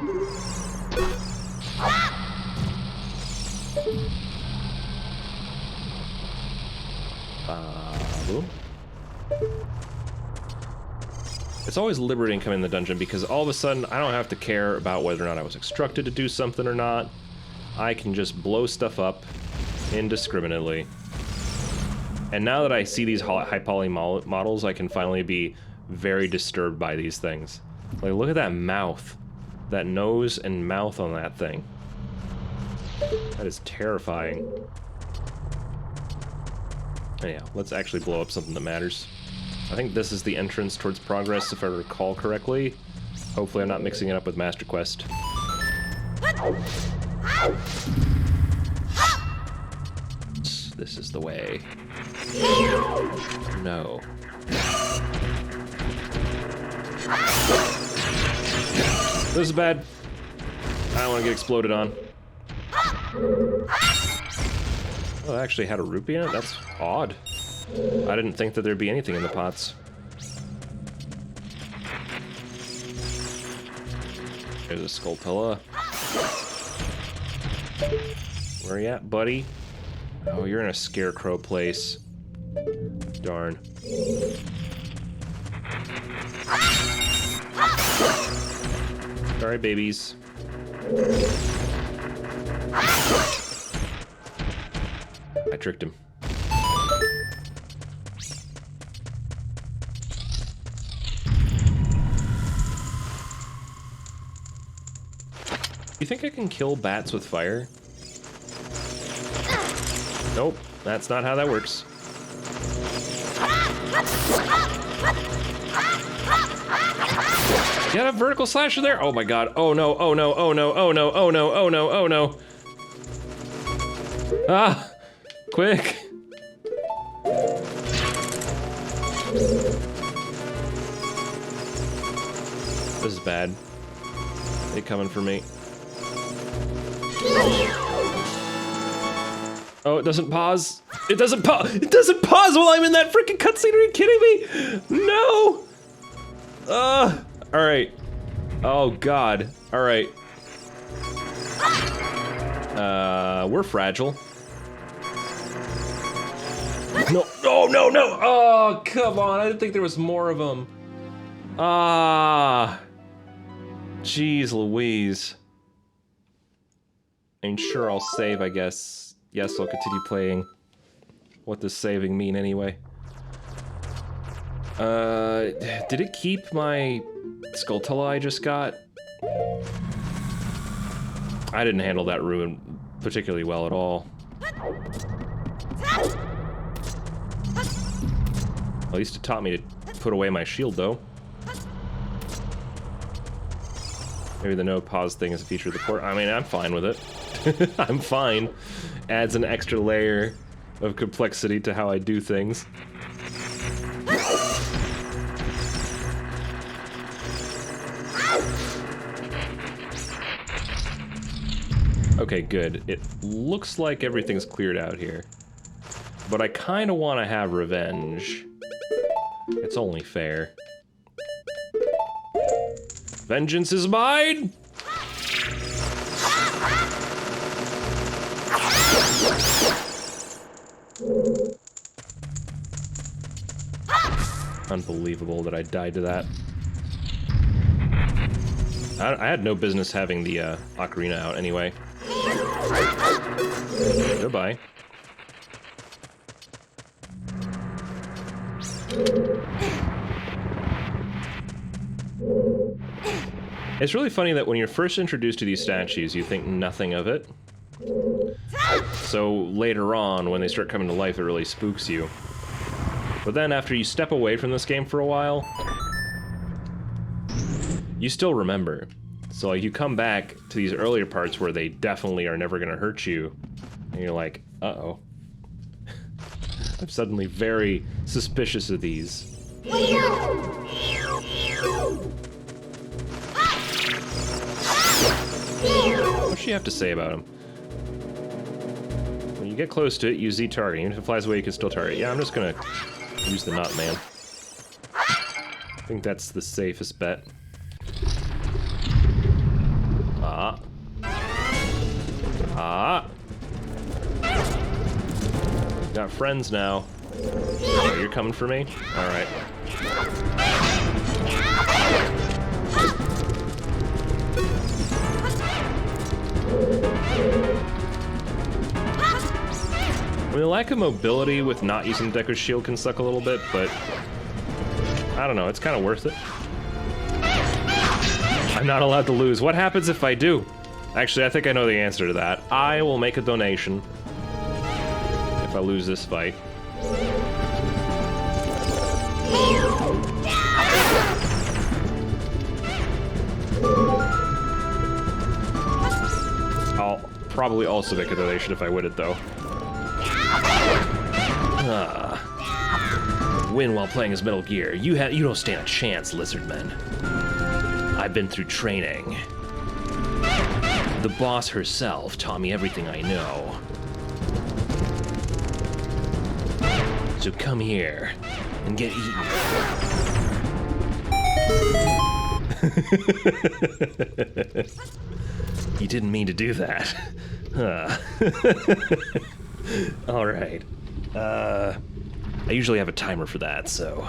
Boom. It's always liberating coming in the dungeon because all of a sudden I don't have to care about whether or not I was instructed to do something or not. I can just blow stuff up indiscriminately. And now that I see these high poly models, I can finally be very disturbed by these things. Like, look at that mouth. That nose and mouth on that thing. That is terrifying. Anyhow, let's actually blow up something that matters. I think this is the entrance towards progress, if I recall correctly. Hopefully I'm not mixing it up with Master Quest. This is the way. No. This is bad. I don't want to get exploded on. Oh, it actually had a rupee in it? That's odd. I didn't think that there'd be anything in the pots. There's a Skulltula. Where you at, buddy? Oh, you're in a scarecrow place. Darn. Sorry, babies. I tricked him. You think I can kill bats with fire? Nope, that's not how that works. You got a vertical slasher there? Oh my god. Oh no, oh no, oh no, oh no, oh no, oh no, oh no. Ah! Quick! This is bad. They coming for me. Oh, it doesn't pause. It doesn't pause. It doesn't pause while I'm in that freaking cutscene. Are you kidding me? No! Alright. Oh god. Alright. We're fragile. No, no, no, no! Oh, come on. I didn't think there was more of them. Ah. Jeez Louise. I mean, sure, I'll save, I guess. Yes, I'll continue playing. What does saving mean, anyway? Did it keep my Skulltula I just got? I didn't handle that ruin particularly well at all. At least it taught me to put away my shield, though. Maybe the no pause thing is a feature of the port. I mean, I'm fine with it. I'm fine. Adds an extra layer of complexity to how I do things. Okay, good. It looks like everything's cleared out here. But I kind of want to have revenge. It's only fair. Vengeance is mine! Unbelievable that I died to that. I had no business having the Ocarina out anyway. Goodbye. It's really funny that when you're first introduced to these statues, you think nothing of it. So later on, when they start coming to life, it really spooks you. But then after you step away from this game for a while, you still remember. So like, you come back to these earlier parts where they definitely are never gonna hurt you, and you're like, uh-oh. I'm suddenly very suspicious of these. What's she have to say about him? When you get close to it, use Z targeting. Even if it flies away, you can still target. Yeah, I'm just gonna use the Nut Man. I think that's the safest bet. Ah. Ah. Got friends now. Oh, you're coming for me? Alright. I mean, the lack of mobility with not using Deco's shield can suck a little bit, but I don't know, it's kind of worth it. I'm not allowed to lose. What happens if I do? Actually, I think I know the answer to that. I will make a donation if I lose this fight. I'll probably also make a donation if I win it, though. Win while playing as Metal Gear. You don't stand a chance, Lizardmen. I've been through training. The boss herself taught me everything I know. So come here and get eaten. You didn't mean to do that. All right. I usually have a timer for that, so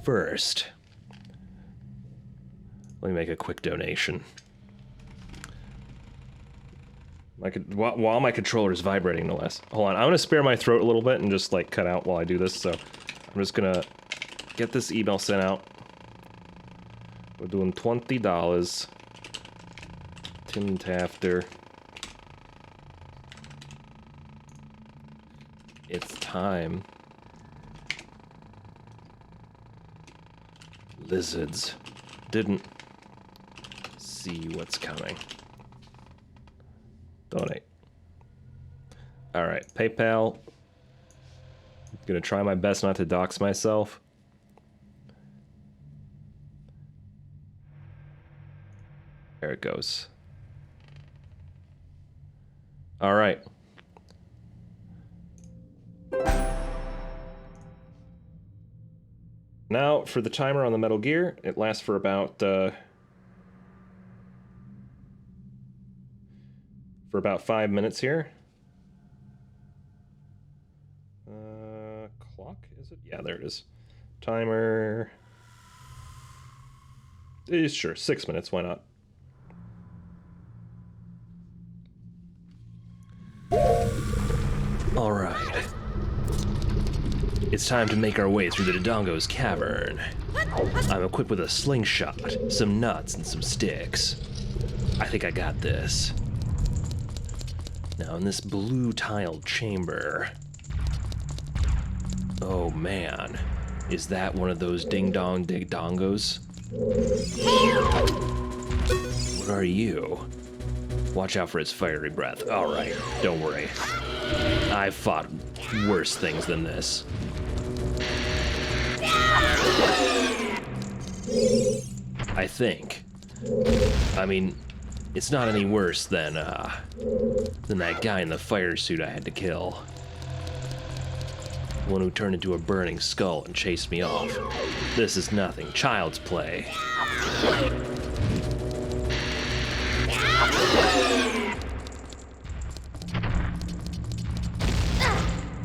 first, let me make a quick donation. While my controller is vibrating, no less. Hold on, I'm gonna spare my throat a little bit and just like cut out while I do this. So I'm just gonna get this email sent out. We're doing $20. Tim Tafter. It's time. Lizards didn't see what's coming. Donate. Alright, PayPal. I'm gonna try my best not to dox myself. There it goes. Alright. Now, for the timer on the Metal Gear, it lasts for about 5 minutes here. Clock, is it? Yeah, there it is. Timer. Sure, 6 minutes, why not? Alright. It's time to make our way through the Dodongo's cavern. I'm equipped with a slingshot, some nuts, and some sticks. I think I got this. Now, in this blue tiled chamber... Oh man, is that one of those ding-dong ding-dongos? What are you? Watch out for its fiery breath. Alright, don't worry. I've fought worse things than this. I think. I mean, it's not any worse than that guy in the fire suit I had to kill. The one who turned into a burning skull and chased me off. This is nothing. Child's play.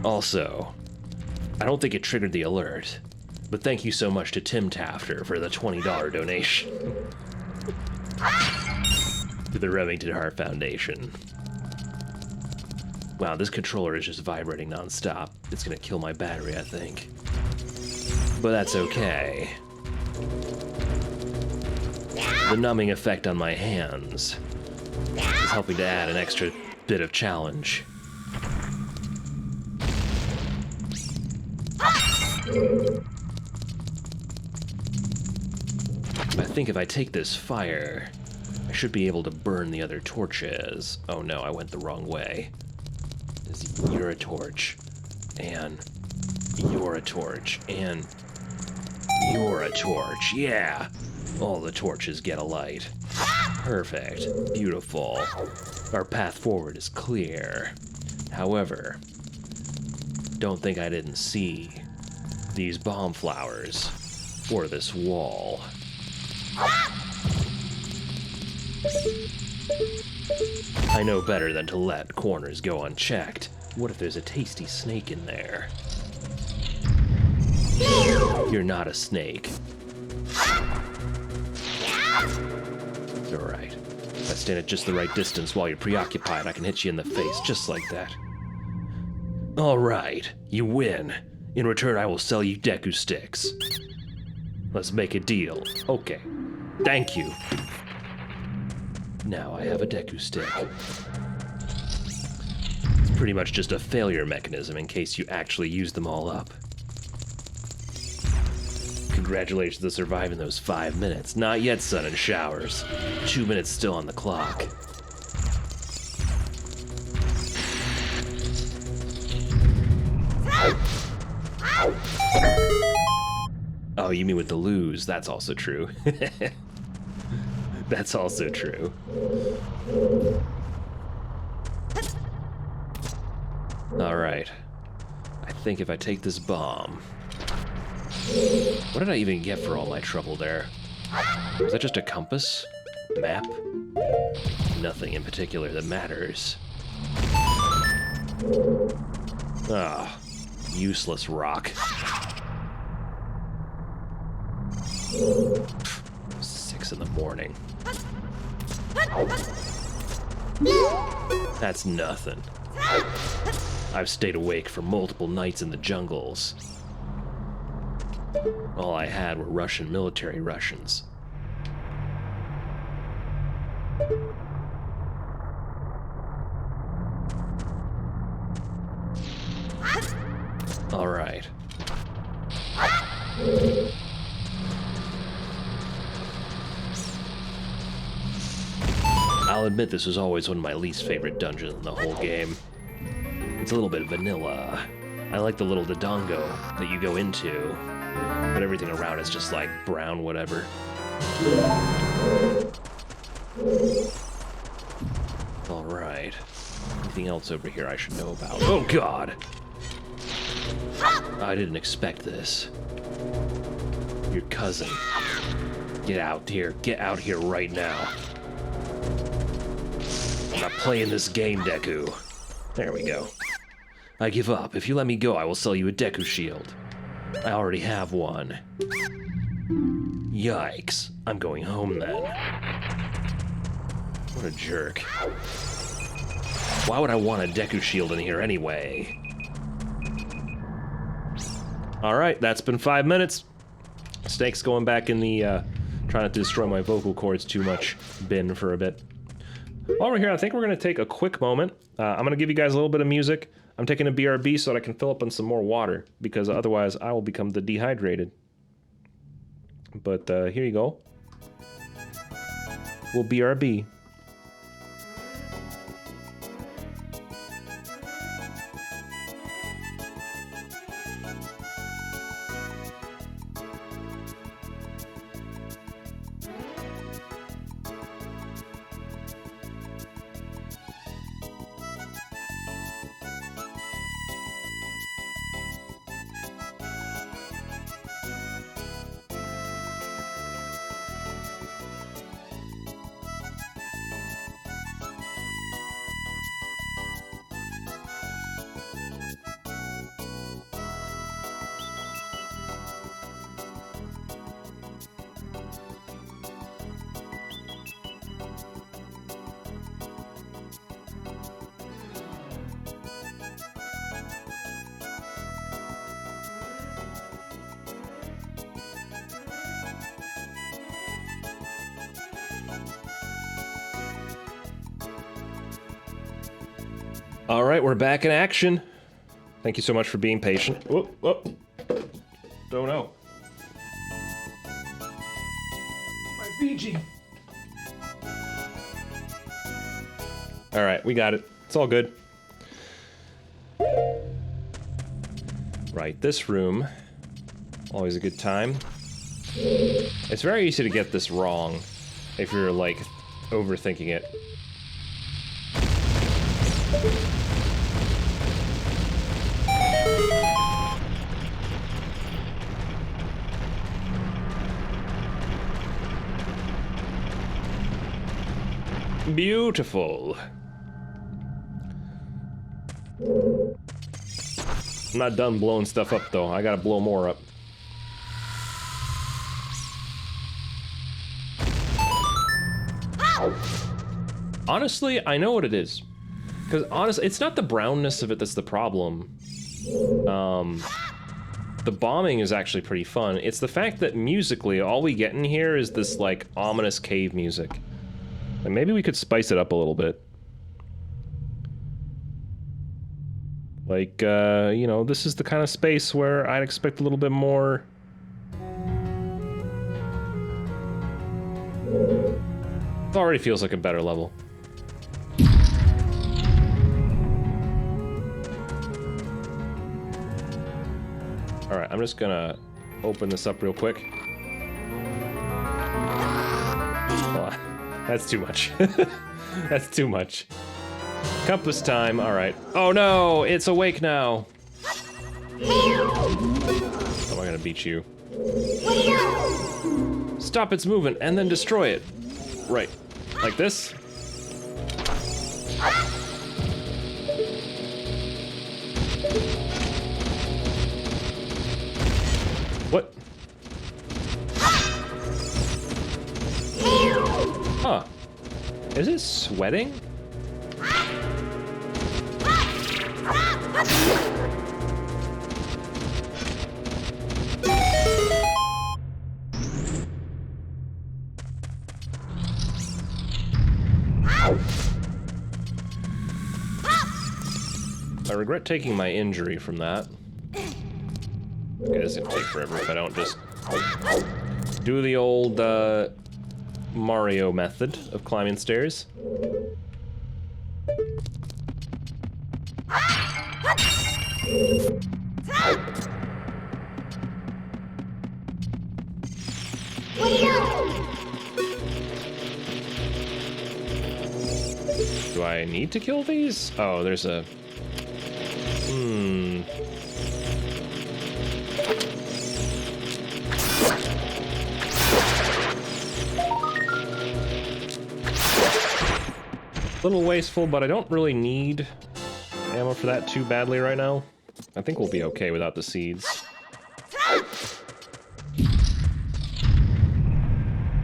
Also, I don't think it triggered the alert, but thank you so much to Tim Tafter for the $20 donation to the Remington Heart Foundation. Wow, this controller is just vibrating nonstop. It's gonna kill my battery, I think. But that's okay. The numbing effect on my hands is helping to add an extra bit of challenge. I think if I take this fire, I should be able to burn the other torches. Oh no, I went the wrong way. You're a torch, and you're a torch, and you're a torch. Yeah! All the torches get a light. Perfect. Beautiful. Our path forward is clear. However, don't think I didn't see these bomb flowers or this wall. I know better than to let corners go unchecked. What if there's a tasty snake in there? You're not a snake. It's alright. If I stand at just the right distance while you're preoccupied, I can hit you in the face just like that. Alright, you win. In return, I will sell you Deku sticks. Let's make a deal. Okay. Thank you. Now I have a Deku stick. It's pretty much just a failure mechanism in case you actually use them all up. Congratulations on surviving those 5 minutes. Not yet, sun and showers. 2 minutes still on the clock. Oh, you mean with the lose? That's also true. That's also true. Alright. I think if I take this bomb... What did I even get for all my trouble there? Was that just a compass? Map? Nothing in particular that matters. Ah, useless rock. 6 in the morning. That's nothing. I've stayed awake for multiple nights in the jungles. All I had were Russian military Russians. All right. I'll admit this was always one of my least favorite dungeons in the whole game. It's a little bit vanilla. I like the little Dodongo that you go into, but everything around is just like brown whatever. Alright. Anything else over here I should know about? Oh god! I didn't expect this. Your cousin. Get out here. Get out here right now. I'm not playing this game, Deku. There we go. I give up. If you let me go, I will sell you a Deku shield. I already have one. Yikes. I'm going home then. What a jerk. Why would I want a Deku Shield in here anyway? Alright, that's been 5 minutes. Snake's going back in the, try not to destroy my vocal cords too much bin for a bit. While we're here, I think we're going to take a quick moment. I'm going to give you guys a little bit of music. I'm taking a BRB so that I can fill up on some more water, because otherwise I will become the dehydrated. But here you go. We'll BRB. All right, we're back in action. Thank you so much for being patient. Whoop, whoop. Don't know. My Fiji. All right, we got it. It's all good. Right, this room. Always a good time. It's very easy to get this wrong if you're, like, overthinking it. Beautiful. I'm not done blowing stuff up though. I gotta blow more up. Honestly, I know what it is. Because honestly, it's not the brownness of it that's the problem. The bombing is actually pretty fun. It's the fact that musically, all we get in here is this, like, ominous cave music. Like, maybe we could spice it up a little bit. Like, you know, this is the kind of space where I'd expect a little bit more... It already feels like a better level. Alright, I'm just gonna open this up real quick. Oh, that's too much. That's too much. Compass time, alright. Oh no, it's awake now. How am I gonna beat you? Stop its movement and then destroy it. Right, like this? What? Huh. Is it sweating? I regret taking my injury from that. Okay, this is gonna take forever if I don't just do the old Mario method of climbing stairs. Do I need to kill these? Oh, there's a... Little wasteful, but I don't really need ammo for that too badly right now. I think we'll be okay without the seeds.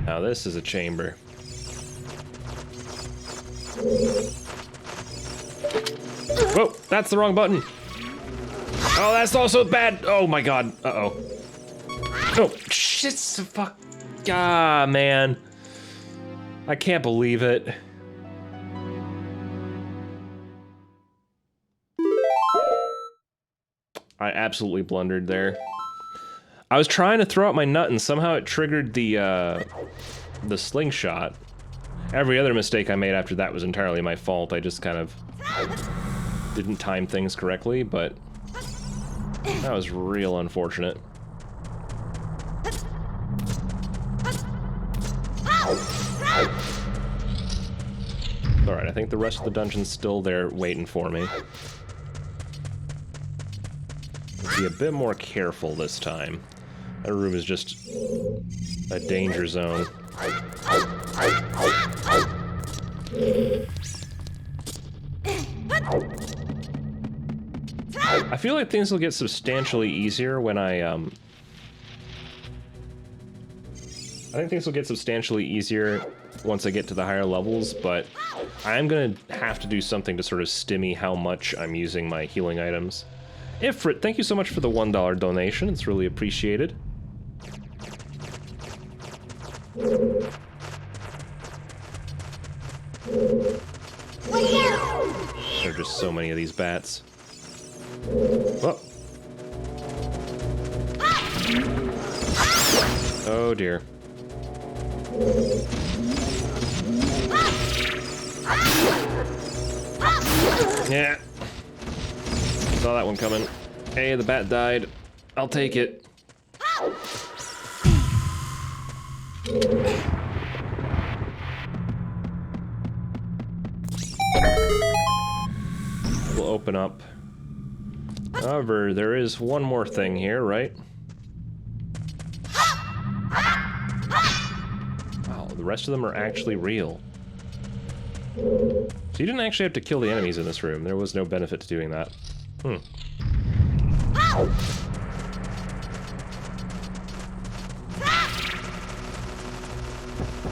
Now this is a chamber. Whoa, that's the wrong button. Oh, that's also bad. Oh my god. Uh-oh. Oh, shit, fuck. Ah, man. I can't believe it. I absolutely blundered there. I was trying to throw out my nut and somehow it triggered the slingshot. Every other mistake I made after that was entirely my fault. I just kind of didn't time things correctly, but that was real unfortunate. Alright, I think the rest of the dungeon's still there waiting for me. Be a bit more careful this time. That room is just a danger zone. I feel like things will get substantially easier when I think things will get substantially easier once I get to the higher levels, but I'm gonna have to do something to sort of stimmy how much I'm using my healing items. Ifrit, thank you so much for the $1 donation. It's really appreciated. There are just so many of these bats. Oh. Oh dear. Yeah. Saw that one coming. Hey, the bat died. I'll take it. We'll open up. However, there is one more thing here, right? Wow, the rest of them are actually real. So you didn't actually have to kill the enemies in this room. There was no benefit to doing that.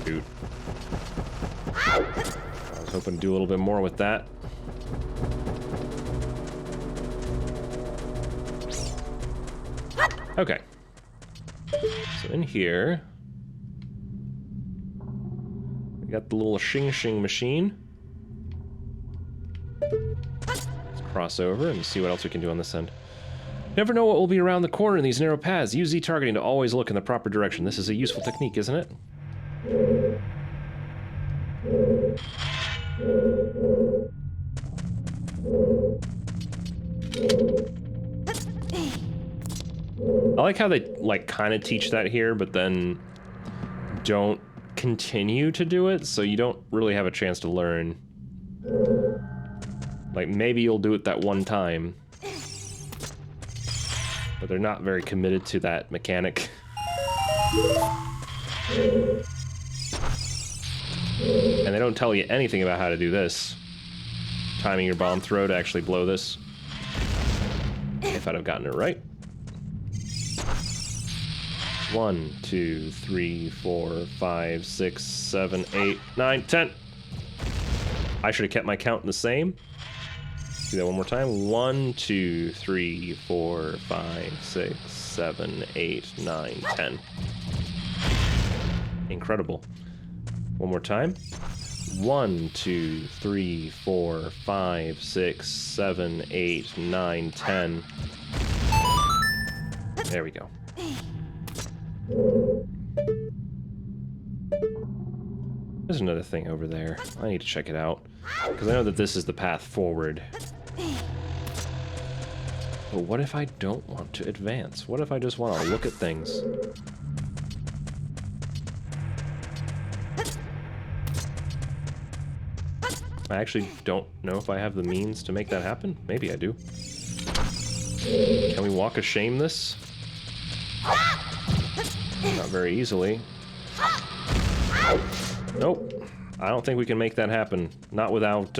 Dude. I was hoping to do a little bit more with that. Okay. So in here, we got the little shing-shing machine. Let's cross over and see what else we can do on this end. Never know what will be around the corner in these narrow paths. Use Z targeting to always look in the proper direction. This is a useful technique, isn't it? I like how they, like, kind of teach that here, but then don't continue to do it, so you don't really have a chance to learn. Like, maybe you'll do it that one time, but they're not very committed to that mechanic. And they don't tell you anything about how to do this. Timing your bomb throw to actually blow this. If I'd have gotten it right. 1, 2, 3, 4, 5, 6, 7, 8, 9, 10. I should have kept my count the same. Do that one more time. 1, 2, 3, 4, 5, 6, 7, 8, 9, 10. Incredible. One more time. 1, 2, 3, 4, 5, 6, 7, 8, 9, 10. There we go. There's another thing over there. I need to check it out, because I know that this is the path forward. But what if I don't want to advance? What if I just want to look at things? I actually don't know if I have the means to make that happen. Maybe I do. Can we walk of shame this? Not very easily. Nope. I don't think we can make that happen. Not without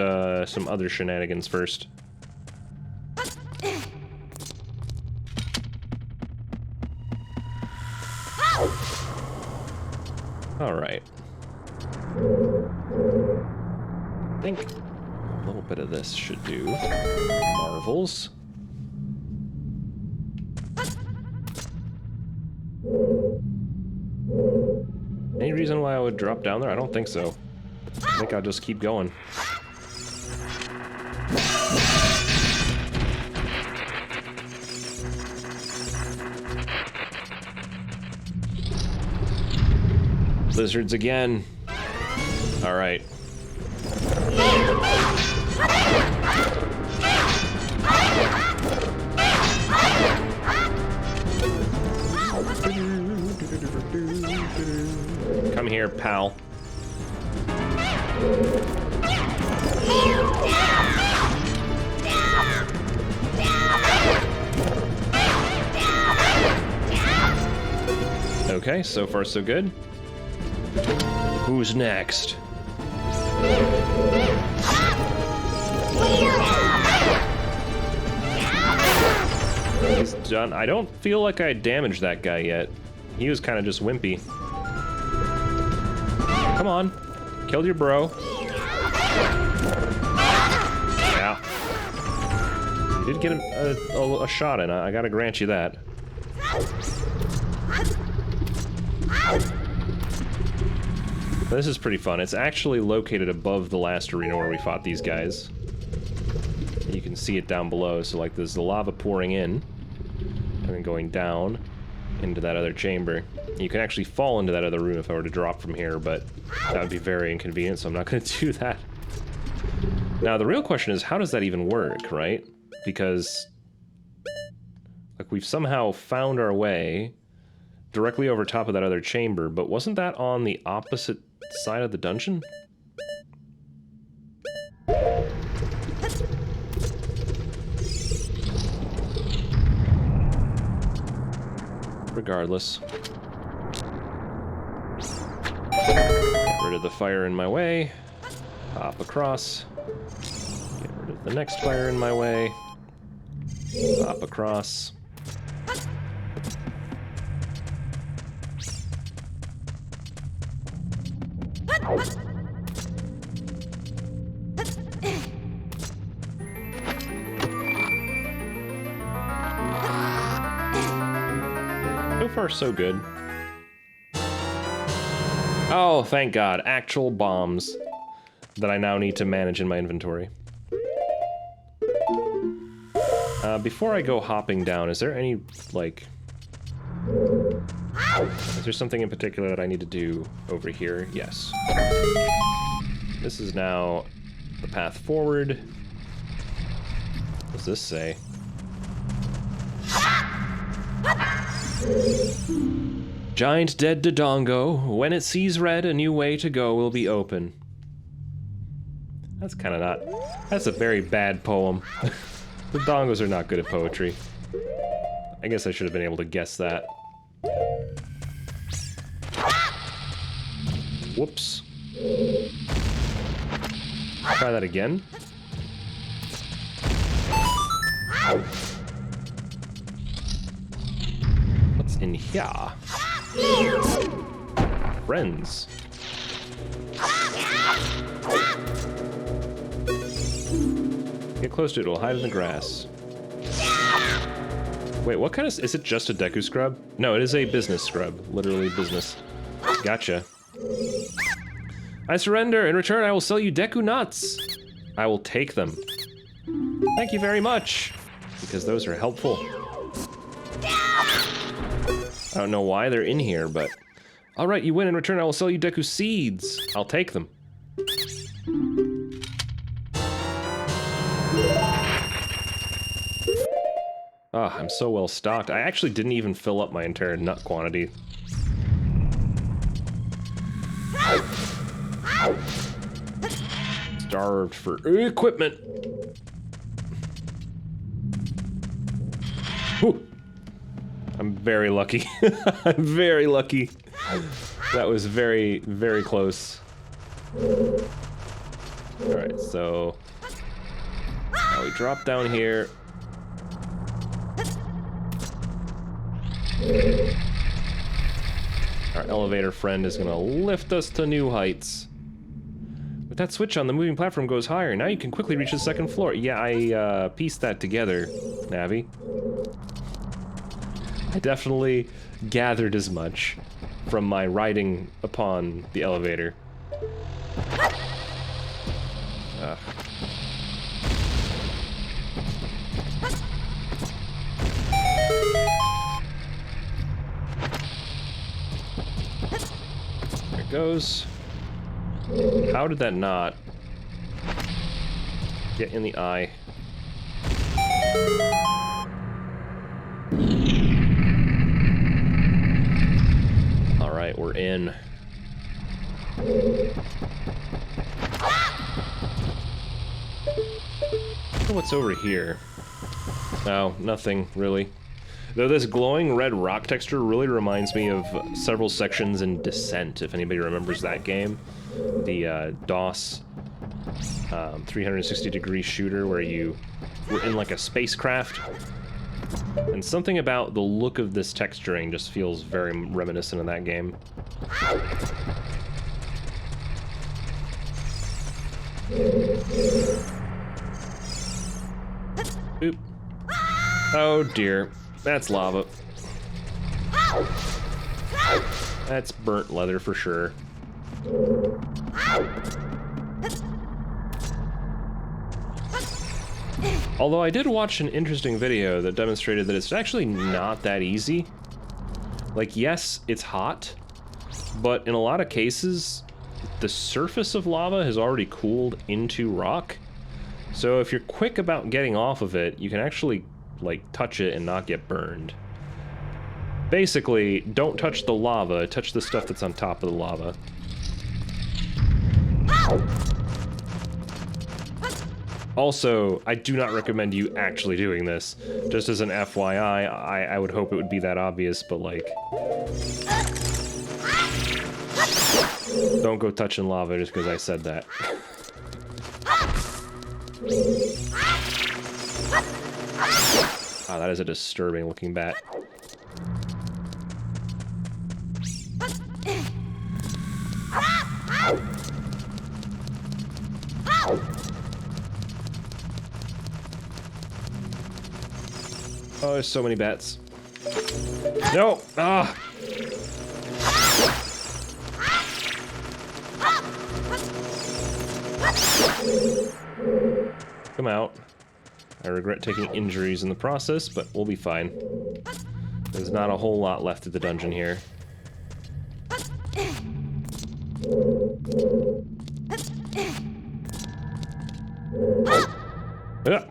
some other shenanigans first. Alright. I think a little bit of this should do. Marvels. Any reason why I would drop down there? I don't think so. I think I'll just keep going. Lizards again. All right. Come here, pal. Okay, so far so good. Who's next? He's done. I don't feel like I damaged that guy yet. He was kind of just wimpy. Come on. Killed your bro. Yeah. You did get a shot in. I gotta grant you that. This is pretty fun. It's actually located above the last arena where we fought these guys. You can see it down below, so like there's the lava pouring in, and then going down into that other chamber. You can actually fall into that other room if I were to drop from here, but that would be very inconvenient, so I'm not going to do that. Now, the real question is, how does that even work, right? Because, like, we've somehow found our way directly over top of that other chamber, but wasn't that on the opposite side of the dungeon? Regardless. Get rid of the fire in my way. Hop across. Get rid of the next fire in my way. Hop across. So far, so good. Oh, thank God. Actual bombs that I now need to manage in my inventory. Before I go hopping down, is there any, like... Is there something in particular that I need to do over here? Yes. This is now the path forward. What does this say? Giant dead Dodongo. When it sees red, a new way to go will be open. That's kind of not... That's a very bad poem. The Dongos are not good at poetry. I guess I should have been able to guess that. Whoops. Try that again. What's in here? Friends. Get close to it, it'll hide in the grass. Wait, what kind of... Is it just a Deku scrub? No, it is a business scrub. Literally business. Gotcha. I surrender. In return, I will sell you Deku nuts. I will take them. Thank you very much. Because those are helpful. I don't know why they're in here, but... Alright, you win. In return, I will sell you Deku seeds. I'll take them. Ah, I'm so well stocked. I actually didn't even fill up my entire nut quantity. Starved for equipment. Whew. I'm very lucky. I'm very lucky. That was very, very close. Alright, so... Now we drop down here. Our elevator friend is gonna lift us to new heights. With that switch on, the moving platform goes higher. Now you can quickly reach the second floor. Yeah, I pieced that together, Navi. I definitely gathered as much from my riding upon the elevator. Ugh. There it goes. How did that not get in the eye? All right, we're in. What's over here? No, nothing really. Though this glowing red rock texture really reminds me of several sections in Descent, if anybody remembers that game. The DOS 360-degree shooter where you were in like a spacecraft. And something about the look of this texturing just feels very reminiscent of that game. Oop. Oh dear. That's lava. That's burnt leather for sure. Although I did watch an interesting video that demonstrated that it's actually not that easy. Like, yes, it's hot, but in a lot of cases, the surface of lava has already cooled into rock. So if you're quick about getting off of it, you can actually, like, touch it and not get burned. Basically, don't touch the lava, touch the stuff that's on top of the lava. Also, I do not recommend you actually doing this. Just as an FYI, I would hope it would be that obvious, but like... Don't go touching lava just because I said that. Wow, that is a disturbing looking bat. Oh, there's so many bats. No! Ah! Come out. I regret taking injuries in the process, but we'll be fine. There's not a whole lot left of the dungeon here. Yeah.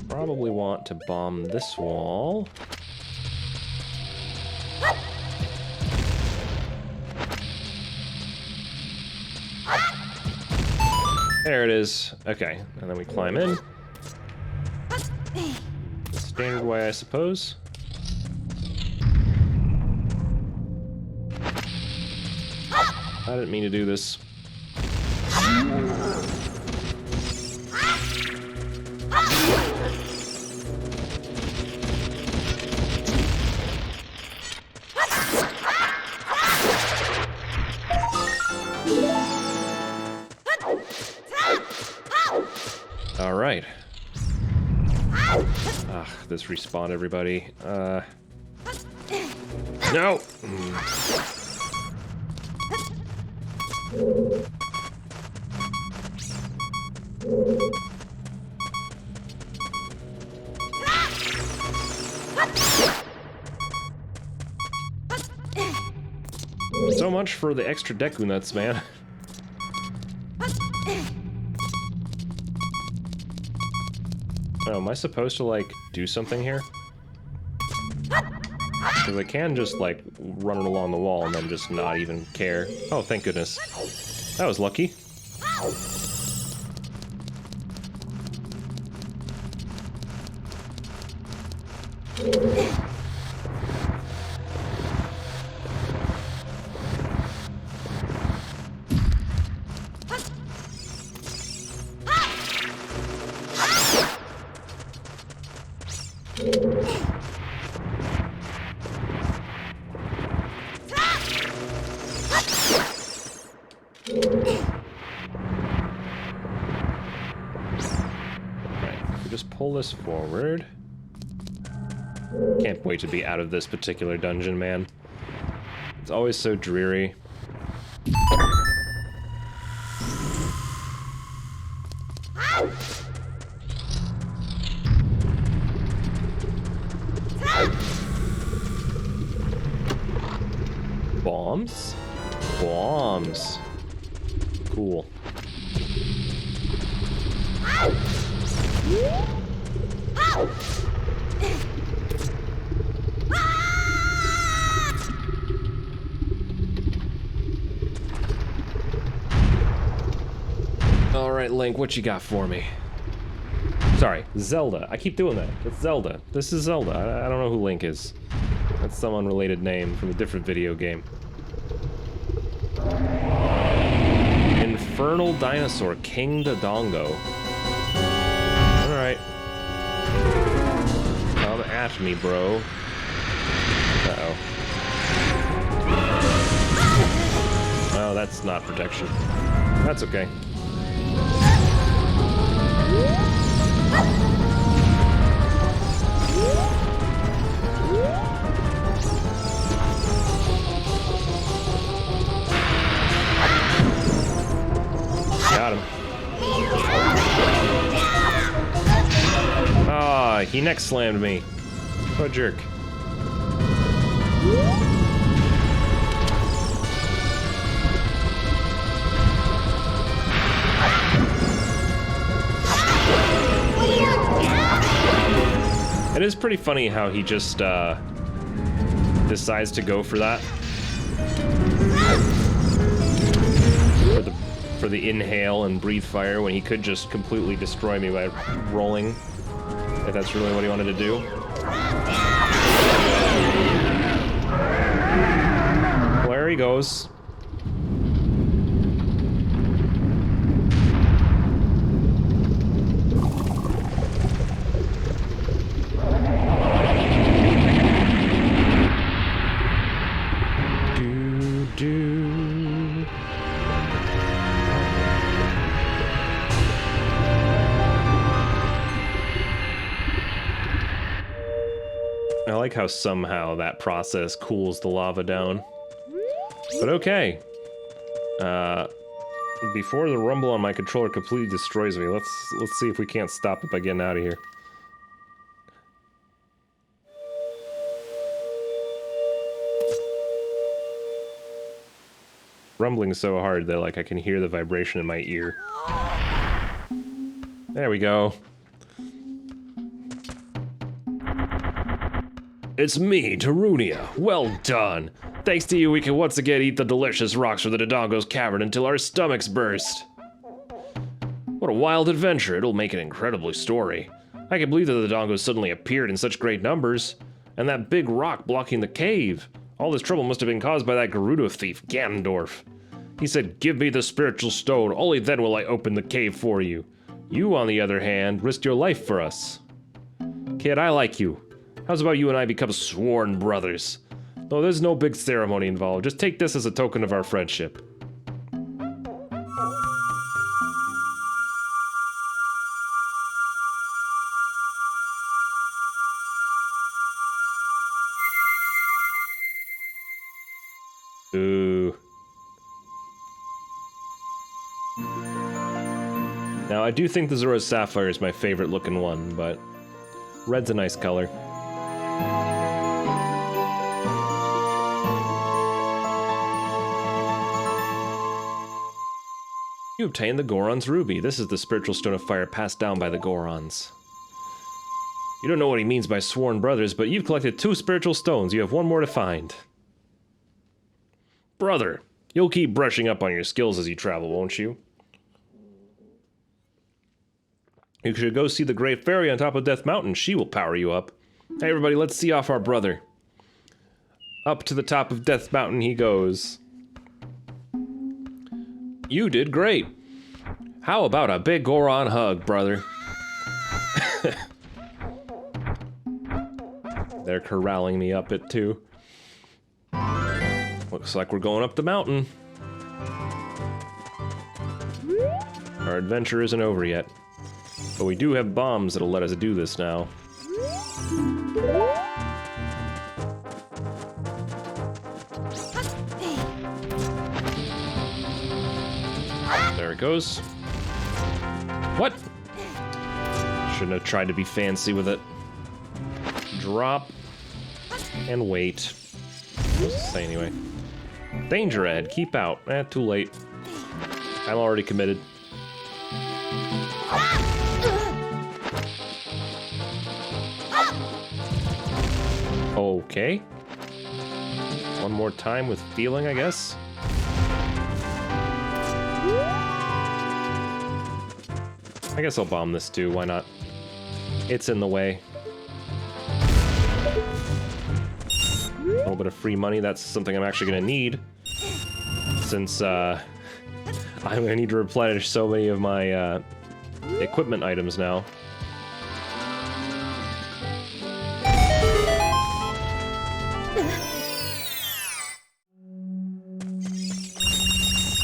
Probably want to bomb this wall. There it is. Okay, and then we climb in. Standard way, I suppose. I didn't mean to do this. All right. Ah, this respawned everybody. No! So much for the extra Deku nuts, man. Oh, am I supposed to, like, do something here? Because I can just, like, run it along the wall and then just not even care. Oh, thank goodness. That was lucky. just pull this forward. Can't wait to be out of this particular dungeon, man. It's always so dreary. Bombs? Bombs. Cool. Alright, Link, what you got for me? Sorry, Zelda. I keep doing that. It's Zelda. This is Zelda. I don't know who Link is. That's some unrelated name from a different video game. Infernal Dinosaur, King Dodongo. Alright. Come at me, bro. Uh-oh. Oh, that's not protection. That's okay. Got him. Ah, he neck slammed me. What a jerk. It is pretty funny how he just decides to go for that. For the inhale and breathe fire when he could just completely destroy me by rolling, if that's really what he wanted to do. Well, there he goes. I like how somehow that process cools the lava down. But okay. Before the rumble on my controller completely destroys me, let's see if we can't stop it by getting out of here. Rumbling so hard that like I can hear the vibration in my ear. There we go. It's me, Tarunia. Well done. Thanks to you, we can once again eat the delicious rocks from the Dodongo's cavern until our stomachs burst. What a wild adventure. It'll make an incredible story. I can't believe that the Dodongos suddenly appeared in such great numbers. And that big rock blocking the cave. All this trouble must have been caused by that Gerudo thief, Ganondorf. He said, "Give me the spiritual stone, only then will I open the cave for you." You, on the other hand, risked your life for us. Kid, I like you. How's about you and I become sworn brothers? Though there's no big ceremony involved, just take this as a token of our friendship. Ooh. Now, I do think the Zora Sapphire is my favorite looking one, but red's a nice color. You obtained the Goron's Ruby. This is the spiritual stone of fire passed down by the Gorons. You don't know what he means by sworn brothers, but you've collected 2 spiritual stones. You have 1 more to find. Brother, you'll keep brushing up on your skills as you travel, won't you? You should go see the Great Fairy on top of Death Mountain. She will power you up. Hey everybody, let's see off our brother. Up to the top of Death Mountain he goes. You did great. How about a big Goron hug, brother? They're corralling me up it too. Looks like we're going up the mountain. Our adventure isn't over yet. But we do have bombs that'll let us do this now. There it goes. What? Shouldn't have tried to be fancy with it. Drop. And wait. What's it say anyway? Danger ahead. Keep out. Too late. I'm already committed. Okay. One more time with feeling, I guess. I guess I'll bomb this too, why not? It's in the way. A little bit of free money, that's something I'm actually gonna need. Since, I'm gonna need to replenish so many of my, equipment items now.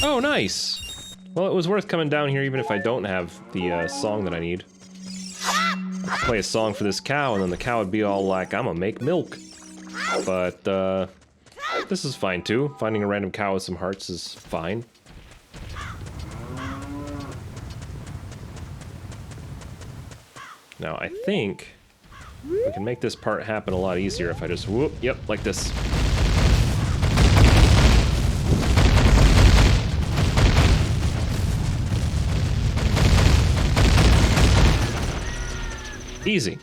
Oh, nice! Well, it was worth coming down here even if I don't have the song that I need. I'd play a song for this cow and then the cow would be all like, I'm gonna make milk. But, this is fine too. Finding a random cow with some hearts is fine. Now, I think we can make this part happen a lot easier if I just whoop, yep, like this. Easy.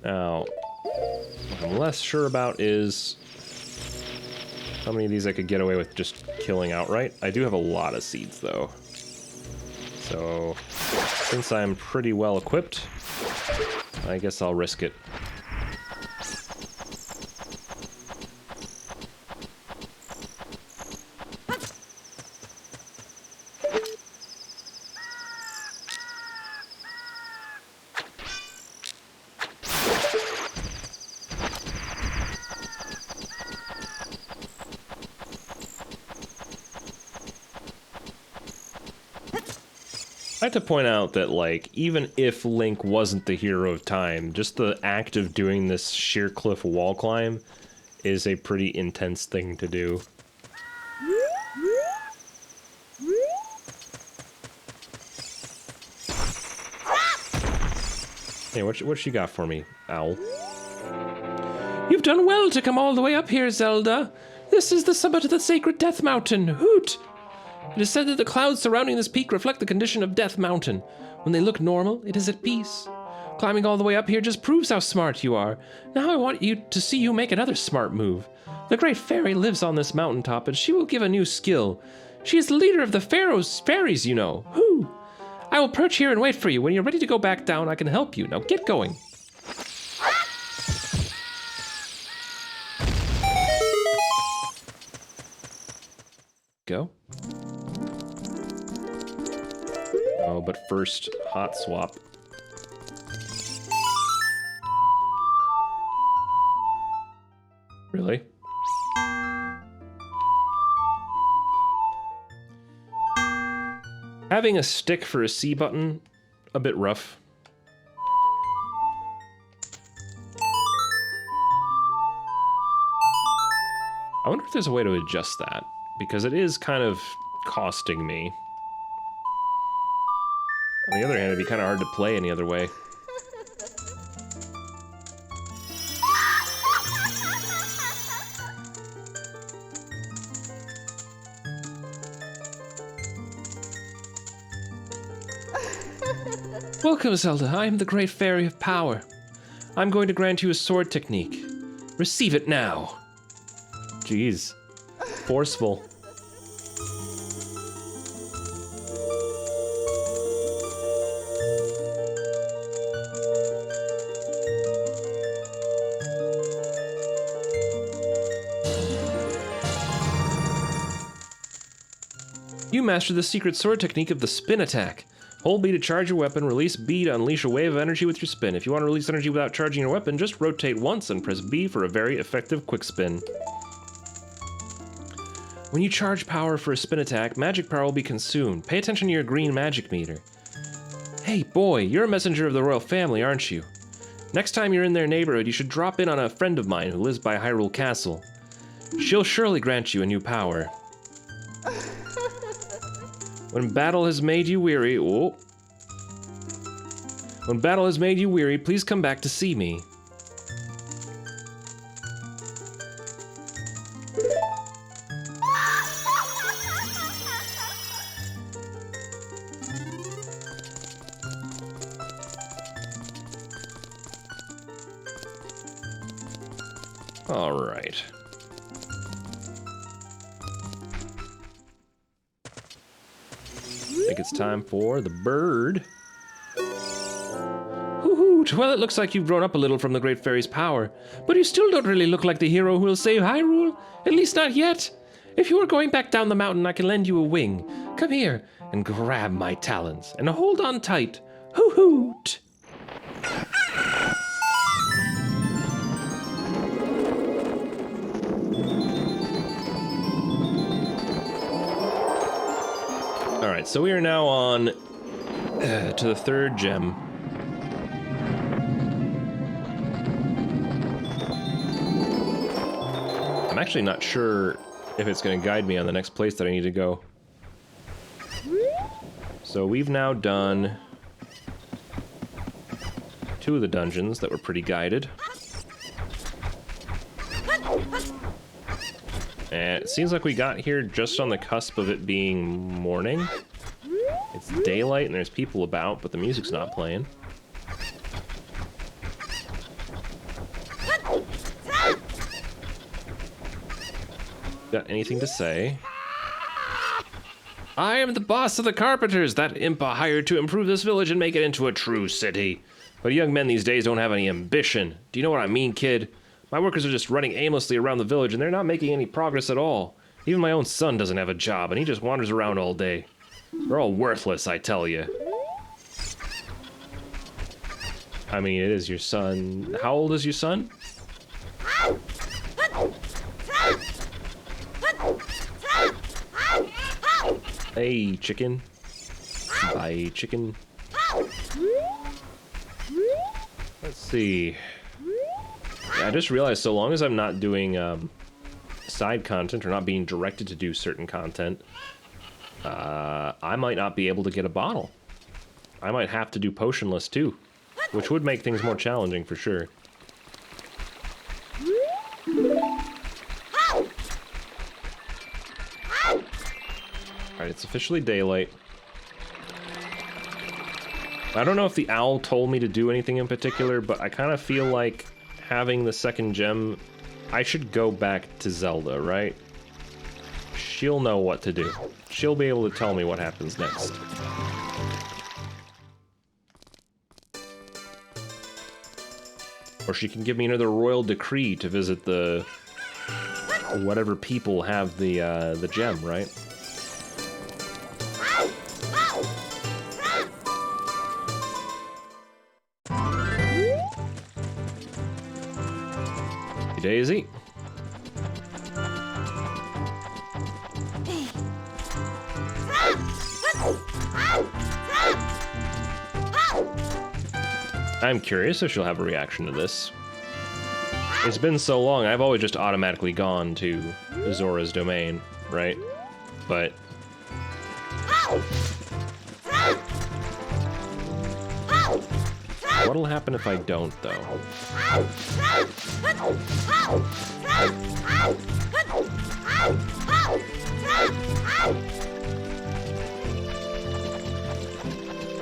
Now, what I'm less sure about is how many of these I could get away with just killing outright. I do have a lot of seeds, though. So, since I'm pretty well equipped, I guess I'll risk it. I have to point out that, like, even if Link wasn't the hero of time, just the act of doing this sheer cliff wall climb is a pretty intense thing to do. Hey, what you got for me, owl? You've done well to come all the way up here, Zelda. This is the summit of the sacred Death Mountain. Hoot! It is said that the clouds surrounding this peak reflect the condition of Death Mountain. When they look normal, it is at peace. Climbing all the way up here just proves how smart you are. Now I want you to see you make another smart move. The great fairy lives on this mountaintop, and she will give a new skill. She is the leader of the fairies, you know. Whoo! I will perch here and wait for you. When you're ready to go back down, I can help you. Now get going. Go. Oh, but first, hot swap. Really? Having a stick for a C button, a bit rough. I wonder if there's a way to adjust that, because it is kind of costing me. On the other hand, it'd be kind of hard to play any other way. Welcome, Zelda. I am the Great Fairy of Power. I'm going to grant you a sword technique. Receive it now. Jeez. Forceful. You mastered the secret sword technique of the spin attack. Hold B to charge your weapon, release B to unleash a wave of energy with your spin. If you want to release energy without charging your weapon, just rotate once and press B for a very effective quick spin. When you charge power for a spin attack, magic power will be consumed. Pay attention to your green magic meter. Hey, boy, you're a messenger of the royal family, aren't you? Next time you're in their neighborhood, you should drop in on a friend of mine who lives by Hyrule Castle. She'll surely grant you a new power. When battle has made you weary, When battle has made you weary, please come back to see me. All right. I think it's time for the bird. Hoot! Well, it looks like you've grown up a little from the Great Fairy's power, but you still don't really look like the hero who will save Hyrule. At least not yet. If you are going back down the mountain, I can lend you a wing. Come here and grab my talons and hold on tight. Hoot! All right, so we are now on to the third gem. I'm actually not sure if it's going to guide me on the next place that I need to go. So we've now done 2 of the dungeons that were pretty guided. And it seems like we got here just on the cusp of it being morning. It's daylight and there's people about, but the music's not playing. Got anything to say? I am the boss of the carpenters, that imp I hired to improve this village and make it into a true city. But young men these days don't have any ambition. Do you know what I mean, kid? My workers are just running aimlessly around the village and they're not making any progress at all. Even my own son doesn't have a job and he just wanders around all day. They're all worthless, I tell you. I mean, it is your son. How old is your son? Hey, chicken. Bye, chicken. Let's see. Yeah, I just realized so long as I'm not doing side content or not being directed to do certain content, I might not be able to get a bottle. I might have to do potionless too, which would make things more challenging for sure. Alright, it's officially daylight. I don't know if the owl told me to do anything in particular, but I kind of feel like having the second gem, I should go back to Zelda, right? She'll know what to do. She'll be able to tell me what happens next. Or she can give me another royal decree to visit the whatever people have the gem, right? Daisy. I'm curious if she'll have a reaction to this. It's been so long, I've always just automatically gone to Zora's domain, right? But... what'll happen if I don't, though?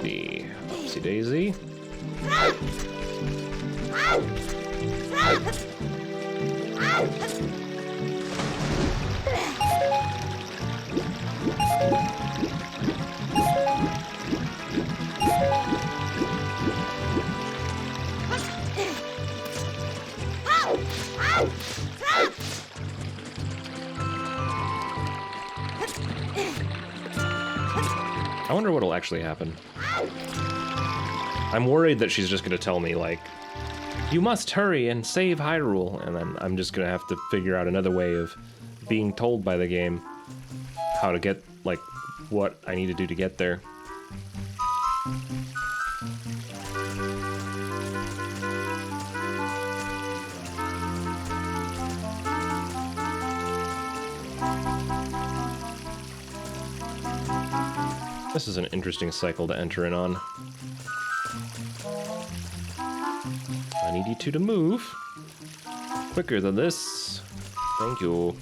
The Oopsie Daisy. I wonder what'll actually happen. I'm worried that she's just gonna tell me, like, you must hurry and save Hyrule, and then I'm just gonna have to figure out another way of being told by the game. how to get, like, what I need to do to get there. This is an interesting cycle to enter in on. I need you two to move quicker than this. Thank you.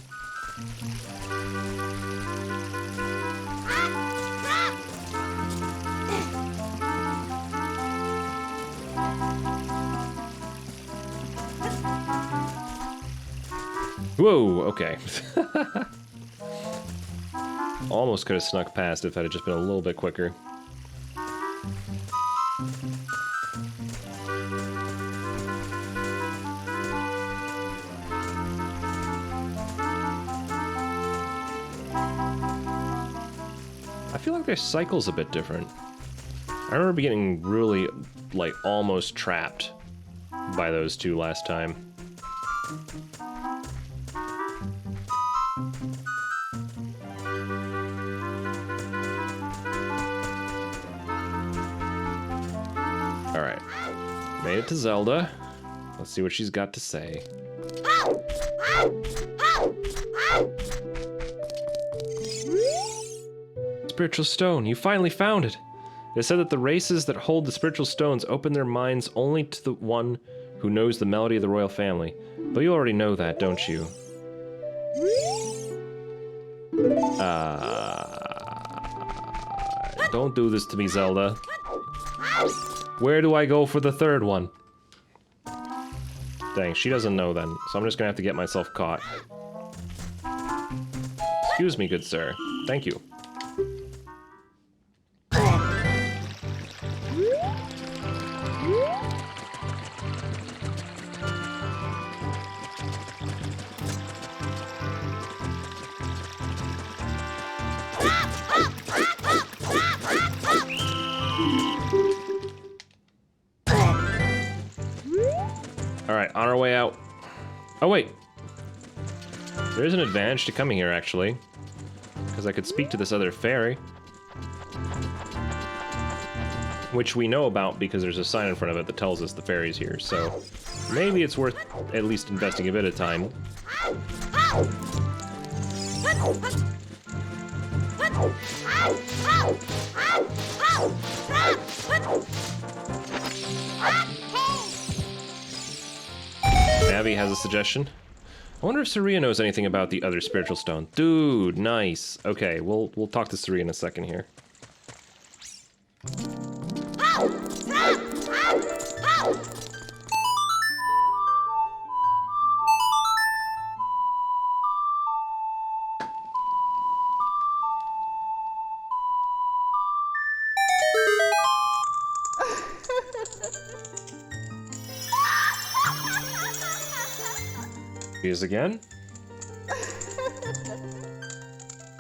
Whoa, okay. Almost could have snuck past if I had just been a little bit quicker. I feel like their cycle's a bit different. I remember getting really, like, almost trapped by those two last time. Alright. Made it to Zelda. Let's see what she's got to say. Spiritual stone, you finally found it. It is said that the races that hold the spiritual stones open their minds only to the one who knows the melody of the royal family. But you already know that, don't you? Don't do this to me, Zelda. Where do I go for the third one? Dang, she doesn't know then, so I'm just gonna have to get myself caught. Excuse me, good sir. Thank you. Alright, on our way out. Oh, wait. There is an advantage to coming here, actually. Because I could speak to this other fairy. Which we know about because there's a sign in front of it that tells us the fairy's here, so... maybe it's worth at least investing a bit of time. Navi has a suggestion. I wonder if Saria knows anything about the other spiritual stone. Dude, nice. Okay, we'll talk to Saria in a second here. Is again?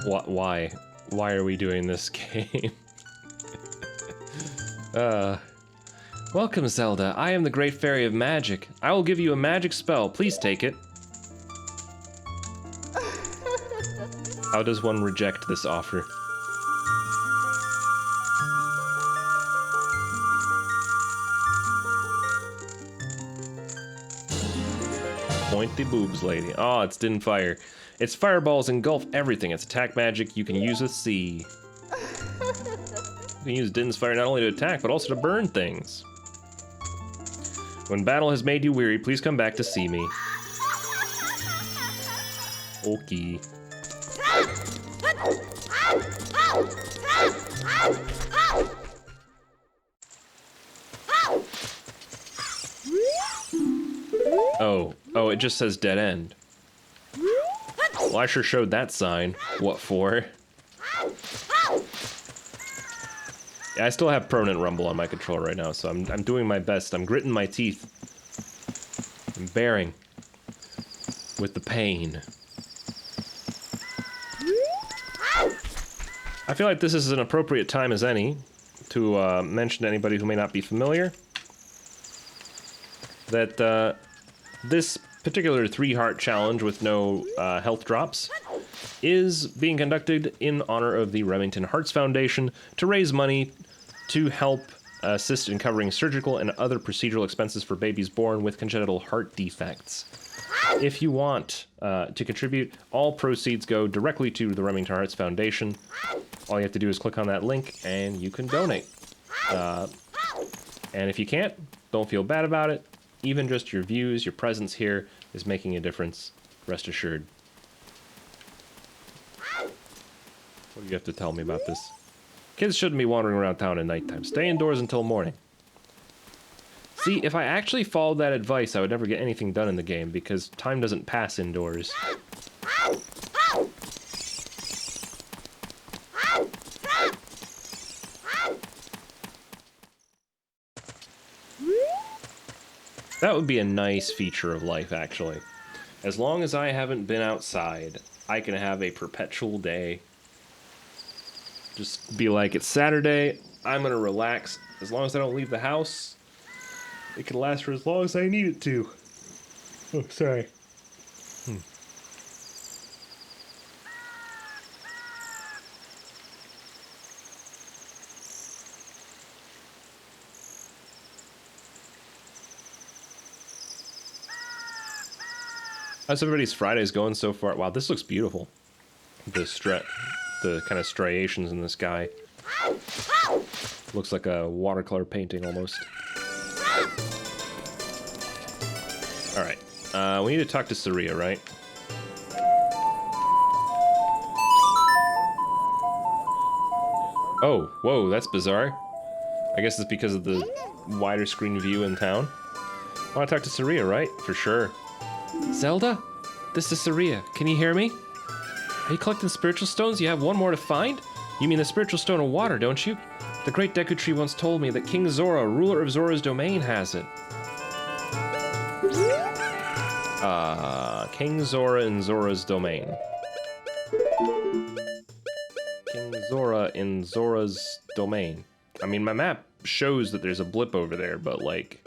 What? Why? Why are we doing this game? Welcome, Zelda. I am the Great Fairy of Magic. I will give you a magic spell. Please take it. How does one reject this offer? Pointy boobs, lady. Oh, it's didn't fire. Its fireballs engulf everything. It's attack magic you can use with C. You can use Din's fire not only to attack, but also to burn things. When battle has made you weary, please come back to see me. Okay. Oh, it just says dead end. Well, I sure showed that sign. What for? Yeah, I still have permanent rumble on my controller right now, so I'm doing my best. I'm gritting my teeth. I'm bearing with the pain. I feel like this is an appropriate time as any to mention to anybody who may not be familiar that this particular 3-heart challenge with no health drops is being conducted in honor of the Remington Hearts Foundation to raise money to help assist in covering surgical and other procedural expenses for babies born with congenital heart defects. If you want to contribute, all proceeds go directly to the Remington Hearts Foundation. All you have to do is click on that link and you can donate. And if you can't, don't feel bad about it. Even just your views, your presence here is making a difference, rest assured. What do you have to tell me about this? Kids shouldn't be wandering around town at nighttime. Stay indoors until morning. See, if I actually followed that advice, I would never get anything done in the game, because time doesn't pass indoors. That would be a nice feature of life, actually. As long as I haven't been outside, I can have a perpetual day. Just be like, it's Saturday, I'm gonna relax. As long as I don't leave the house, it can last for as long as I need it to. Oh, sorry. How's everybody's Fridays going so far? Wow, this looks beautiful. The kind of striations in the sky. Looks like a watercolor painting almost. Alright, we need to talk to Saria, right? Oh, whoa, that's bizarre. I guess it's because of the wider screen view in town. I want to talk to Saria, right? For sure. Zelda? This is Saria. Can you hear me? Are you collecting spiritual stones? You have one more to find? You mean the spiritual stone of water, don't you? The great Deku Tree once told me that King Zora, ruler of Zora's domain, has it. King Zora in Zora's domain. King Zora in Zora's domain. I mean, my map shows that there's a blip over there, but like...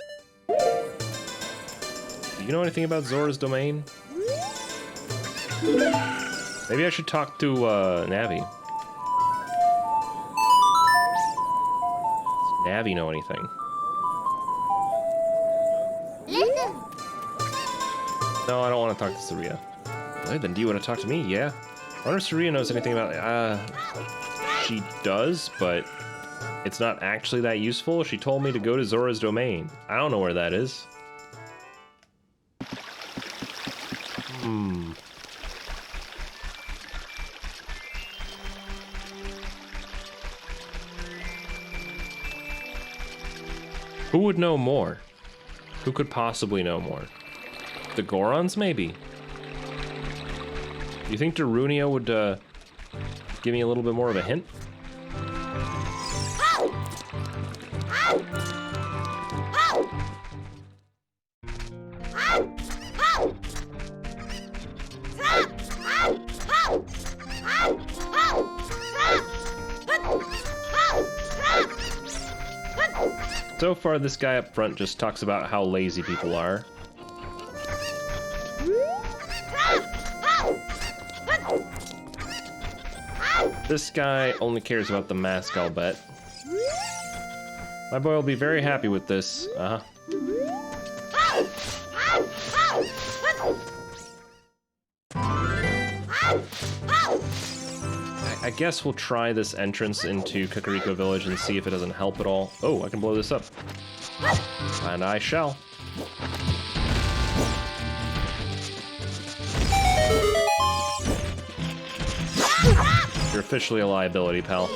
Do you know anything about Zora's domain? Maybe I should talk to, Navi. Does Navi know anything? No, I don't want to talk to Saria. Well, then do you want to talk to me? Yeah. I wonder if Saria knows anything about it. She does, but it's not actually that useful. She told me to go to Zora's domain. I don't know where that is. Who would know more? Who could possibly know more? The Gorons, maybe? You think Darunia would, give me a little bit more of a hint? So far, this guy up front just talks about how lazy people are. This guy only cares about the mask, I'll bet. My boy will be very happy with this. I guess we'll try this entrance into Kakariko Village and see if it doesn't help at all. Oh, I can blow this up. And I shall. You're officially a liability, pal.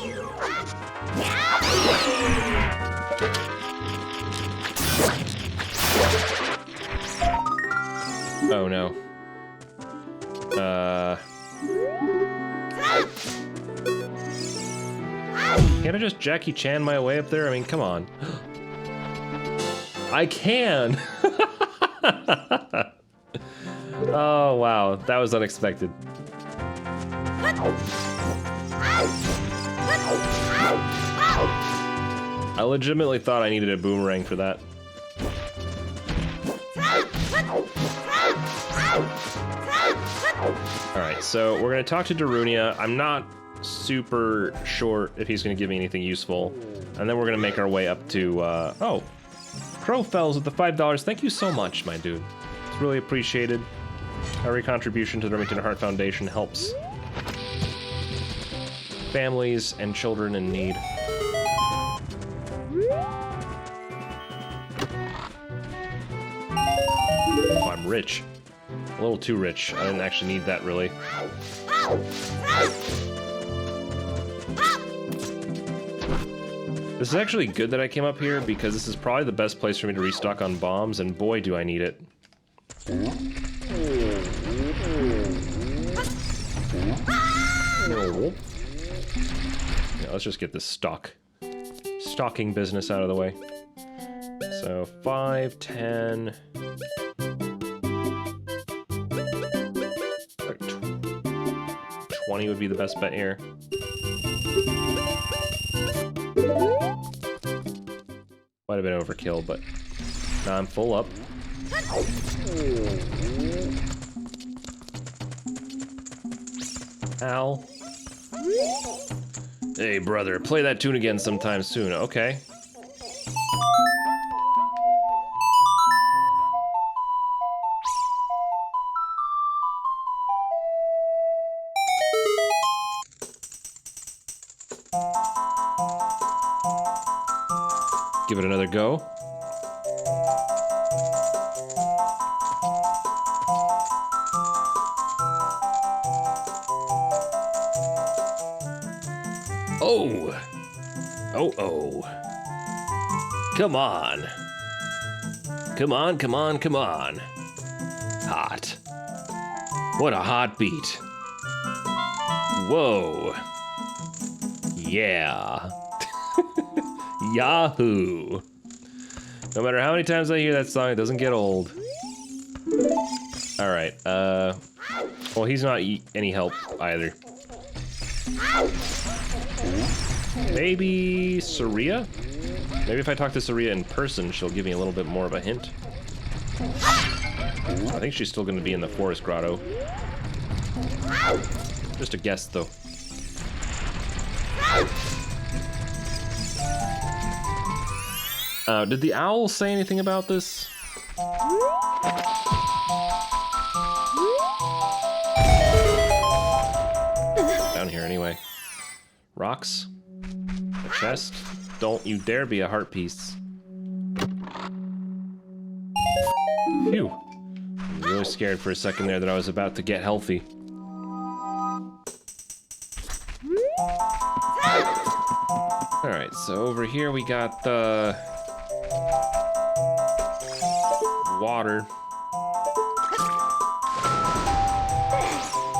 Oh no. Can't I just Jackie Chan my way up there? I mean, come on. I can! Oh, wow. That was unexpected. I legitimately thought I needed a boomerang for that. Alright, so we're going to talk to Darunia. I'm not super sure if he's going to give me anything useful. And then we're going to make our way up to, oh, Crowfells with the $5. Thank you so much, my dude. It's really appreciated. Every contribution to the Remington Heart Foundation helps families and children in need. Oh, I'm rich. A little too rich. I didn't actually need that, really. This is actually good that I came up here, because this is probably the best place for me to restock on bombs, and boy, do I need it. Yeah, let's just get this stocking business out of the way. So 5, 10... like 20 would be the best bet here. Might have been overkill, but now I'm full up. Ow. Hey, brother, play that tune again sometime soon. Okay. Give it another go. Oh! Oh. Come on. Come on. Hot. What a hot beat. Whoa. Yeah. Yahoo! No matter how many times I hear that song, it doesn't get old. Alright, well, he's not any help either. Maybe Saria? Maybe if I talk to Saria in person, she'll give me a little bit more of a hint. I think she's still gonna be in the Forest Grotto. Just a guess, though. Did the owl say anything about this? Down here anyway. Rocks. A chest. Don't you dare be a heart piece. Phew. I'm really scared for a second there that I was about to get healthy. Alright, so over here we got the water.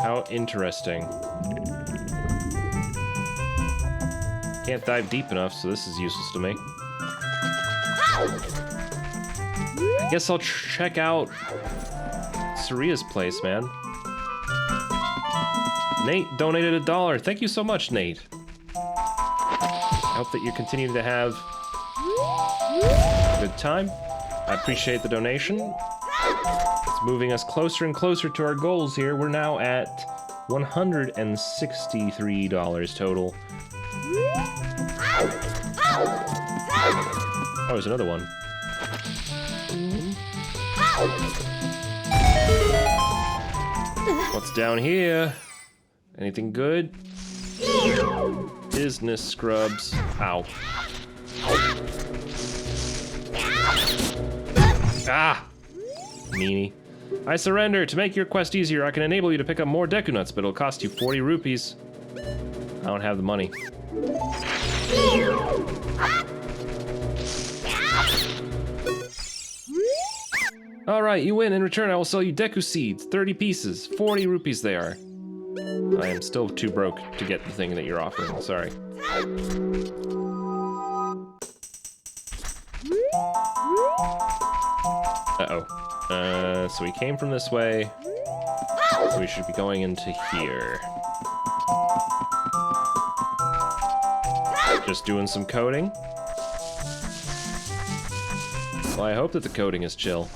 How interesting. Can't dive deep enough, so this is useless to me. I guess I'll check out Saria's place, man. Nate donated $1. Thank you so much, Nate. I hope that you continue to have a good time. I appreciate the donation. It's moving us closer and closer to our goals here. We're now at $163 total. Oh, there's another one. What's down here? Anything good? Business scrubs. Ow. Ah! Meanie. I surrender. To make your quest easier, I can enable you to pick up more Deku Nuts, but it'll cost you 40 rupees. I don't have the money. Alright, you win. In return, I will sell you Deku Seeds. 30 pieces. 40 rupees they are. I am still too broke to get the thing that you're offering. Sorry. Uh-oh. So we came from this way. So we should be going into here. Just doing some coding. Well, I hope that the coding is chill.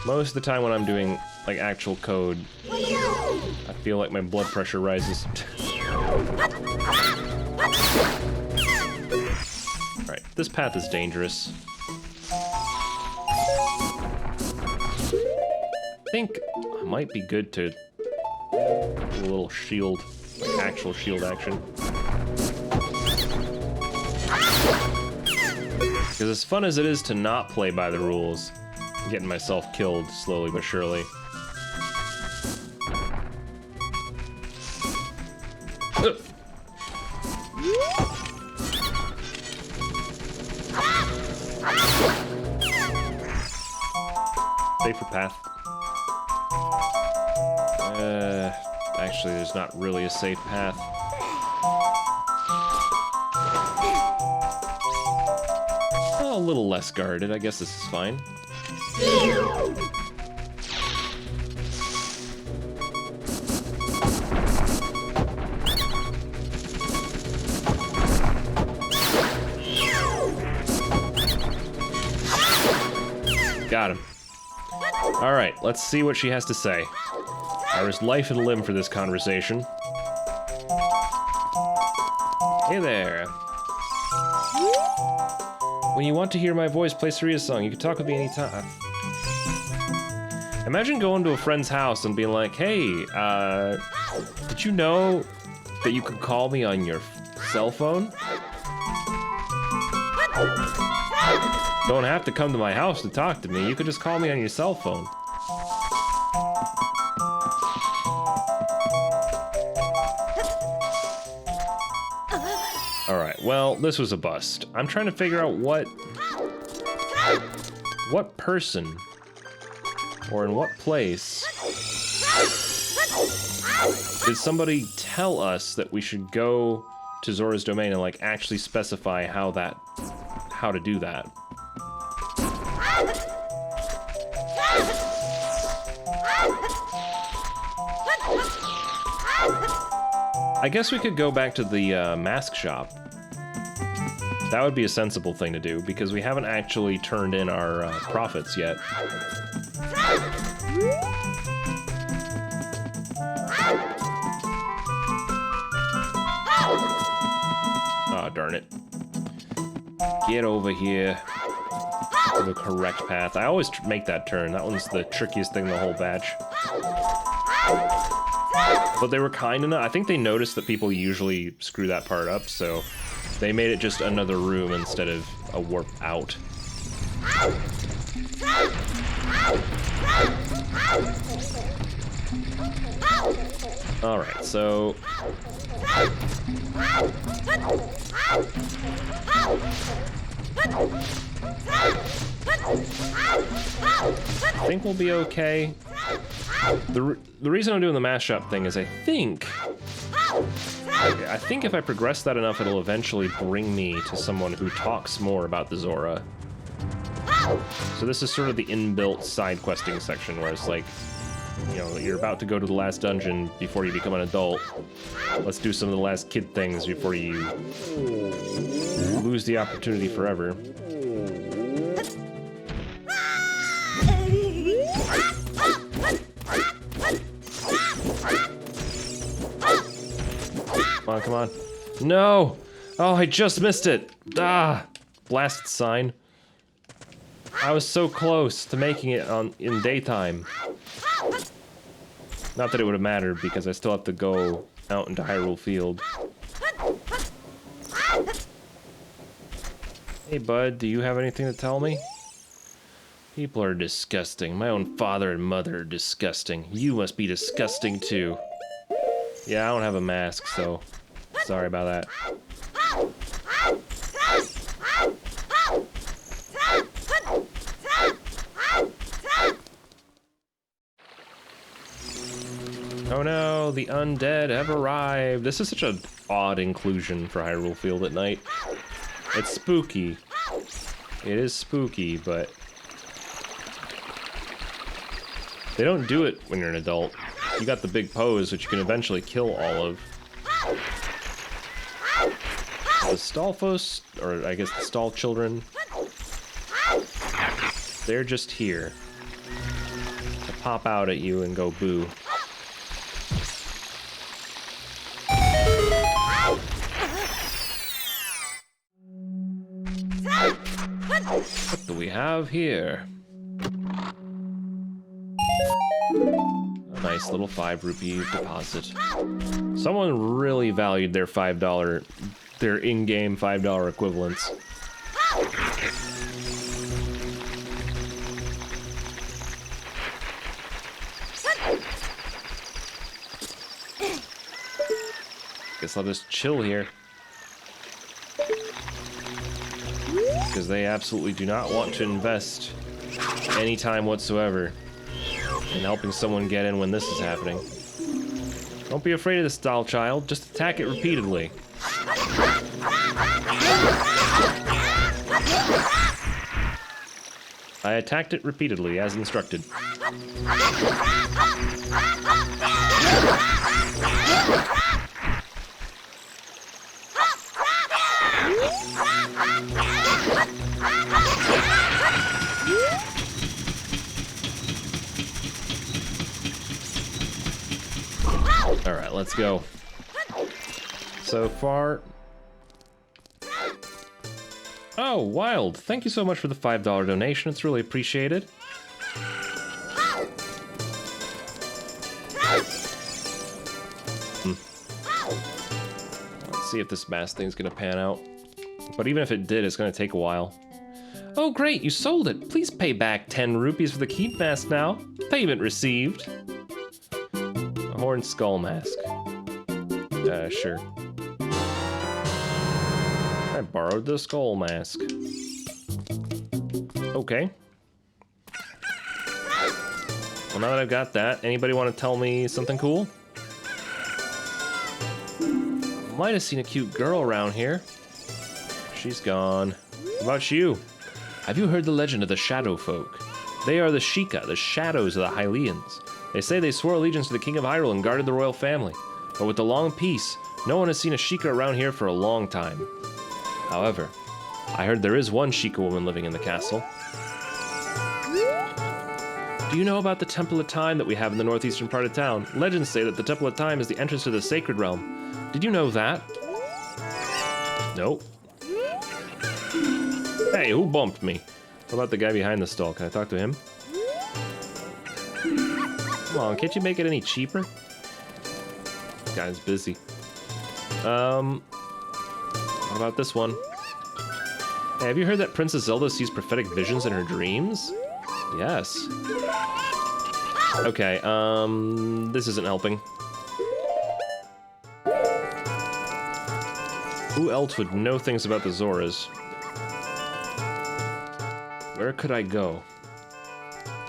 Most of the time when I'm doing like actual code, I feel like my blood pressure rises. Alright, this path is dangerous. I think it might be good to do a little shield, like actual shield action. Because as fun as it is to not play by the rules, I'm getting myself killed slowly but surely. Safer path. Actually, there's not really a safe path. Oh, a little less guarded. I guess this is fine. Got him. All right, let's see what she has to say. There is life and limb for this conversation. Hey there. When you want to hear my voice play Saria's song, you can talk with me anytime. Imagine going to a friend's house and being like, hey, did you know that you could call me on your cell phone? Don't have to come to my house to talk to me. You could just call me on your cell phone. Alright, well, this was a bust. I'm trying to figure out what person or in what place did somebody tell us that we should go to Zora's Domain and like actually specify how to do that. I guess we could go back to the mask shop. That would be a sensible thing to do, because we haven't actually turned in our profits yet. Oh, darn it. Get over here to the correct path. I always make that turn. That one's the trickiest thing in the whole batch. But they were kind enough. I think they noticed that people usually screw that part up, so they made it just another room instead of a warp out. Alright, so... I think we'll be okay. The reason I'm doing the mask shop thing is I think if I progress that enough, it'll eventually bring me to someone who talks more about the Zora. So this is sort of the inbuilt side questing section where it's like, you know, you're about to go to the last dungeon before you become an adult. Let's do some of the last kid things before you lose the opportunity forever. Come on, come on. No! Oh, I just missed it! Ah! Blasted sign. I was so close to making it in daytime. Not that it would have mattered, because I still have to go out into Hyrule Field. Hey, bud, do you have anything to tell me? People are disgusting. My own father and mother are disgusting. You must be disgusting, too. Yeah, I don't have a mask, so... sorry about that. Oh no, the undead have arrived. This is such an odd inclusion for Hyrule Field at night. It's spooky. It is spooky, but... they don't do it when you're an adult. You got the big pose, which you can eventually kill all of. The Stalfos, or I guess the Stall children, they're just here to pop out at you and go boo. What do we have here? A nice little 5 rupee deposit. Someone really valued their $5, their in-game $5 equivalents. Guess I'll just chill here. Because they absolutely do not want to invest any time whatsoever in helping someone get in when this is happening. Don't be afraid of this doll, child. Just attack it repeatedly. I attacked it repeatedly, as instructed. Alright, let's go. So far... Oh, Wild! Thank you so much for the $5 donation, it's really appreciated. Let's see if this mask thing's gonna pan out. But even if it did, it's gonna take a while. Oh great, you sold it! Please pay back 10 rupees for the keep mask now. Payment received. A horn skull mask. Sure. I borrowed the skull mask. Okay. Well, now that I've got that, anybody want to tell me something cool? Might have seen a cute girl around here. She's gone. What about you? Have you heard the legend of the Shadow Folk? They are the Sheikah, the shadows of the Hylians. They say they swore allegiance to the King of Hyrule and guarded the royal family. But with the long peace, no one has seen a Sheikah around here for a long time. However, I heard there is one Sheikah woman living in the castle. Do you know about the Temple of Time that we have in the northeastern part of town? Legends say that the Temple of Time is the entrance to the Sacred Realm. Did you know that? Nope. Hey, who bumped me? What about the guy behind the stall? Can I talk to him? Come on, can't you make it any cheaper? This guy's busy. What about this one? Hey, have you heard that Princess Zelda sees prophetic visions in her dreams? Yes. Okay, this isn't helping. Who else would know things about the Zoras? Where could I go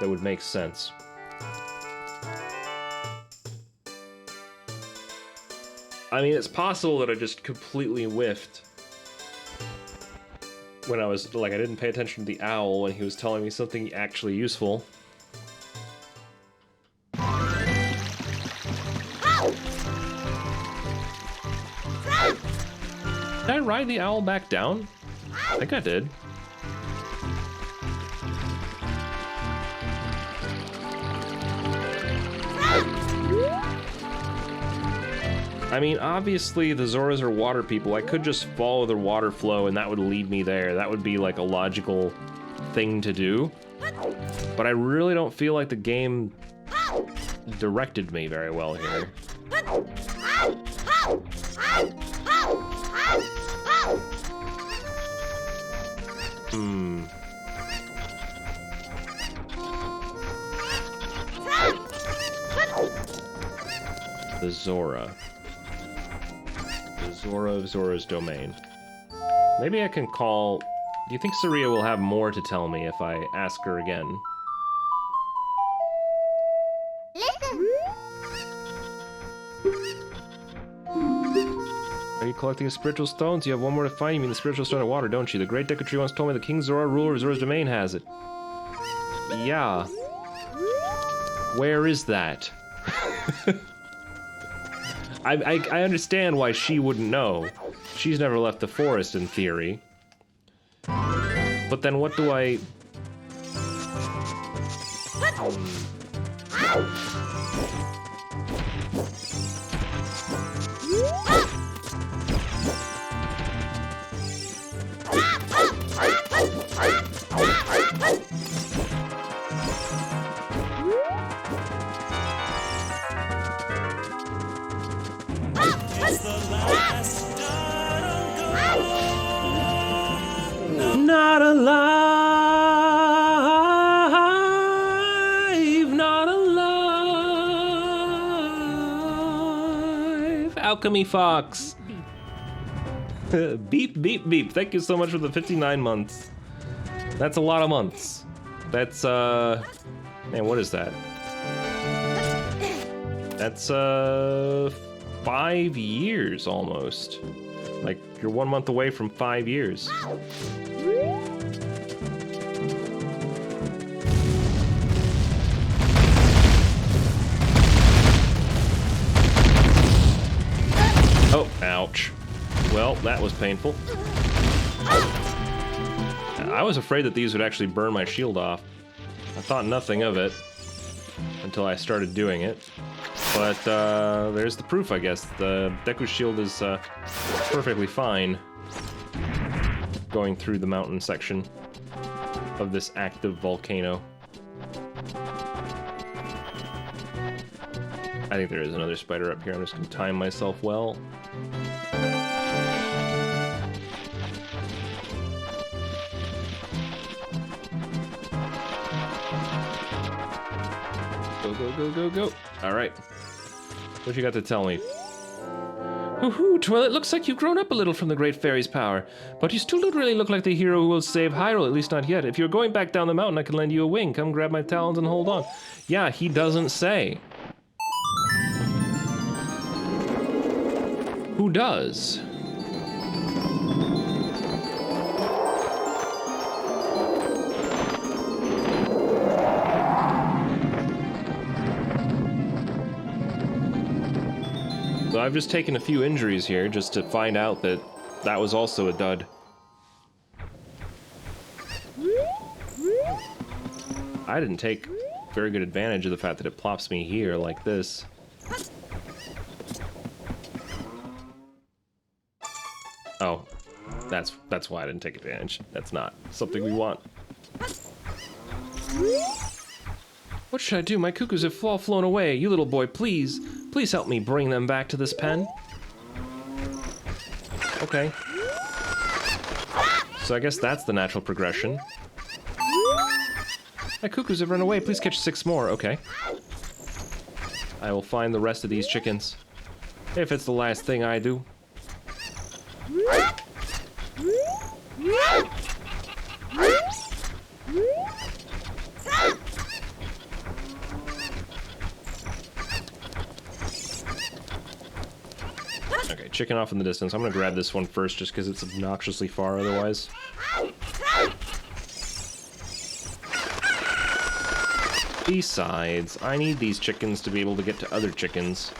that would make sense? I mean, it's possible that I just completely whiffed when I was, like, I didn't pay attention to the owl when he was telling me something actually useful. Did I ride the owl back down? I think I did. I mean, obviously the Zoras are water people. I could just follow the water flow and that would lead me there. That would be like a logical thing to do. But I really don't feel like the game directed me very well here. The Zora. The Zora of Zora's domain. Maybe I can call... Do you think Saria will have more to tell me if I ask her again? Are you collecting the spiritual stones? You have one more to find. You mean the spiritual stone of water, don't you? The great Deku Tree once told me the King Zora, ruler of Zora's domain, has it. Yeah. Where is that? I understand why she wouldn't know. She's never left the forest, in theory. But then what do I... Not alive, not alive. Alchemy Fox. Beep, beep, beep. Thank you so much for the 59 months. That's a lot of months. That's, man, what is that? That's, 5 years almost. Like, you're 1 month away from 5 years. Oh, ouch. Well, that was painful. I was afraid that these would actually burn my shield off. I thought nothing of it until I started doing it. But there's the proof, I guess. The Deku shield is perfectly fine going through the mountain section of this active volcano. I think there is another spider up here. I'm just going to time myself well. Go, go, go, go, go. All right. What you got to tell me? Woohoo, well, it looks like you've grown up a little from the Great Fairy's power, but you still don't really look like the hero who will save Hyrule, at least not yet. If you're going back down the mountain, I can lend you a wing. Come grab my talons and hold on. Yeah, he doesn't say. Who does? So I've just taken a few injuries here just to find out that that was also a dud. I didn't take very good advantage of the fact that it plops me here like this. Oh, that's why I didn't take advantage. That's not something we want. What should I do? My cuckoos have all flown away. You little boy, please help me bring them back to this pen. Okay. So I guess that's the natural progression. My cuckoos have run away. Please catch 6 more. Okay. I will find the rest of these chickens. If it's the last thing I do. Okay, chicken off in the distance. I'm gonna grab this one first just because it's obnoxiously far otherwise. Besides, I need these chickens to be able to get to other chickens.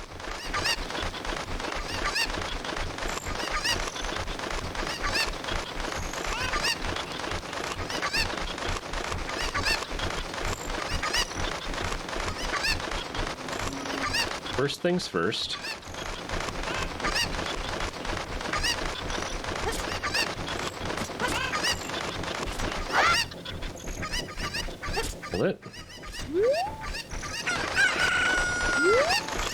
First things first. Pull it.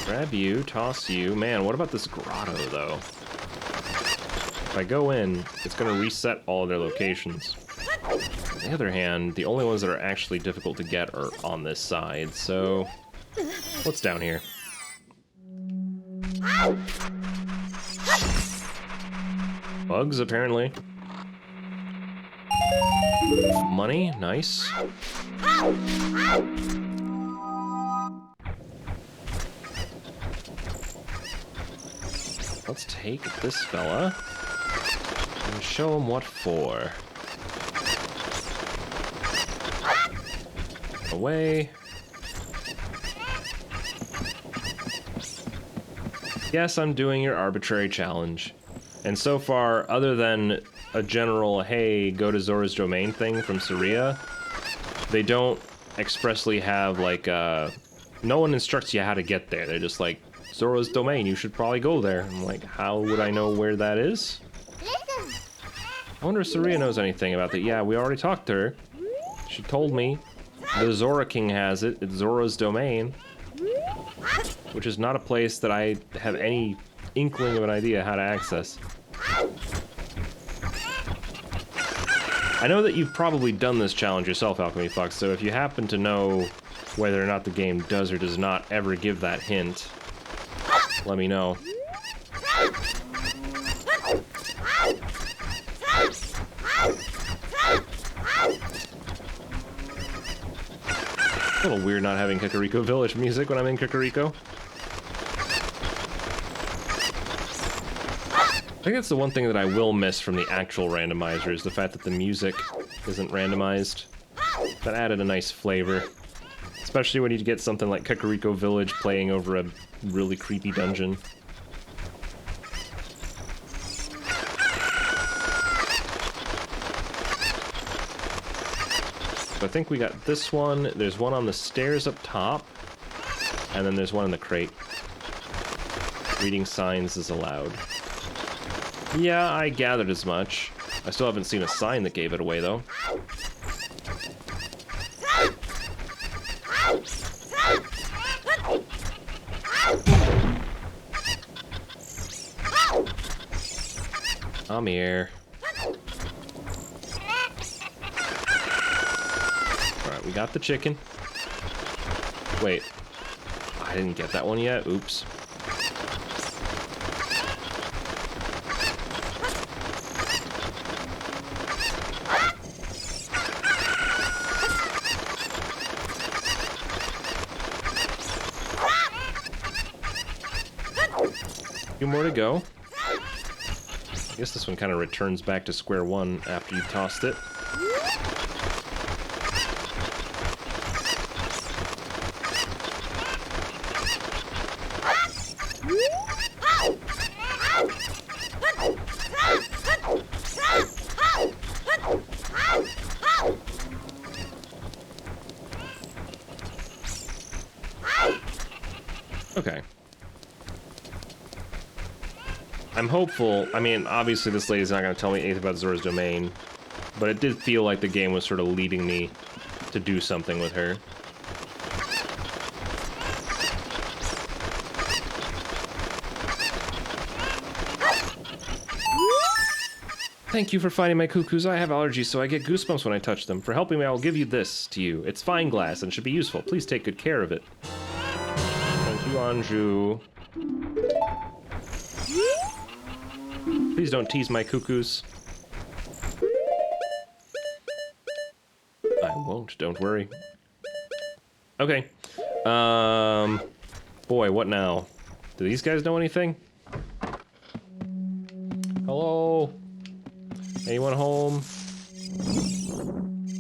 Grab you, toss you. Man, what about this grotto, though? If I go in, it's going to reset all of their locations. On the other hand, the only ones that are actually difficult to get are on this side, so... What's down here? Bugs, apparently. Money, nice. Let's take this fella and show him what for. Away. Yes, I'm doing your arbitrary challenge. And so far, other than a general, hey, go to Zora's Domain thing from Saria, they don't expressly have, like, no one instructs you how to get there. They're just like, Zora's domain, you should probably go there. I'm like, how would I know where that is? I wonder if Saria knows anything about that. Yeah, we already talked to her. She told me the Zora King has it. It's Zora's domain. Which is not a place that I have any inkling of an idea how to access. I know that you've probably done this challenge yourself, Alchemy Fox, so if you happen to know whether or not the game does or does not ever give that hint, let me know. A little weird not having Kakariko Village music when I'm in Kakariko. I think that's the one thing that I will miss from the actual randomizer is the fact that the music isn't randomized. That added a nice flavor. Especially when you get something like Kakariko Village playing over a really creepy dungeon. So I think we got this one. There's one on the stairs up top. And then there's one in the crate. Reading signs is allowed. Yeah, I gathered as much. I still haven't seen a sign that gave it away, though. I'm here. Alright, we got the chicken. Wait. I didn't get that one yet. Oops. Few more to go. I guess this one kind of returns back to square one after you tossed it. Okay. I'm hopeful. I mean, obviously this lady's not going to tell me anything about Zora's domain, but it did feel like the game was sort of leading me to do something with her. Thank you for finding my cuckoos. I have allergies, so I get goosebumps when I touch them. For helping me, I will give you this to you. It's fine glass and should be useful. Please take good care of it. Thank you, Anju. Please don't tease my cuckoos. I won't, don't worry. Okay. Boy, what now? Do these guys know anything? Hello? Anyone home?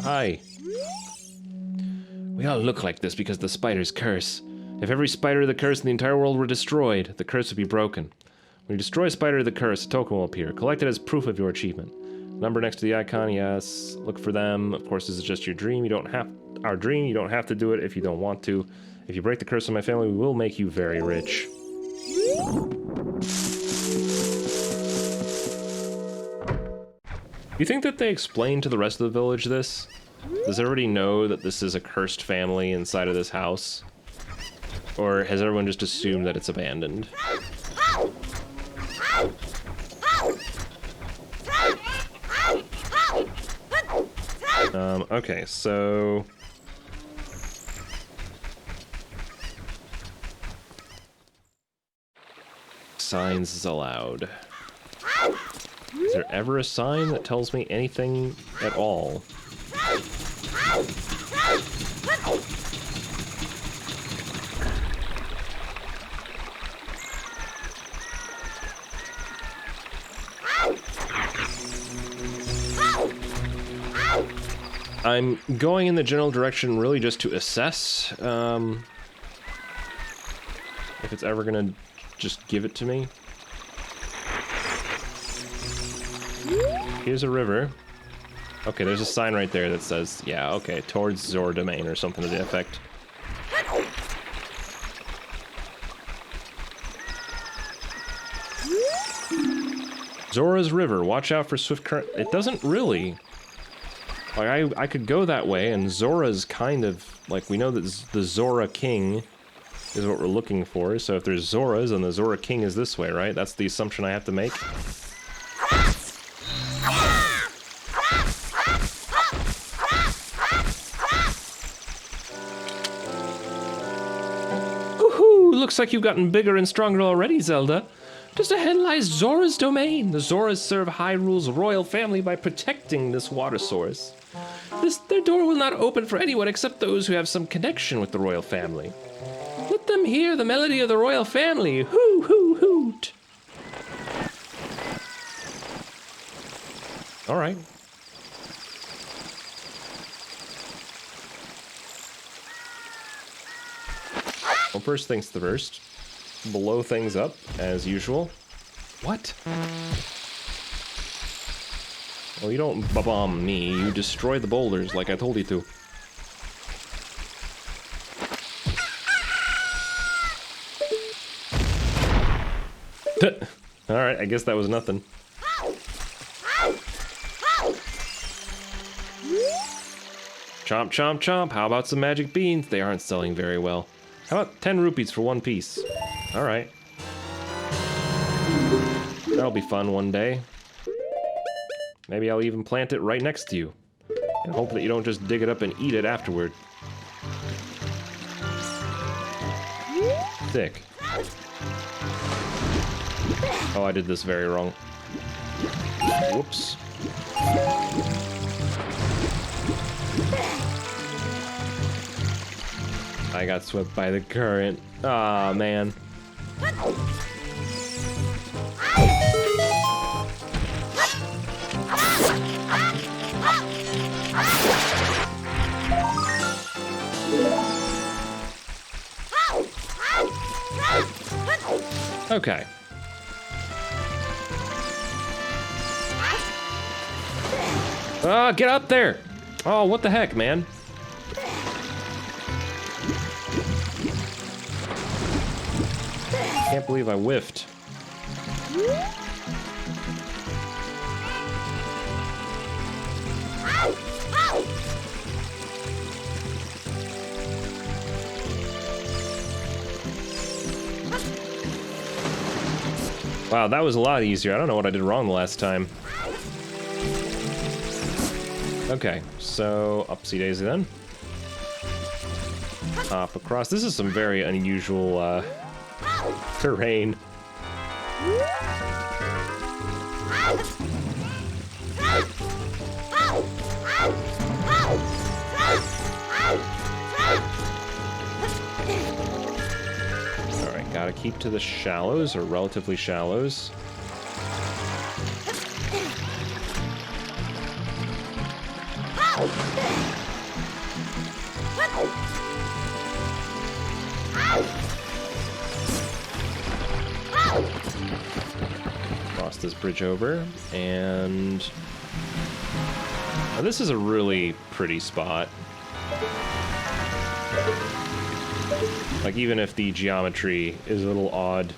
Hi. We all look like this because of the spider's curse. If every spider of the curse in the entire world were destroyed, the curse would be broken. When you destroy a spider of the curse, a token will appear. Collect it as proof of your achievement. Number next to the icon, yes. Look for them. Of course, this is just your dream. You don't have our dream. You don't have to do it if you don't want to. If you break the curse on my family, we will make you very rich. You think that they explained to the rest of the village this? Does everybody know that this is a cursed family inside of this house? Or has everyone just assumed that it's abandoned? Okay, so... Signs is allowed. Is there ever a sign that tells me anything at all? I'm going in the general direction really just to assess if it's ever gonna just give it to me. Here's a river. Okay, there's a sign right there that says, yeah, okay, towards Zora Domain or something to the effect. Zora's River, watch out for swift current. It doesn't really. Like, I could go that way, and Zora's kind of, like, we know that the Zora King is what we're looking for, so if there's Zoras, then the Zora King is this way, right? That's the assumption I have to make. Woohoo! Looks like you've gotten bigger and stronger already, Zelda. Just ahead lies Zora's domain. The Zoras serve Hyrule's royal family by protecting this water source. Their door will not open for anyone except those who have some connection with the royal family. Let them hear the melody of the royal family. Hoo, hoo, hoot. All right. Well, first things first. Blow things up, as usual. What? Well, you don't bomb me. You destroy the boulders like I told you to. Alright, I guess that was nothing. Chomp, chomp, chomp. How about some magic beans? They aren't selling very well. How about 10 rupees for one piece? Alright. That'll be fun one day. Maybe I'll even plant it right next to you. And hope that you don't just dig it up and eat it afterward. Sick. Oh, I did this very wrong. Whoops. I got swept by the current. Aw, man. Okay. Get up there! Oh, what the heck, man? Can't believe I whiffed. Wow, that was a lot easier. I don't know what I did wrong the last time. Okay, so upsy daisy then. Hop across. This is some very unusual terrain. Alright, gotta keep to the shallows, or relatively shallows. Cross this bridge over, and now this is a really pretty spot. Like, even if the geometry is a little odd,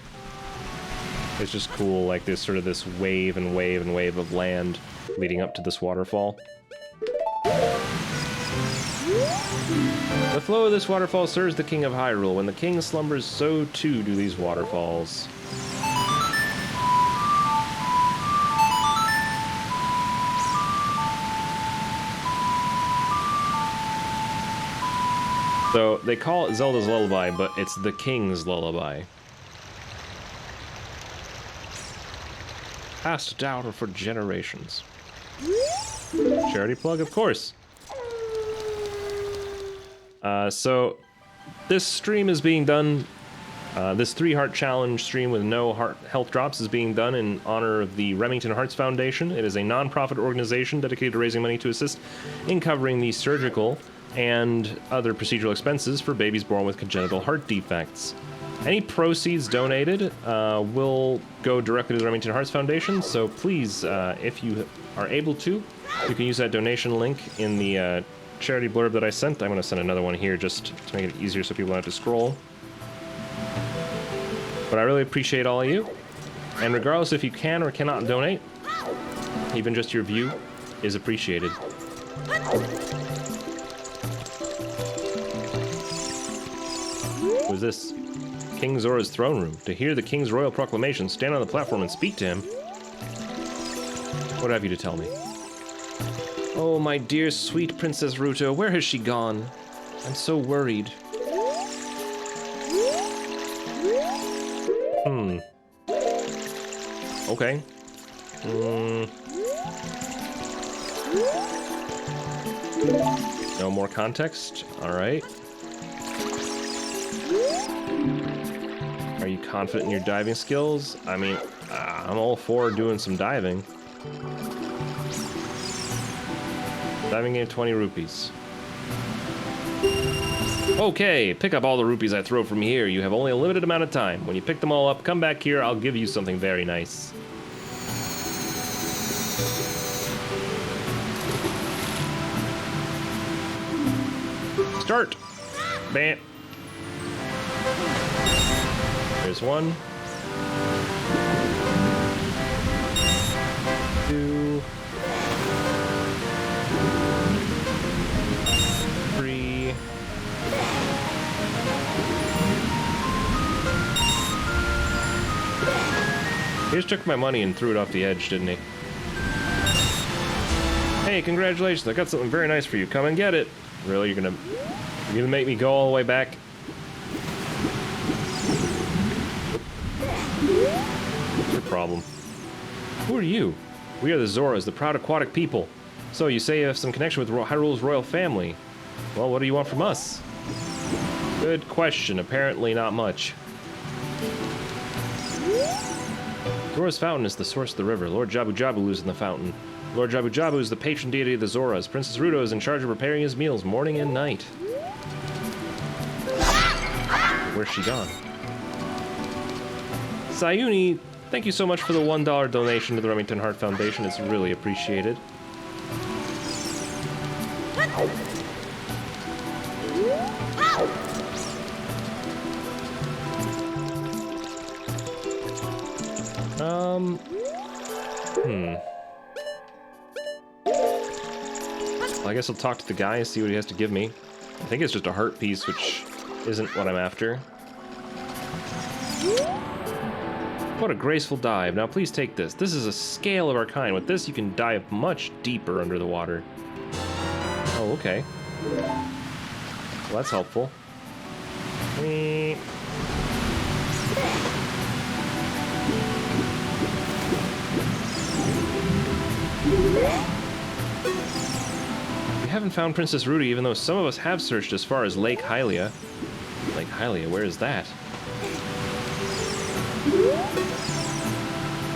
it's just cool, like this sort of this wave and wave and wave of land leading up to this waterfall. The flow of this waterfall serves the King of Hyrule. When the king slumbers, so too do these waterfalls. So, they call it Zelda's Lullaby, but it's the King's Lullaby. Passed down for generations. Charity plug, of course. So, this stream is being done, this 3-heart challenge stream with no health drops is being done in honor of the Remington Hearts Foundation. It is a non-profit organization dedicated to raising money to assist in covering the surgical and other procedural expenses for babies born with congenital heart defects. Any proceeds donated will go directly to the Remington Hearts Foundation, so please, if you are able to, you can use that donation link in the charity blurb that I sent. I'm going to send another one here just to make it easier so people don't have to scroll. But I really appreciate all of you. And regardless if you can or cannot donate, even just your view is appreciated. Who's this? King Zora's throne room. To hear the king's royal proclamation, stand on the platform and speak to him. What have you to tell me? Oh, my dear sweet Princess Ruto, where has she gone? I'm so worried. Okay. No more context? Alright. Are you confident in your diving skills? I mean, I'm all for doing some diving. Diving game, 20 rupees. Okay, pick up all the rupees I throw from here. You have only a limited amount of time. When you pick them all up, come back here. I'll give you something very nice. Start. Bam. There's one. 2. 3. He just took my money and threw it off the edge, didn't he? Hey, congratulations, I got something very nice for you. Come and get it. Really, you're gonna make me go all the way back? What's your problem? Who are you? We are the Zoras, the proud aquatic people. So, you say you have some connection with Hyrule's royal family. Well, what do you want from us? Good question. Apparently not much. Zora's fountain is the source of the river. Lord Jabu Jabu lives in the fountain. Lord Jabu Jabu is the patron deity of the Zoras. Princess Ruto is in charge of preparing his meals morning and night. Where's she gone? Sayuni, thank you so much for the $1 donation to the Remington Heart Foundation. It's really appreciated. Well, I guess I'll talk to the guy and see what he has to give me. I think it's just a heart piece, which isn't what I'm after. What a graceful dive. Now please take this. This is a scale of our kind. With this, you can dive much deeper under the water. Oh, okay. Well, that's helpful. We haven't found Princess Ruto, even though some of us have searched as far as Lake Hylia. Lake Hylia, where is that?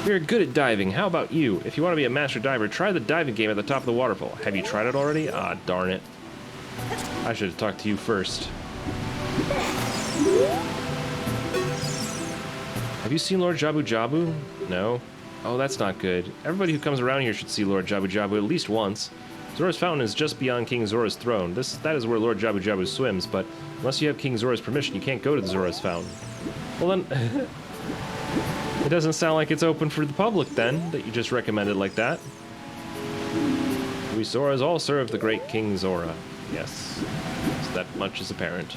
We are good at diving. How about you? If you want to be a master diver, try the diving game at the top of the waterfall. Have you tried it already? Ah, darn it. I should have talked to you first. Have you seen Lord Jabu Jabu? No? Oh, that's not good. Everybody who comes around here should see Lord Jabu Jabu at least once. Zora's fountain is just beyond King Zora's throne. That is where Lord Jabu Jabu swims, but unless you have King Zora's permission, you can't go to the Zora's fountain. Well then... It doesn't sound like it's open for the public then, that you just recommended like that. We Zoras all serve the great King Zora. Yes, so that much is apparent.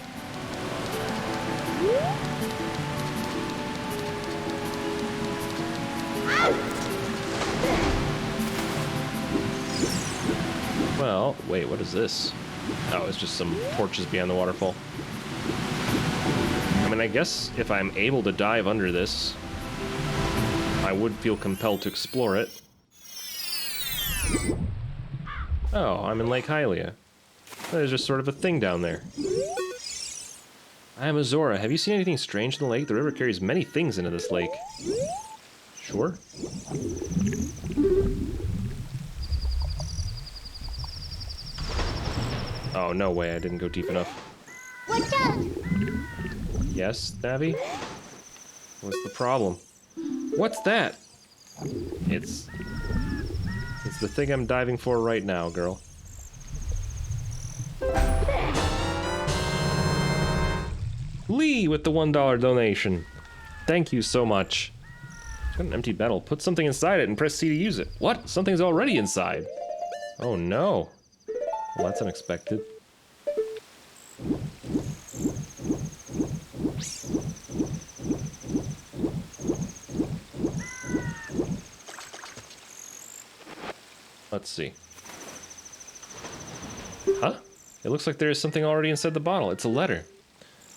Well, wait, what is this? Oh, it's just some torches behind the waterfall. I mean, I guess if I'm able to dive under this, I would feel compelled to explore it. Oh, I'm in Lake Hylia. There's just sort of a thing down there. I am a Zora. Have you seen anything strange in the lake? The river carries many things into this lake. Sure. Oh, no way. I didn't go deep enough. What's up? Yes, Navi? What's the problem? What's that? It's the thing I'm diving for right now, girl. Lee with the $1 donation. Thank you so much. Got an empty battle. Put something inside it and press C to use it. What? Something's already inside. Oh no. Well, that's unexpected. Let's see. Huh? It looks like there is something already inside the bottle. It's a letter.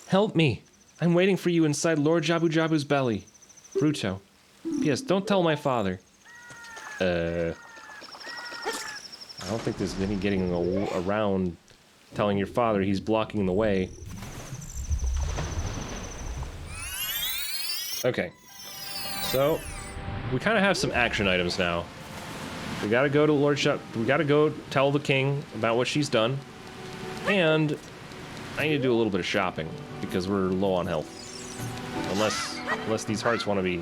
Help me. I'm waiting for you inside Lord Jabu Jabu's belly. Bruto. P.S. Don't tell my father. I don't think there's any getting around telling your father. He's blocking the way. Okay. So, we kind of have some action items now. We gotta go to we gotta go tell the king about what she's done. And I need to do a little bit of shopping because we're low on health. Unless these pots want to be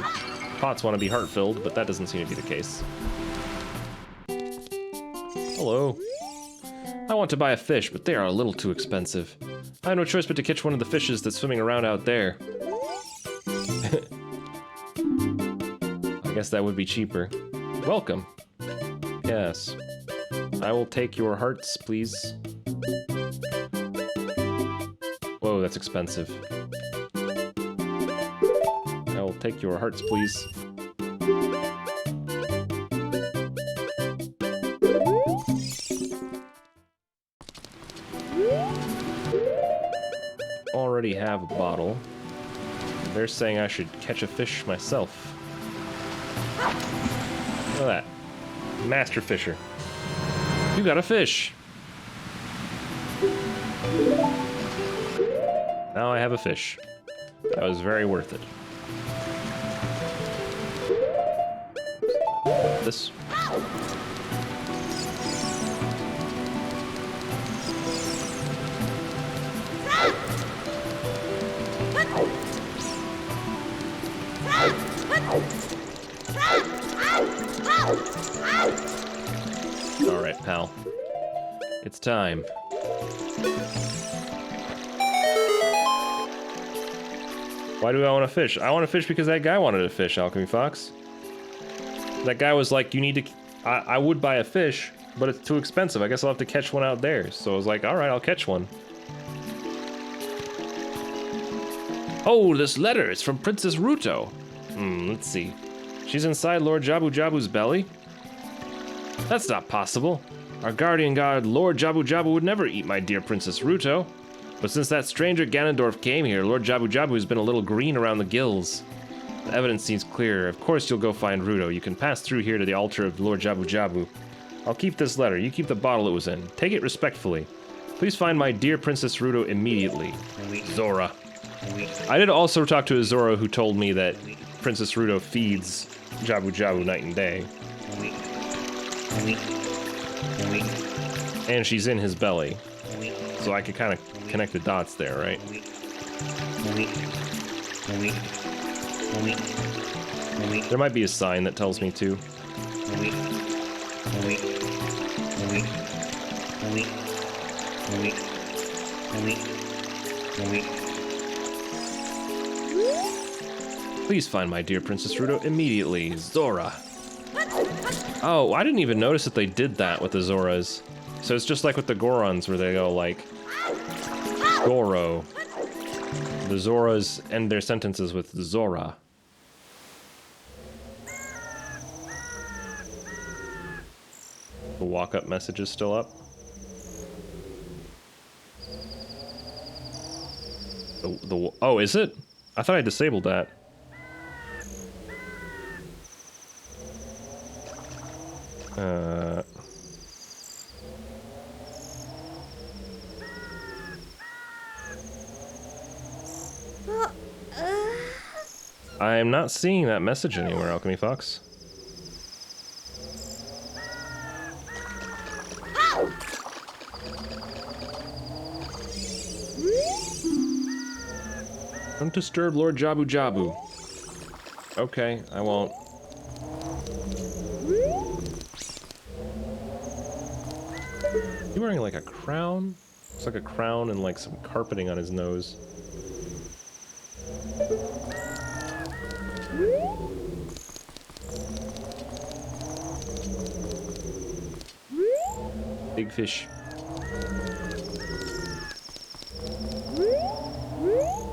heart-filled, but that doesn't seem to be the case. Hello. I want to buy a fish, but they are a little too expensive. I have no choice but to catch one of the fishes that's swimming around out there. I guess that would be cheaper. Welcome. Yes. I will take your hearts, please. Whoa, that's expensive. I will take your hearts, please. Already have a bottle. They're saying I should catch a fish myself. Look at that. Master Fisher. You got a fish. Now I have a fish. That was very worth it. This. All right, pal. It's time. Why do I want to fish? I want to fish because that guy wanted to fish, Alchemy Fox. That guy was like, you need to... I would buy a fish, but it's too expensive. I guess I'll have to catch one out there. So I was like, alright, I'll catch one. Oh, this letter is from Princess Ruto. Let's see. She's inside Lord Jabu Jabu's belly? That's not possible. Our guardian god, Lord Jabu Jabu, would never eat my dear Princess Ruto. But since that stranger Ganondorf came here, Lord Jabu Jabu has been a little green around the gills. The evidence seems clear. Of course you'll go find Ruto. You can pass through here to the altar of Lord Jabu Jabu. I'll keep this letter. You keep the bottle it was in. Take it respectfully. Please find my dear Princess Ruto immediately. Zora. I did also talk to a Zora who told me that Princess Ruto feeds Jabu Jabu night and day. And she's in his belly. So I could kind of connect the dots there, right? There might be a sign that tells me to. Please find my dear Princess Ruto immediately, Zora. Oh, I didn't even notice that they did that with the Zoras. So it's just like with the Gorons where they go like, Goro. The Zoras end their sentences with Zora. The walk-up message is still up. Oh, is it? I thought I disabled that. I am not seeing that message anywhere, Alchemy Fox. Don't disturb Lord Jabu Jabu. Okay, I won't. He wearing like a crown? It's like a crown and like some carpeting on his nose. Big fish.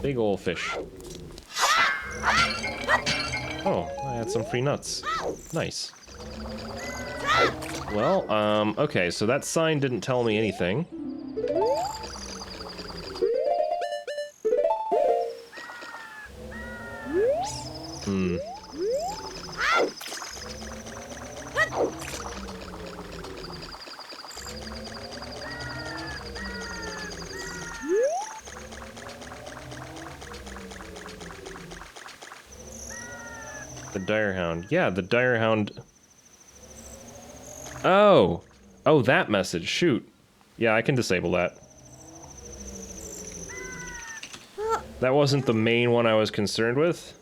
Big ol' fish. Oh, I had some free nuts. Nice. Well, okay, so that sign didn't tell me anything. The dire hound. Yeah, the dire hound. Oh. Oh, that message. Shoot. Yeah, I can disable that. That wasn't the main one I was concerned with,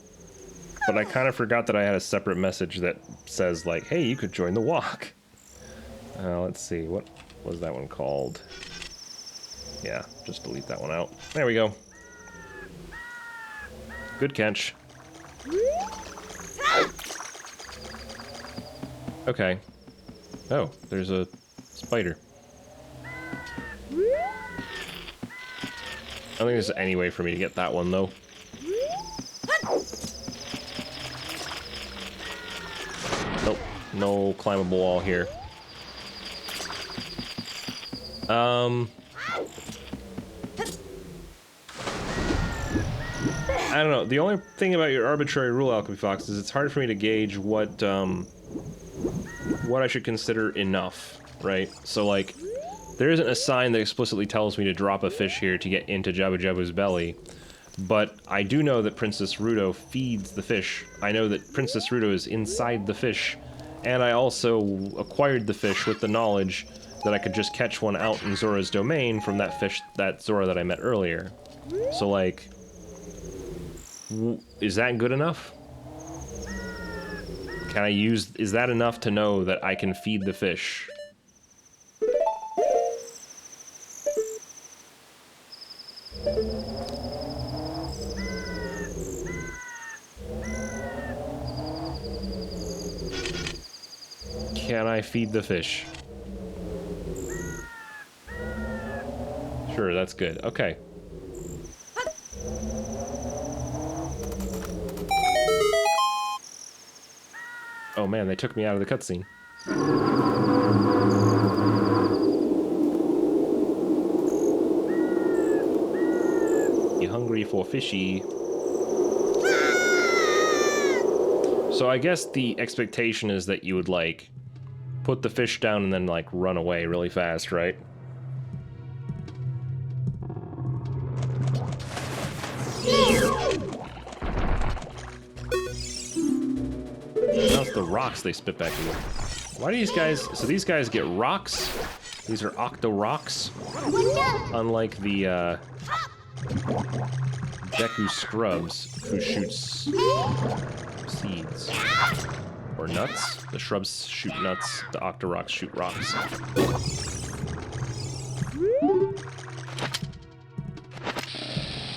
but I kind of forgot that I had a separate message that says, like, hey, you could join the walk. Let's see. What was that one called? Yeah, just delete that one out. There we go. Good catch. Okay. Oh, there's a spider. I don't think there's any way for me to get that one, though. Nope. No climbable wall here. I don't know. The only thing about your arbitrary rule, Alchemy Fox, is it's hard for me to gauge what I should consider enough, right? So, like, there isn't a sign that explicitly tells me to drop a fish here to get into Jabu Jabu's belly, but I do know that Princess Ruto feeds the fish. I know that Princess Ruto is inside the fish, and I also acquired the fish with the knowledge that I could just catch one out in Zora's domain from that fish, that Zora that I met earlier. So, like, is that good enough? Can I use... is that enough to know that I can feed the fish? Can I feed the fish? Sure, that's good. Okay. Oh man, they took me out of the cutscene. You hungry for fishy? So I guess the expectation is that you would, like, put the fish down and then, like, run away really fast, right? That's the rocks they spit back to you. Why do these guys... so these guys get rocks? These are octo rocks? Unlike the, Deku Scrubs, who shoots seeds. Or nuts. The shrubs shoot nuts, the octo rocks shoot rocks.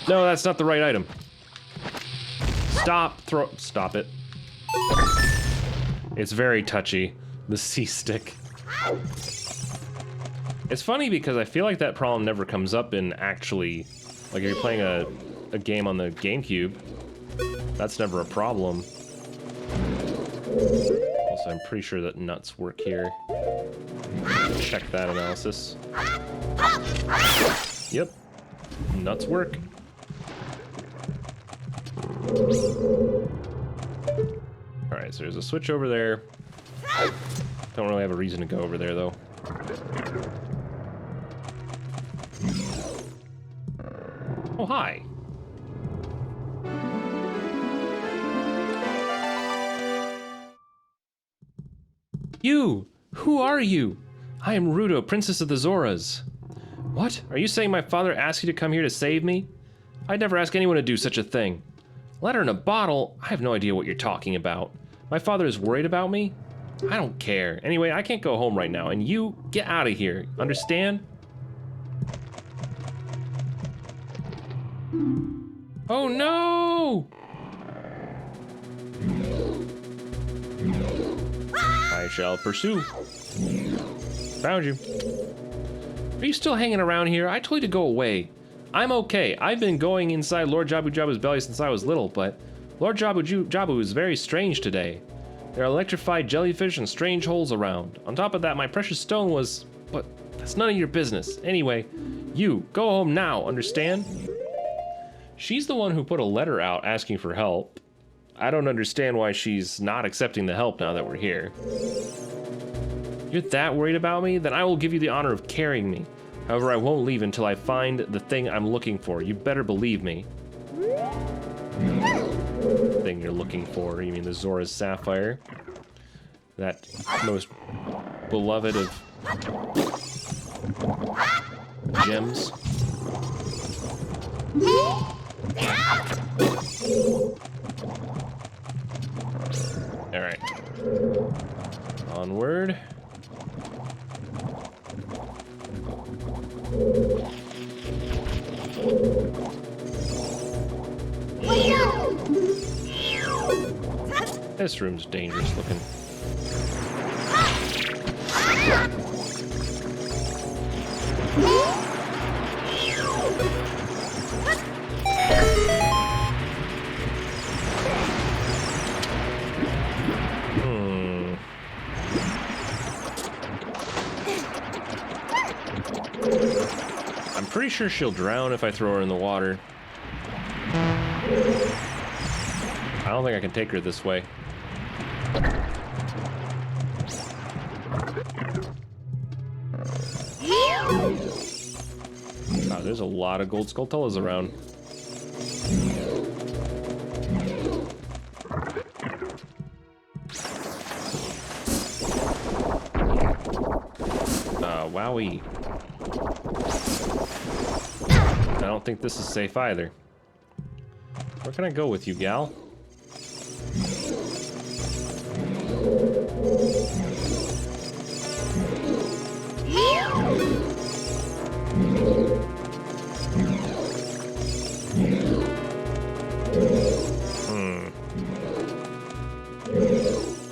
No, that's not the right item. Stop it. It's very touchy, the C-stick. It's funny because I feel like that problem never comes up in actually, like if you're playing a game on the GameCube, that's never a problem. Also, I'm pretty sure that nuts work here. Check that analysis. Yep, nuts work. Alright, so there's a switch over there. Don't really have a reason to go over there, though. Oh, hi. You! Who are you? I am Ruto, Princess of the Zoras. What? Are you saying my father asked you to come here to save me? I'd never ask anyone to do such a thing. Letter in a bottle? I have no idea what you're talking about. My father is worried about me? I don't care. Anyway, I can't go home right now, and you, get out of here. Understand? Oh no! I shall pursue. Found you. Are you still hanging around here? I told you to go away. I'm okay. I've been going inside Lord Jabu Jabu's belly since I was little, but Lord Jabu is very strange today. There are electrified jellyfish and strange holes around. On top of that, my precious stone was... But that's none of your business. Anyway, you, go home now, understand? She's the one who put a letter out asking for help. I don't understand why she's not accepting the help now that we're here. You're that worried about me? Then I will give you the honor of carrying me. However, I won't leave until I find the thing I'm looking for. You better believe me. Thing you're looking for? You mean the Zora's Sapphire? That most beloved of gems? Alright. Onward. This room's dangerous looking. I'm pretty sure she'll drown if I throw her in the water. I don't think I can take her this way. Wow, there's a lot of gold Skulltulas around. Wowie. I don't think this is safe either. Where can I go with you, gal?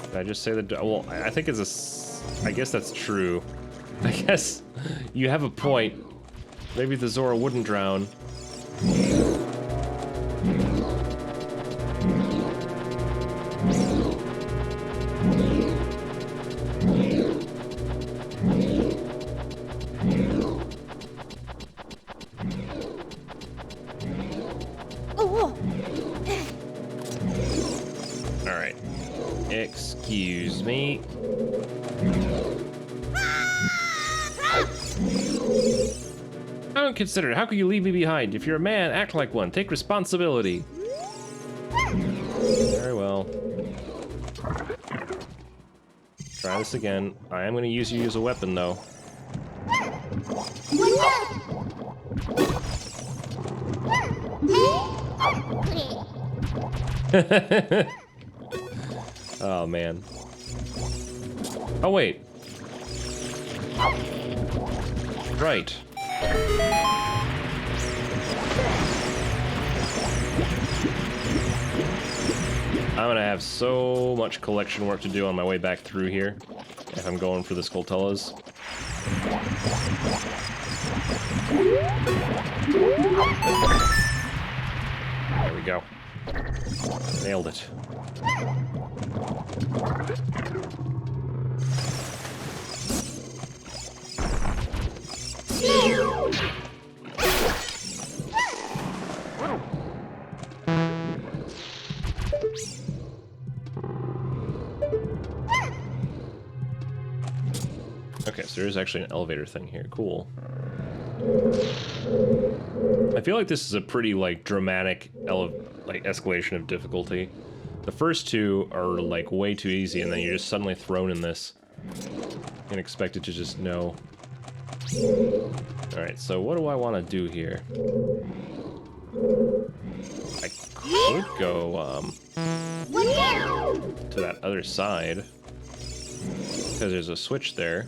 Did I just say that? Well, I think it's a... I guess that's true. I guess you have a point. Maybe the Zora wouldn't drown. All right. Excuse me. I don't consider it. How could you leave me behind? If you're a man, act like one. Take responsibility. Very well. Try this again. I am going to use you as a weapon, though. Oh, man. Oh, wait. Right. I'm gonna have so much collection work to do on my way back through here if I'm going for the Skulltulas. There we go. Nailed it. Okay, so there's actually an elevator thing here. Cool. I feel like this is a pretty, like, dramatic, escalation of difficulty. The first two are, like, way too easy, and then you're just suddenly thrown in this and expected to just know. Alright, so what do I want to do here? I could go, to that other side, because there's a switch there.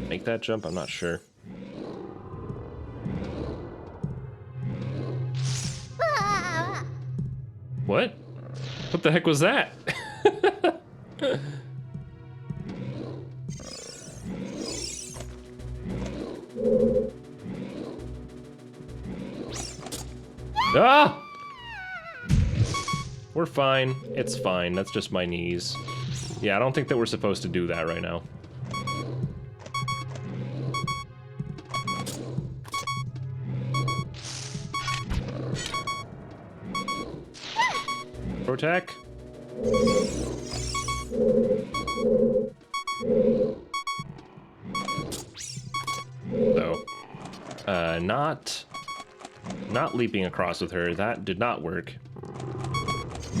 Make that jump? I'm not sure. What? What the heck was that? Ah! We're fine. It's fine. That's just my knees. Yeah, I don't think that we're supposed to do that right now. Protect. So, not leaping across with her. That did not work.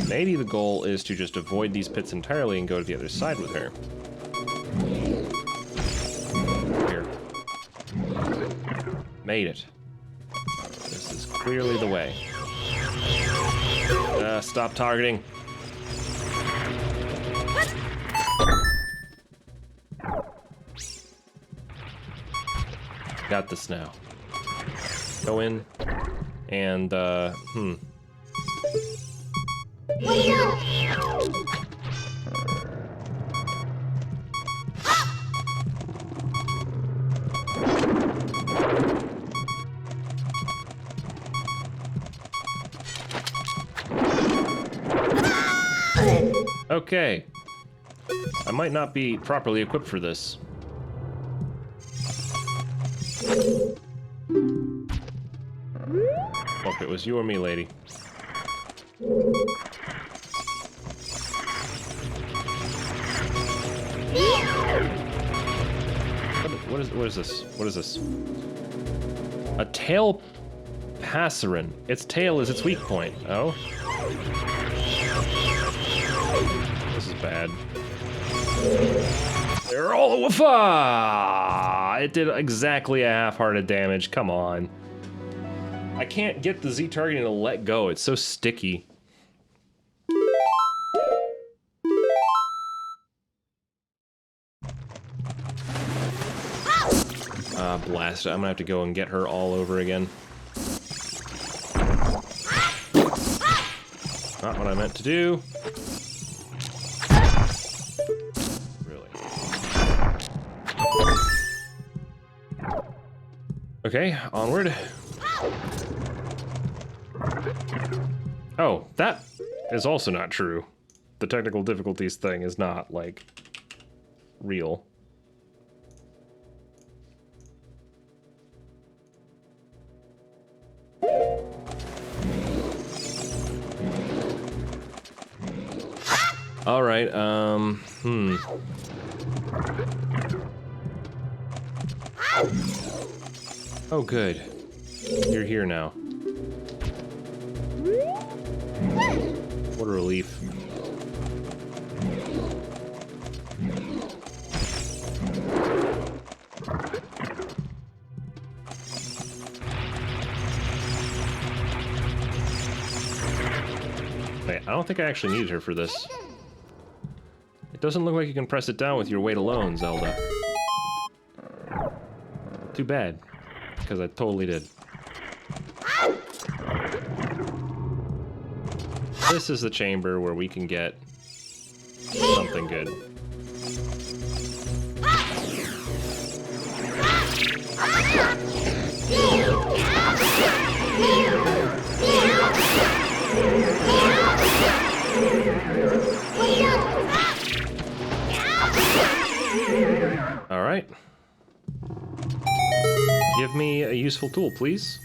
Maybe the goal is to just avoid these pits entirely and go to the other side with her. Here. Made it. This is clearly the way. Stop targeting. Got this now. Go in and, Okay. I might not be properly equipped for this. Hope it was you or me, lady. What is this? What is this? A tail passerin. Its tail is its weak point. Oh. This is bad. Roll a It did exactly a half-hearted damage. Come on. I can't get the Z targeting to let go. It's so sticky. Blast it. I'm gonna have to go and get her all over again. Not what I meant to do. Really. Okay, onward. Oh, that is also not true. The technical difficulties thing is not, like, real. All right, Oh, good. You're here now. What a relief. Wait, I don't think I actually needed her for this. It doesn't look like you can press it down with your weight alone, Zelda. Too bad, because I totally did. This is the chamber where we can get something good. All right. Give me a useful tool, please.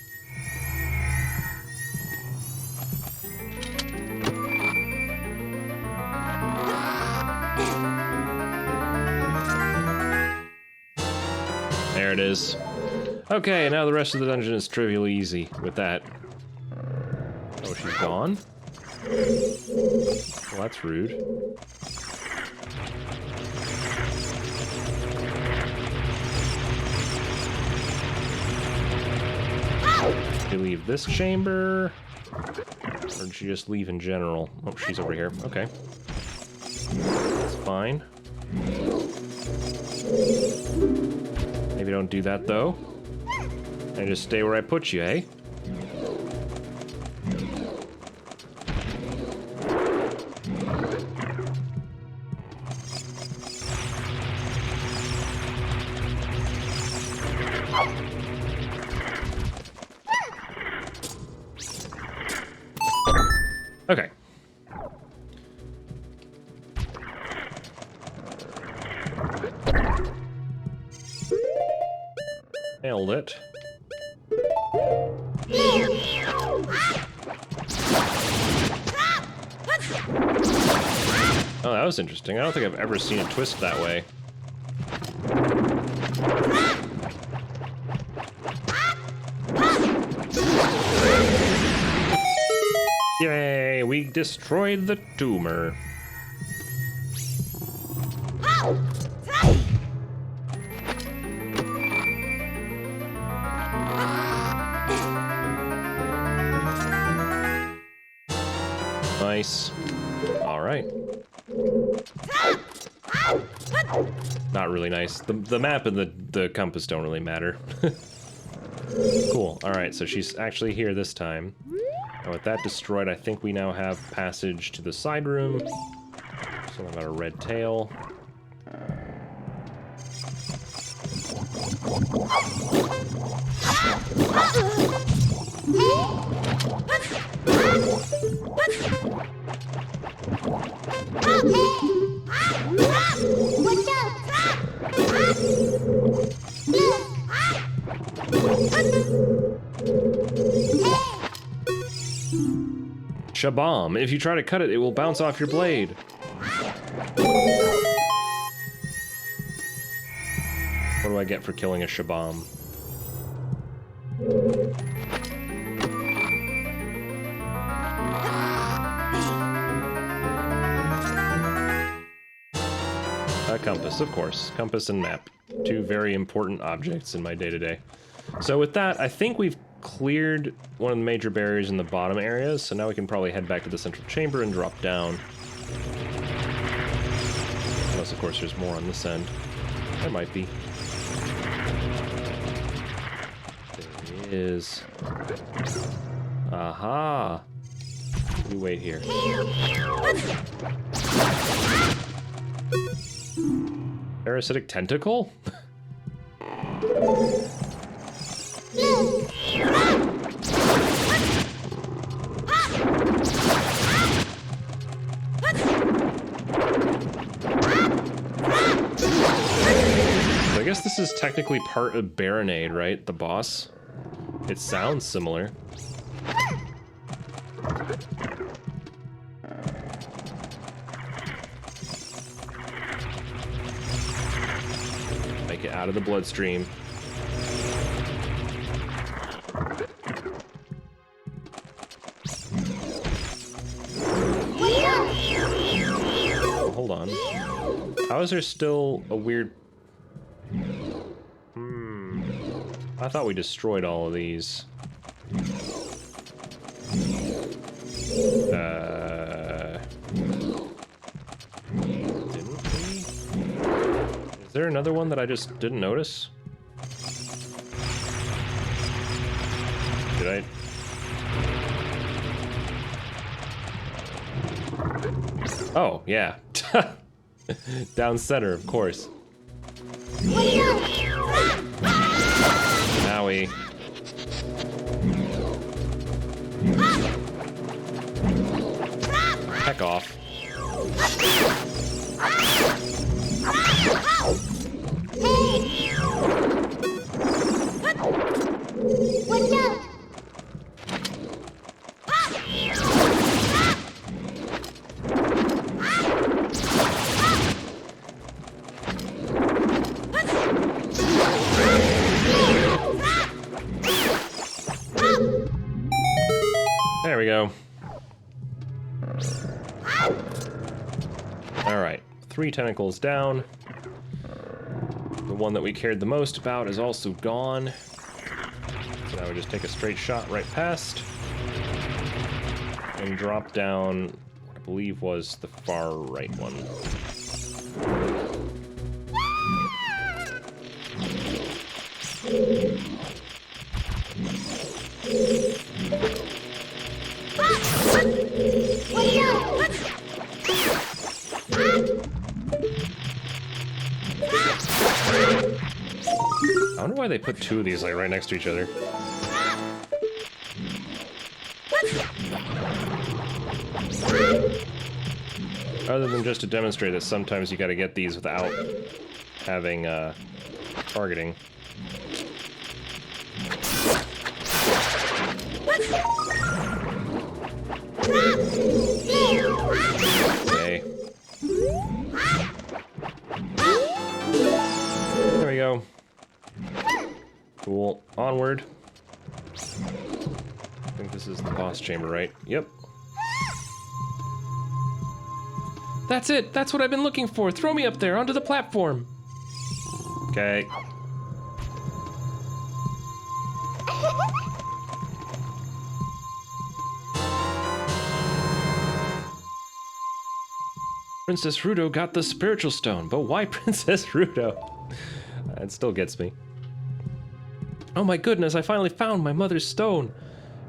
There it is. Okay, now the rest of the dungeon is trivially easy with that. Oh, she's gone? Well, that's rude. Did you leave this chamber? Or did she just leave in general? Oh, she's over here. Okay. That's fine. Maybe don't do that, though. And just stay where I put you, eh? Okay. Nailed it. Oh, that was interesting. I don't think I've ever seen it twist that way. Yay, we destroyed the tumor. Nice. All right. Not really nice. The map and the compass don't really matter. Cool. All right, so she's actually here this time. And with that destroyed, I think we now have passage to the side room. Something about a red tail. Shabam. If you try to cut it, it will bounce off your blade. What do I get for killing a Shabam? A compass, of course. Compass and map. Two very important objects in my day-to-day. So with that, I think we've cleared one of the major barriers in the bottom areas, so now we can probably head back to the central chamber and drop down. Unless, of course, there's more on this end. There might be. There is. Aha! We wait here. Parasitic tentacle? I guess this is technically part of Baronade, right? The boss? It sounds similar. Make it out of the bloodstream. Hold on. How is there still a weird... I thought we destroyed all of these. Didn't we? Is there another one that I just didn't notice? Did I? Oh, yeah. Down center, of course. Owie. Heck off. Watch out! There we go. Alright, 3 tentacles down. The one that we cared the most about is also gone. So now we just take a straight shot right past. And drop down what I believe was the far right one. I wonder why they put 2 of these like right next to each other. Other than just to demonstrate that sometimes you gotta get these without having, targeting. Okay. There we go. Cool. Onward. I think this is the boss chamber, right? Yep. That's it. That's what I've been looking for. Throw me up there onto the platform. Okay. Princess Ruto got the spiritual stone, but why Princess Ruto? It still gets me. Oh my goodness, I finally found my mother's stone.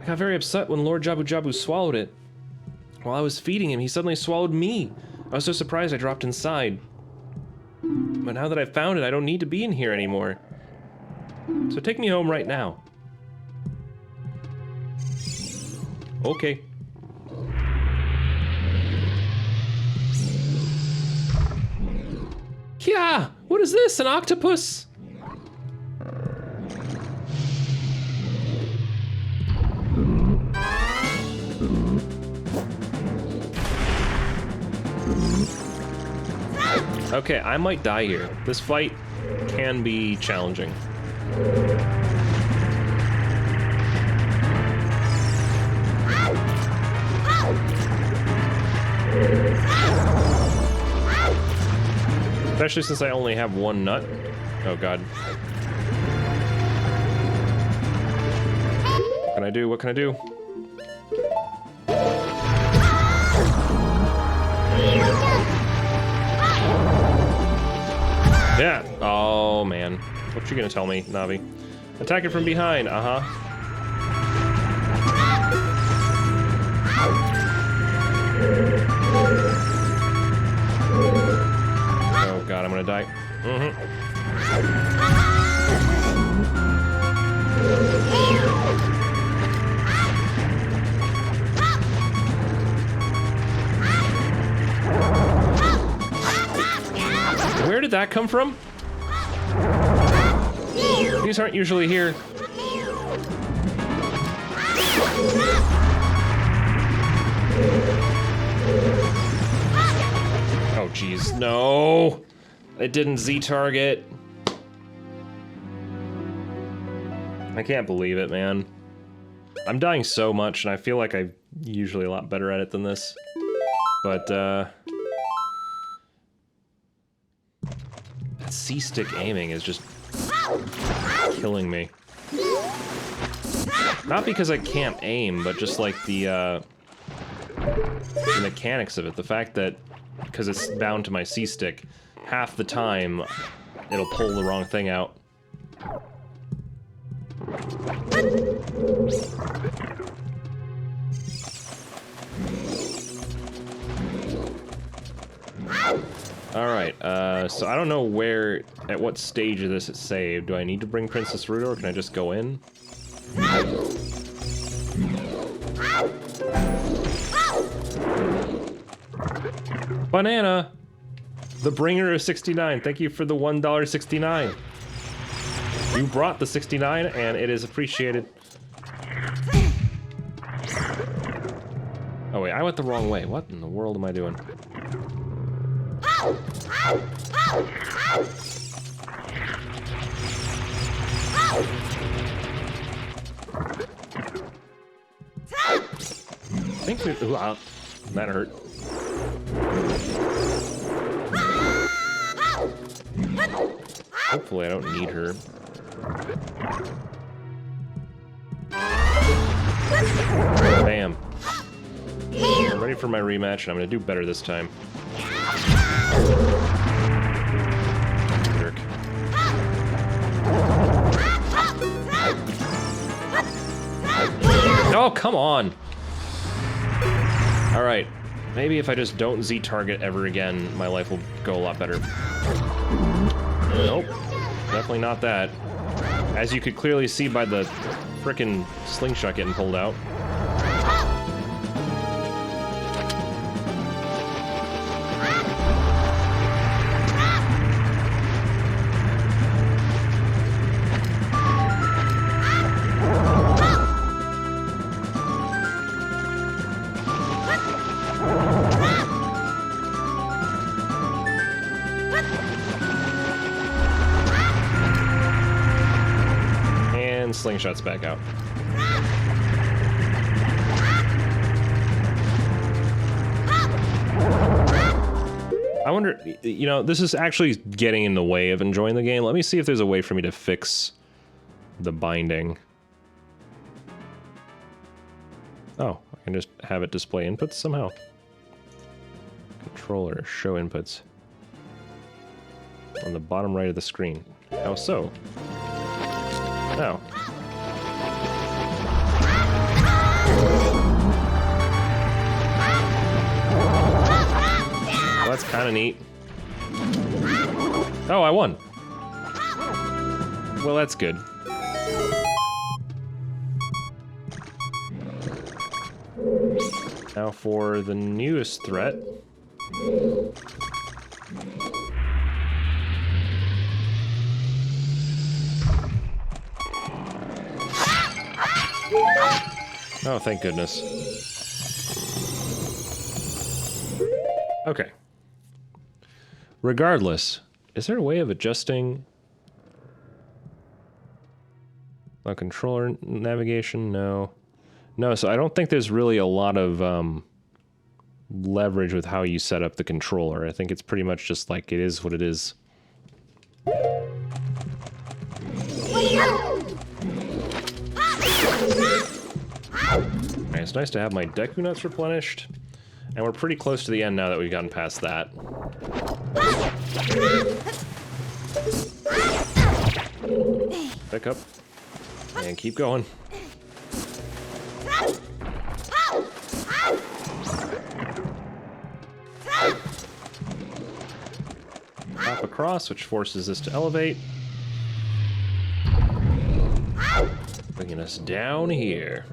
I got very upset when Lord Jabu Jabu swallowed it. While I was feeding him, he suddenly swallowed me. I was so surprised I dropped inside. But now that I've found it, I don't need to be in here anymore. So take me home right now. Okay. Yeah! What is this? An octopus? Okay, I might die here. This fight can be challenging. Especially since I only have one nut. Oh god. What can I do? What can I do? Yeah. Oh man. What you gonna tell me, Navi? Attack it from behind. Uh-huh. Oh god, I'm gonna die. Where did that come from? These aren't usually here. Oh jeez, no! It didn't Z-target. I can't believe it, man. I'm dying so much, and I feel like I'm usually a lot better at it than this. But, that C-stick aiming is just killing me. Not because I can't aim, but just like the mechanics of it. The fact that, because it's bound to my C-stick, half the time it'll pull the wrong thing out. Alright, so I don't know at what stage of this it's saved. Do I need to bring Princess Ruto, or can I just go in? Banana! The bringer of 69, thank you for the $1.69. You brought the 69, and it is appreciated. Oh wait, I went the wrong way. What in the world am I doing? I think we... Ooh, that hurt. Hopefully I don't need her. Bam. I'm ready for my rematch, and I'm gonna do better this time. Jerk. Oh, come on! Alright. Maybe if I just don't Z-target ever again, my life will go a lot better. Nope. Definitely not that. As you could clearly see by the frickin' slingshot getting pulled out. slingshot's back out. I wonder, you know, this is actually getting in the way of enjoying the game. Let me see if there's a way for me to fix the binding. Oh, I can just have it display inputs somehow. Controller, show inputs. On the bottom right of the screen. How so? Oh. Well, that's kind of neat. Oh, I won. Well, that's good. Now for the newest threat. Oh, thank goodness. Okay. Regardless, is there a way of adjusting a controller navigation? No. No, so I don't think there's really a lot of leverage with how you set up the controller. I think it's pretty much just like it is what it is. Alright, it's nice to have my Deku Nuts replenished. And we're pretty close to the end now that we've gotten past that. Pick up. And keep going. Hop across, which forces us to elevate. Bringing us down here.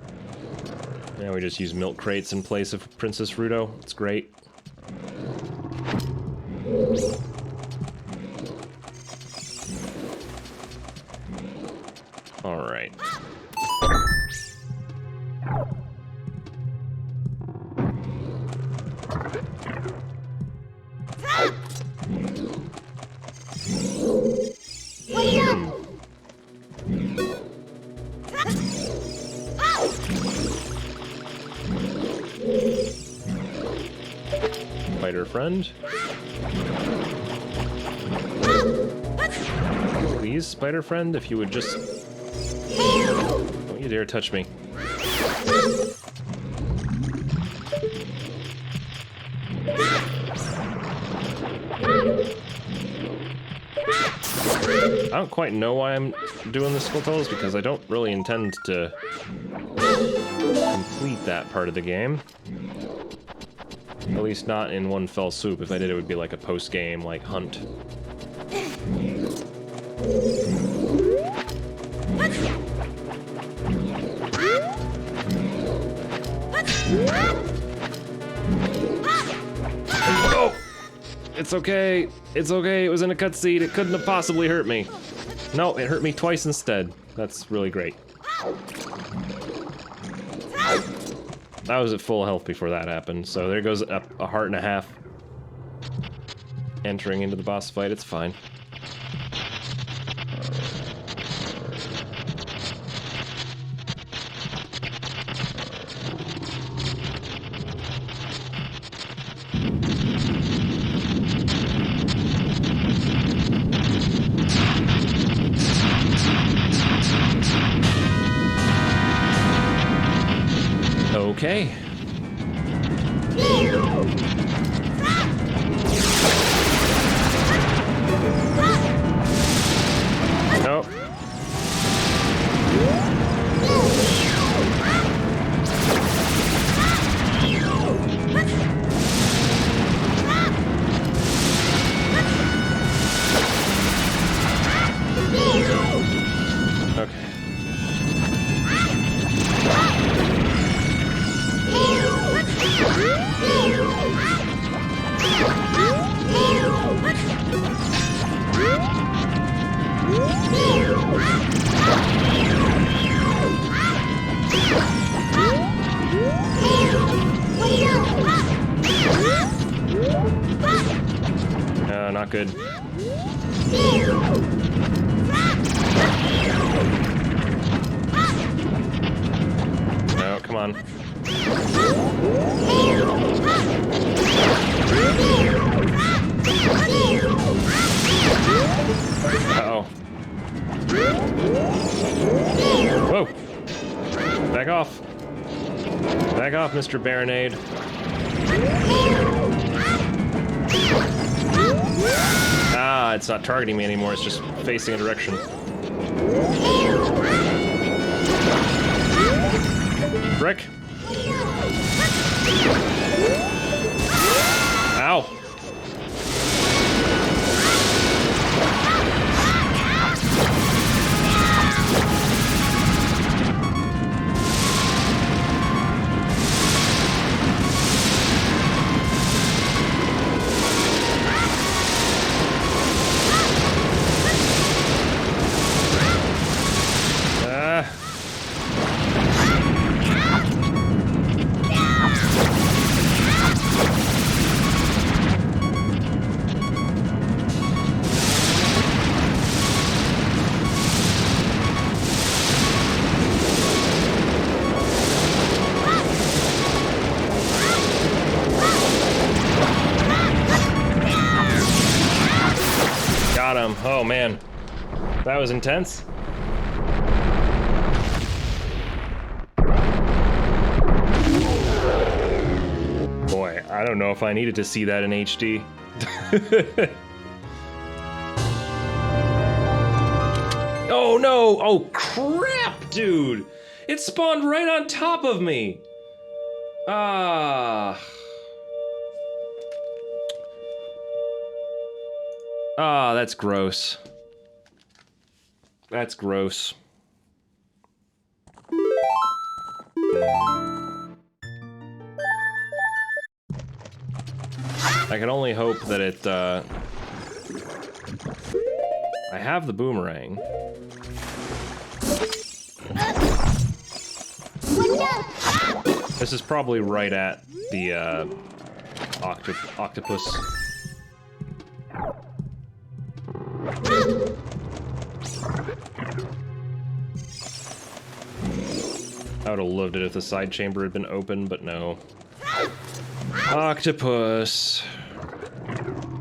Now we just use milk crates in place of Princess Ruto. It's great. All right. Spider friend. Please, spider friend, if you would just... Don't you dare touch me. I don't quite know why I'm doing the Skulltulas, because I don't really intend to complete that part of the game. At least not in one fell swoop. If I did, it would be like a post-game, like, hunt. Oh! It's okay. It's okay. It was in a cutscene. It couldn't have possibly hurt me. No, it hurt me twice instead. That's really great. I was at full health before that happened, so there goes a heart and a half. Entering into the boss fight, it's fine. Okay. Nope. Okay. Not good. Whoa! Back off. Back off, Mr. Baronade. Ah, it's not targeting me anymore, it's just facing a direction. Brick. Ow. Got him. Oh man, that was intense. Boy, I don't know if I needed to see that in HD. Oh no! Oh crap, dude! It spawned right on top of me! Ah. Ah, that's gross. That's gross. I can only hope that it, I have the boomerang. This is probably right at the, octopus. I would have loved it if the side chamber had been open, but no. Octopus.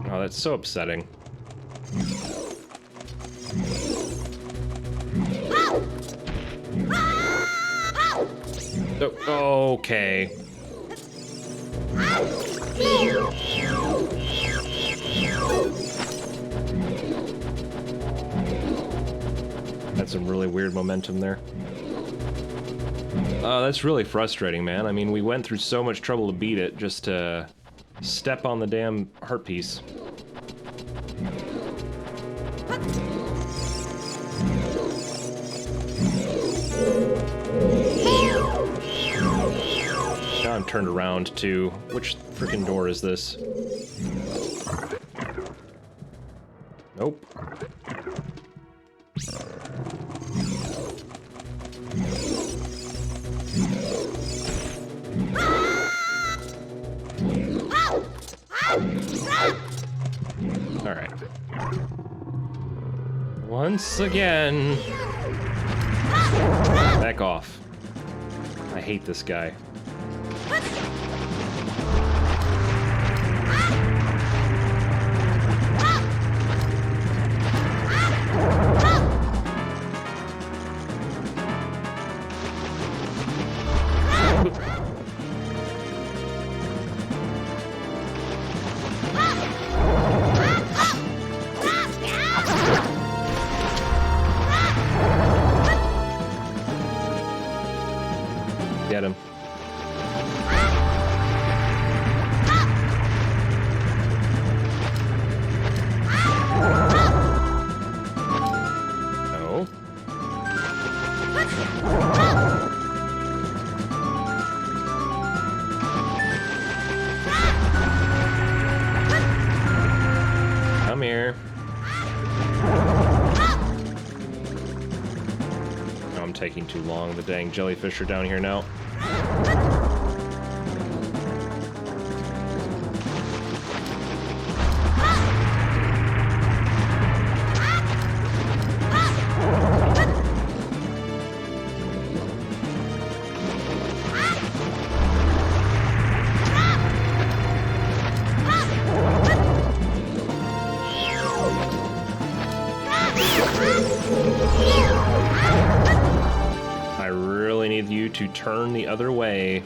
Oh, that's so upsetting. Oh, okay. That's some really weird momentum there. That's really frustrating, man. I mean, we went through so much trouble to beat it just to step on the damn heart piece. Now I'm turned around too. Which freaking door is this? Nope. Alright. Once again. Back off. I hate this guy. Get him. No. Come here. Oh, I'm taking too long. The dang jellyfish are down here now. I really need you to turn the other way.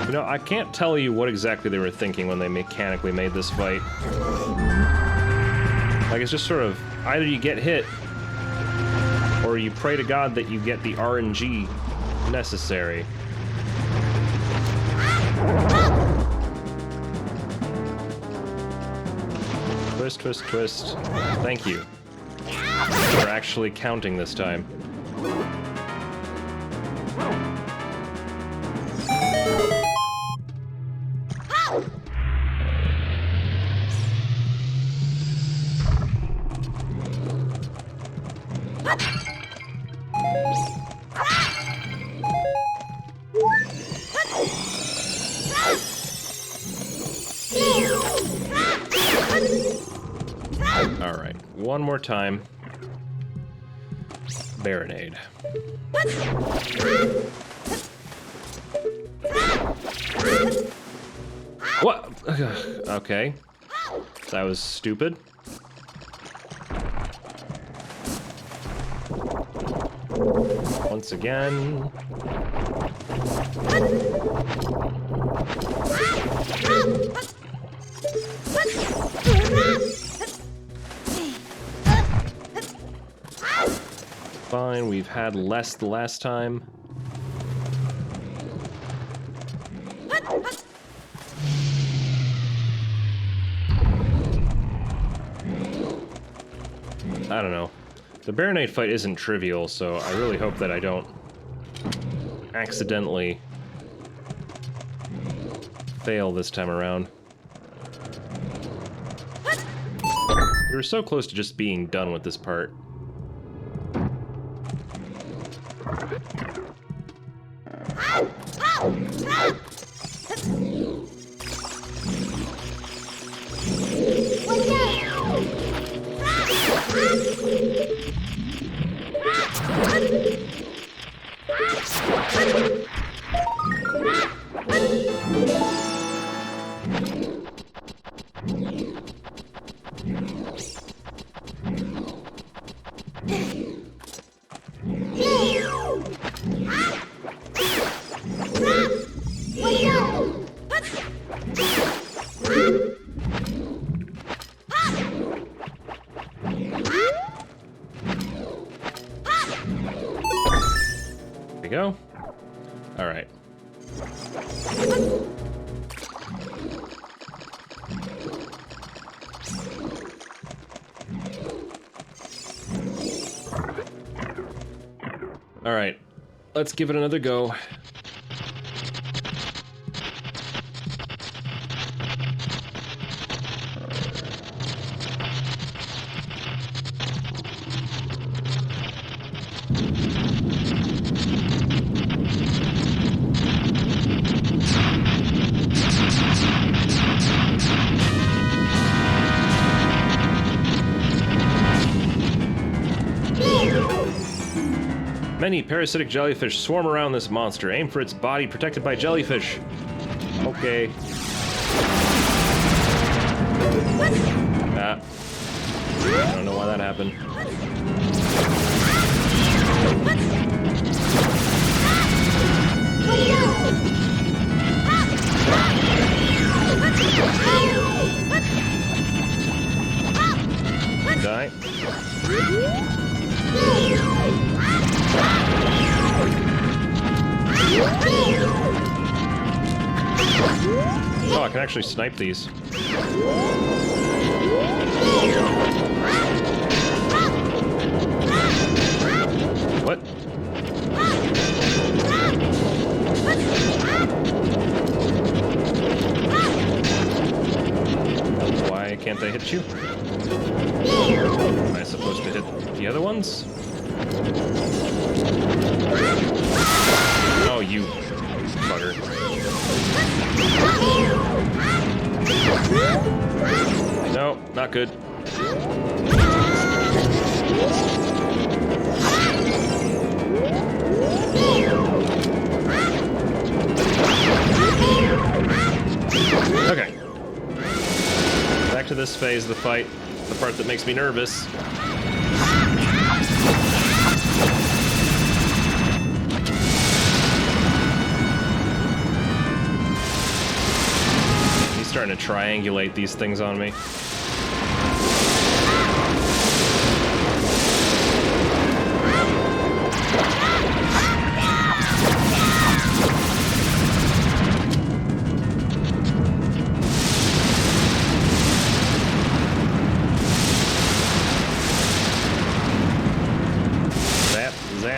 You know, I can't tell you what exactly they were thinking when they mechanically made this fight. Like, it's just sort of, either you get hit, or you pray to God that you get the RNG necessary. Twist, twist, twist. Thank you for actually counting this time. All right, one more time. Baronade. What? Okay. That was stupid. Once again. Fine, we've had less the last time. I don't know. The Baronade fight isn't trivial, so I really hope that I don't accidentally fail this time around. We were so close to just being done with this part. There we go. All right. All right. Let's give it another go. Many parasitic jellyfish swarm around this monster. Aim for its body protected by jellyfish. Okay. I don't know why that happened. Die. Oh, I can actually snipe these. What? Why can't I hit you? Am I supposed to hit the other ones? Oh, you bugger. No, not good. to this phase of the fight, the part that makes me nervous. He's starting to triangulate these things on me. Zap.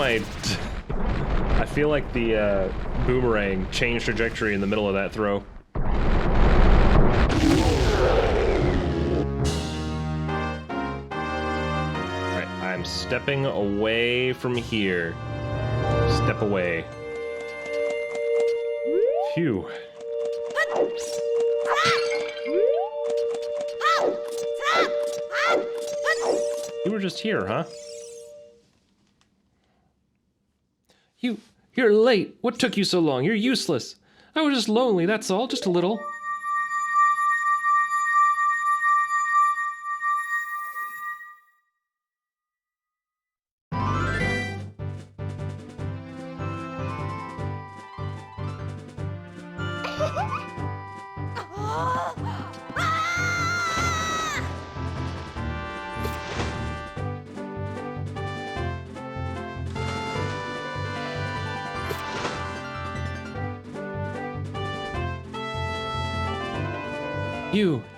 I feel like the boomerang changed trajectory in the middle of that throw. Alright, I'm stepping away from here. Step away. Phew. You were just here, huh? You're late. What took you so long? You're useless. I was just lonely, that's all, just a little.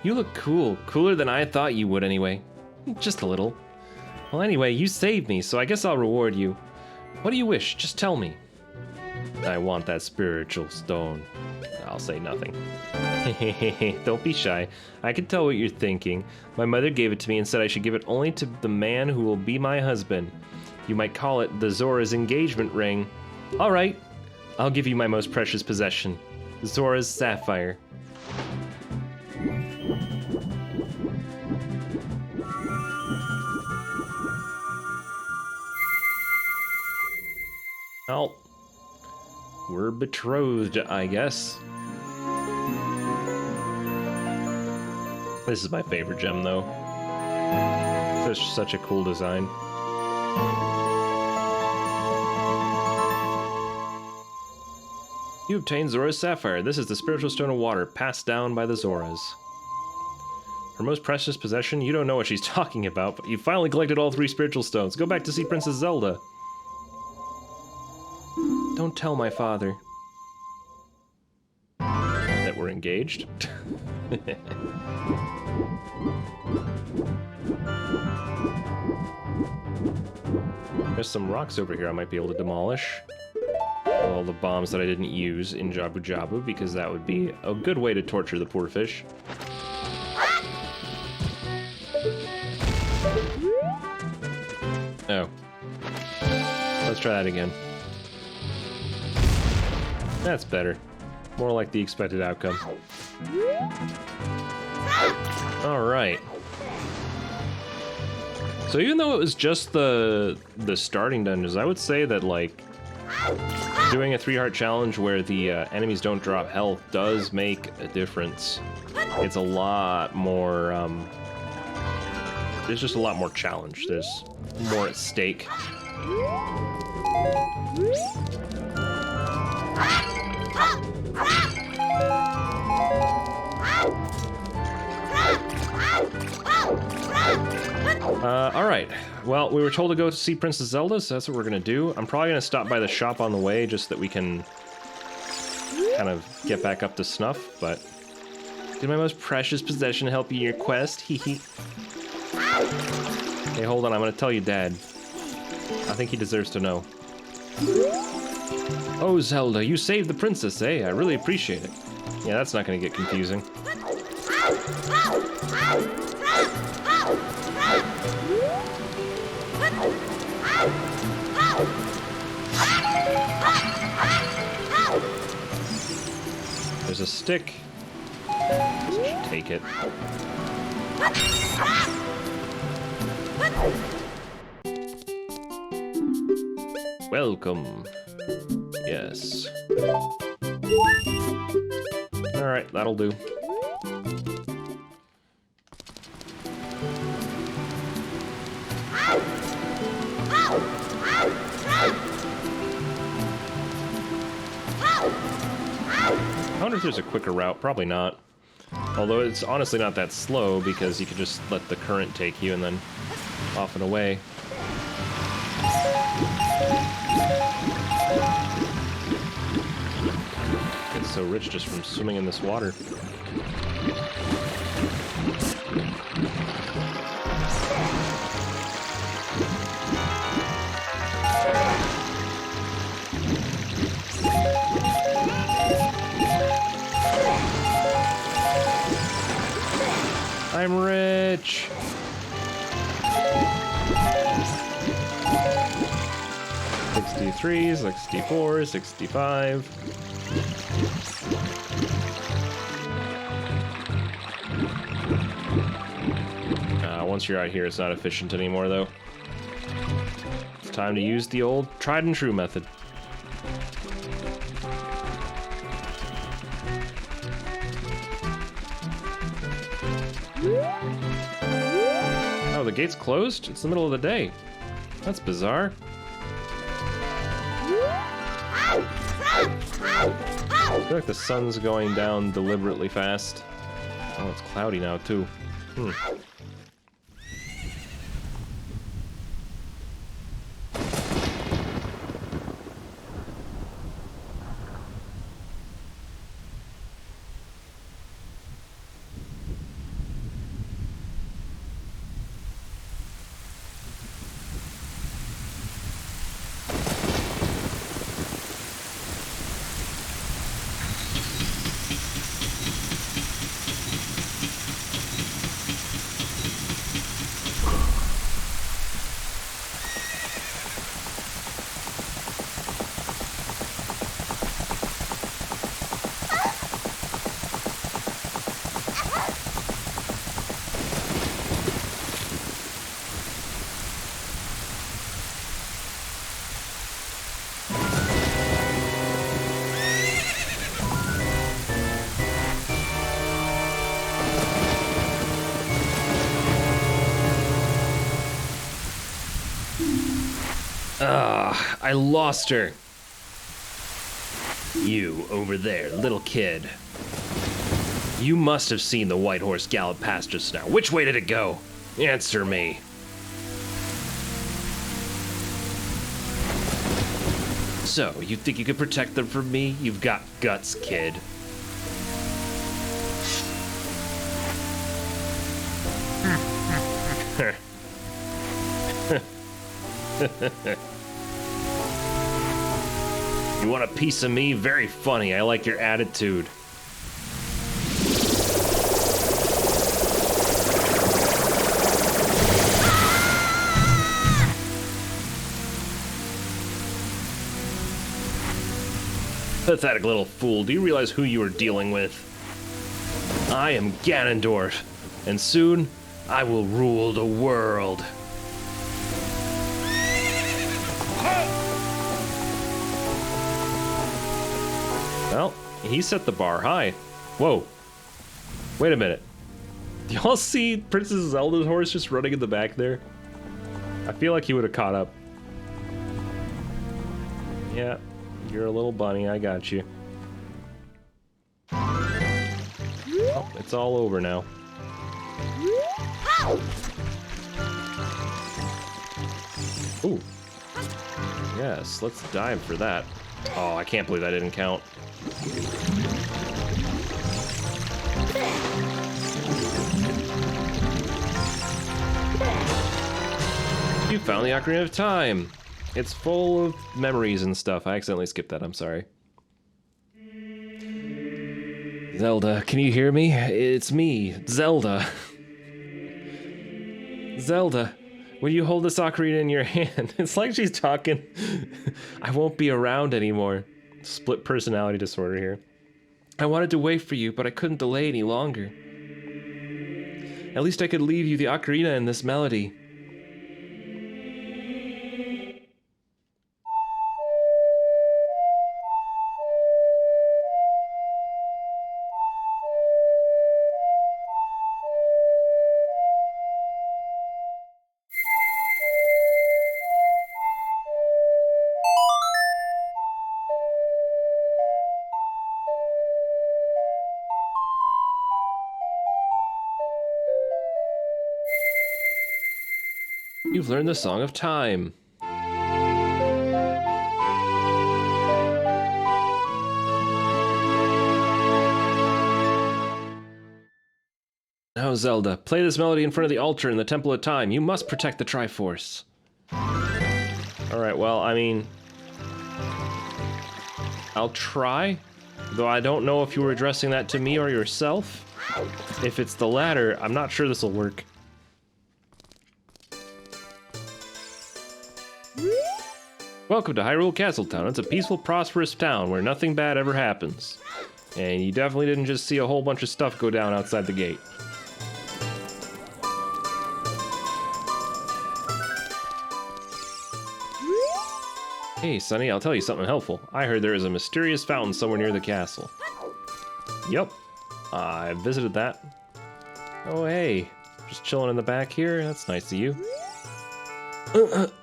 You look cool. Cooler than I thought you would anyway. Just a little. Well, anyway, you saved me, so I guess I'll reward you. What do you wish? Just tell me. I want that spiritual stone. I'll say nothing. Don't be shy. I can tell what you're thinking. My mother gave it to me and said I should give it only to the man who will be my husband. You might call it the Zora's engagement ring. All right. I'll give you my most precious possession. Zora's sapphire. Well, we're betrothed, I guess. This is my favorite gem, though. It's such a cool design. You obtained Zora's sapphire. This is the spiritual stone of water passed down by the Zoras. Her most precious possession? You don't know what she's talking about, but you finally collected all 3 spiritual stones. Go back to see Princess Zelda. Don't tell my father that we're engaged. There's some rocks over here I might be able to demolish. All the bombs that I didn't use in Jabu Jabu, because that would be a good way to torture the poor fish. Oh. Let's try that again. That's better. More like the expected outcome. Alright. So even though it was just the starting dungeons, I would say that, like, doing a 3-heart challenge where the enemies don't drop health does make a difference. It's a lot more, there's just a lot more challenge. There's more at stake. Alright. Well, we were told to go to see Princess Zelda, so that's what we're gonna do. I'm probably gonna stop by the shop on the way just that we can kind of get back up to snuff, but... Did my most precious possession help you in your quest? Hee. Hey, hold on, I'm gonna tell you, Dad. I think he deserves to know. Oh, Zelda, you saved the princess, eh? I really appreciate it. Yeah, that's not gonna get confusing. There's a stick. I should take it. Welcome. Yes. Alright, that'll do. I wonder if there's a quicker route. Probably not. Although it's honestly not that slow because you can just let the current take you and then off and away. Get so rich just from swimming in this water. I'm rich. $63, $64, $65. Once you're out here, it's not efficient anymore, though. It's time to use the old tried and true method. Oh, the gate's closed? It's the middle of the day. That's bizarre. I feel like the sun's going down deliberately fast. Oh, it's cloudy now, too. I lost her. You, over there, little kid. You must have seen the white horse gallop past just now. Which way did it go? Answer me. So, you think you could protect them from me? You've got guts, kid. You want a piece of me? Very funny. I like your attitude. Pathetic little fool. Do you realize who you are dealing with? I am Ganondorf, and soon I will rule the world. Well, he set the bar high. Whoa. Wait a minute. Do y'all see Princess Zelda's horse just running in the back there? I feel like he would have caught up. Yeah, you're a little bunny. I got you. Oh, it's all over now. Ooh. Yes, let's dive for that. Oh, I can't believe that didn't count. You found the Ocarina of Time. It's full of memories and stuff. I accidentally skipped that, I'm sorry. Zelda, can you hear me? It's me, Zelda. Zelda, will you hold this ocarina in your hand? It's like she's talking. I won't be around anymore. Split personality disorder here. I wanted to wait for you, but I couldn't delay any longer. At least I could leave you the ocarina and this melody. You've learned the Song of Time. Now, Zelda, play this melody in front of the altar in the Temple of Time. You must protect the Triforce. Alright, well, I mean... I'll try, though I don't know if you were addressing that to me or yourself. If it's the latter, I'm not sure this will work. Welcome to Hyrule Castletown. It's a peaceful, prosperous town where nothing bad ever happens. And you definitely didn't just see a whole bunch of stuff go down outside the gate. Hey, Sonny, I'll tell you something helpful. I heard there is a mysterious fountain somewhere near the castle. Yep, I visited that. Oh, hey, just chilling in the back here. That's nice of you.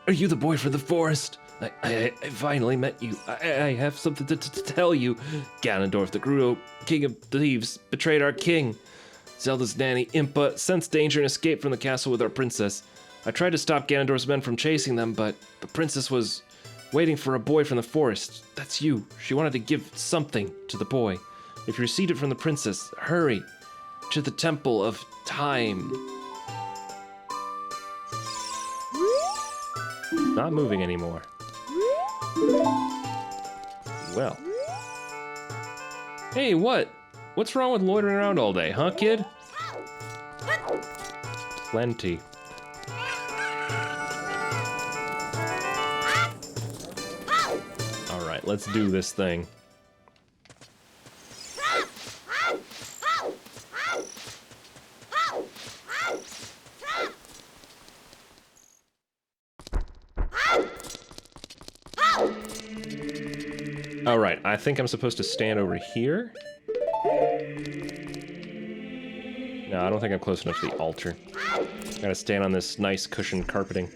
Are you the boy from the forest? I finally met you. I have something to tell you. Ganondorf the Gerudo, king of thieves, betrayed our king. Zelda's nanny, Impa, sensed danger and escaped from the castle with our princess. I tried to stop Ganondorf's men from chasing them, but the princess was waiting for a boy from the forest. That's you. She wanted to give something to the boy. If you received it from the princess, hurry to the Temple of Time. Not moving anymore. Well. Hey, what? What's wrong with loitering around all day, huh, kid? Plenty. Alright, let's do this thing. Alright, I think I'm supposed to stand over here. No, I don't think I'm close enough to the altar. Gotta stand on this nice cushioned carpeting.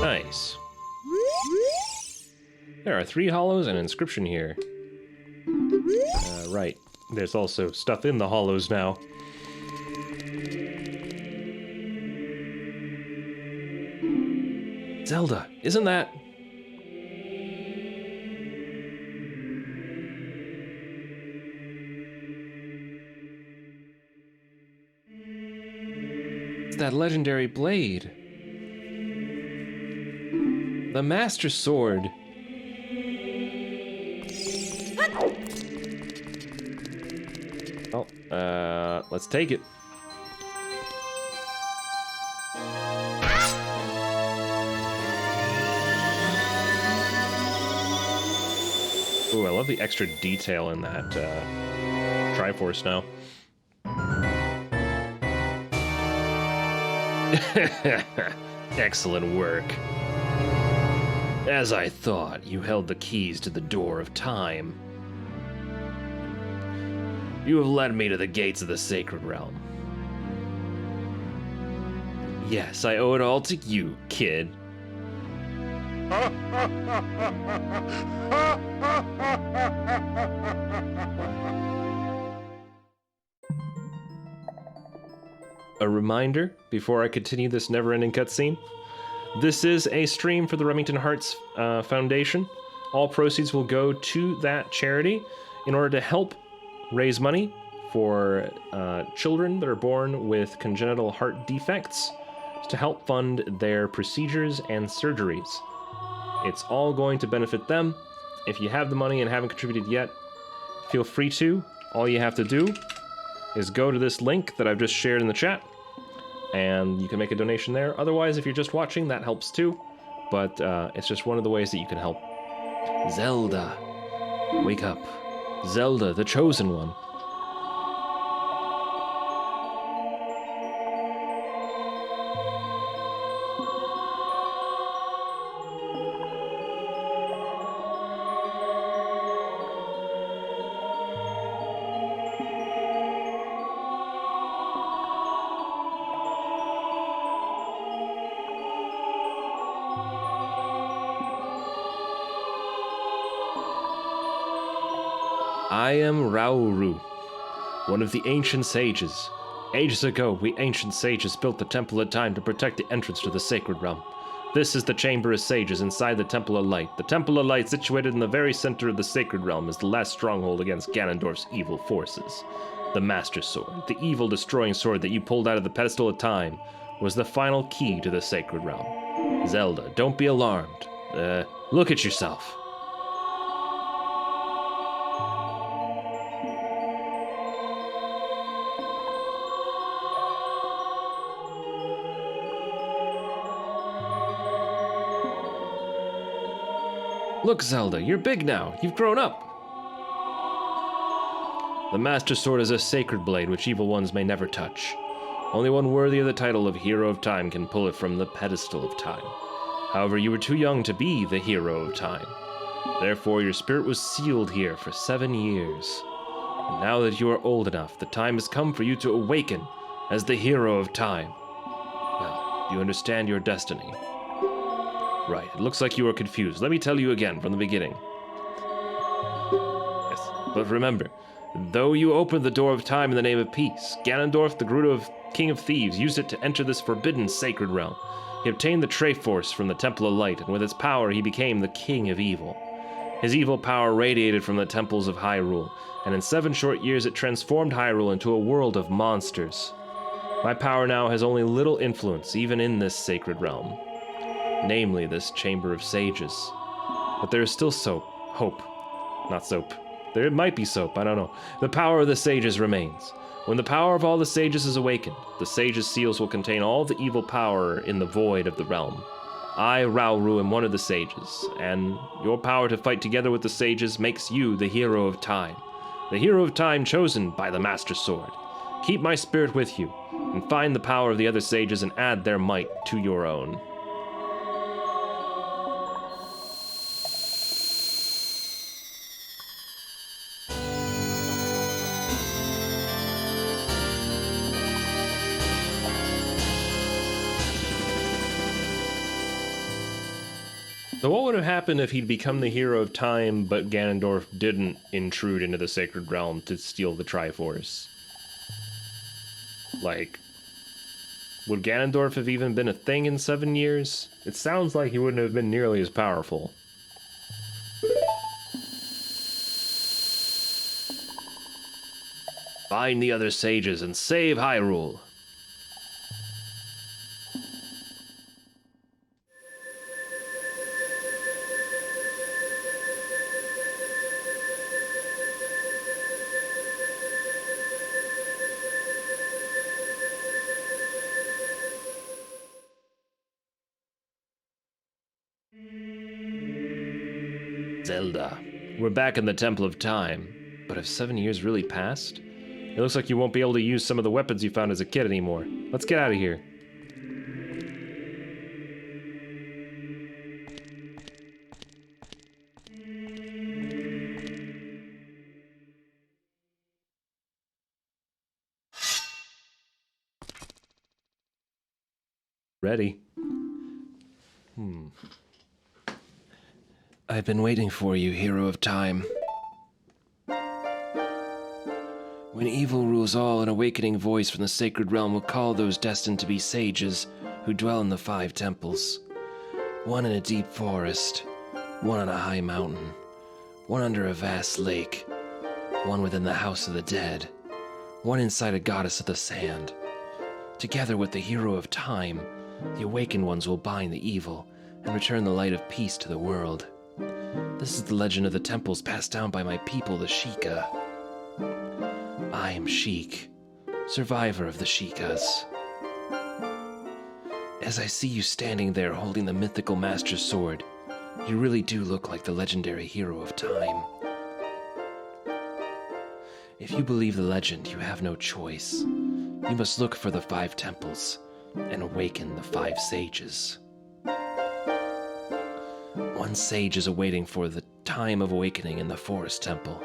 Nice. There are 3 hollows and an inscription here. Right. There's also stuff in the hollows now. Zelda, isn't that... It's that legendary blade. The Master Sword. Oh, let's take it. Ooh, I love the extra detail in that Triforce now. Excellent work. As I thought, you held the keys to the door of time. You have led me to the gates of the sacred realm. Yes, I owe it all to you, kid. A reminder, before I continue this never-ending cutscene, this is a stream for the Remington Hearts Foundation. All proceeds will go to that charity in order to help raise money for children that are born with congenital heart defects to help fund their procedures and surgeries. It's all going to benefit them. If you have the money and haven't contributed yet, feel free to. All you have to do is go to this link that I've just shared in the chat, and you can make a donation there. Otherwise, if you're just watching, that helps too. But it's just one of the ways that you can help. Zelda, wake up. Zelda, the chosen one. I am Rauru, one of the ancient sages. Ages ago, we ancient sages built the Temple of Time to protect the entrance to the sacred realm. This is the Chamber of Sages inside the Temple of Light. The Temple of Light, situated in the very center of the sacred realm, is the last stronghold against Ganondorf's evil forces. The Master Sword, the evil destroying sword that you pulled out of the pedestal of time, was the final key to the sacred realm. Zelda, don't be alarmed. Look at yourself. Look, Zelda, you're big now. You've grown up. The Master Sword is a sacred blade which evil ones may never touch. Only one worthy of the title of Hero of Time can pull it from the pedestal of time. However, you were too young to be the Hero of Time. Therefore, your spirit was sealed here for 7 years. And now that you are old enough, the time has come for you to awaken as the Hero of Time. Well, do you understand your destiny? Right, it looks like you are confused. Let me tell you again from the beginning. Yes, but remember, though you opened the door of time in the name of peace, Ganondorf, the Gerudo King of Thieves, used it to enter this forbidden sacred realm. He obtained the Triforce from the Temple of Light, and with its power he became the King of Evil. His evil power radiated from the temples of Hyrule, and in 7 short years it transformed Hyrule into a world of monsters. My power now has only little influence, even in this sacred realm. Namely, this Chamber of Sages. But there is still hope. Not soap. There might be soap, I don't know. The power of the sages remains. When the power of all the sages is awakened, the sages' seals will contain all the evil power in the void of the realm. I, Rauru, am one of the sages, and your power to fight together with the sages makes you the Hero of Time. The Hero of Time chosen by the Master Sword. Keep my spirit with you, and find the power of the other sages and add their might to your own. So what would have happened if he'd become the Hero of Time, but Ganondorf didn't intrude into the Sacred Realm to steal the Triforce? Like, would Ganondorf have even been a thing in 7 years? It sounds like he wouldn't have been nearly as powerful. Find the other sages and save Hyrule. Zelda, we're back in the Temple of Time, but have 7 years really passed? It looks like you won't be able to use some of the weapons you found as a kid anymore. Let's get out of here. Ready. I've been waiting for you, Hero of Time. When evil rules all, an awakening voice from the sacred realm will call those destined to be sages who dwell in the 5 temples. One in a deep forest, one on a high mountain, one under a vast lake, one within the house of the dead, one inside a goddess of the sand. Together with the Hero of Time, the awakened ones will bind the evil and return the light of peace to the world. This is the legend of the temples passed down by my people, the Sheikah. I am Sheik, survivor of the Shikas. As I see you standing there holding the mythical Master Sword, you really do look like the legendary hero of time. If you believe the legend, you have no choice. You must look for the 5 temples and awaken the 5 sages. One sage is awaiting for the time of awakening in the forest temple.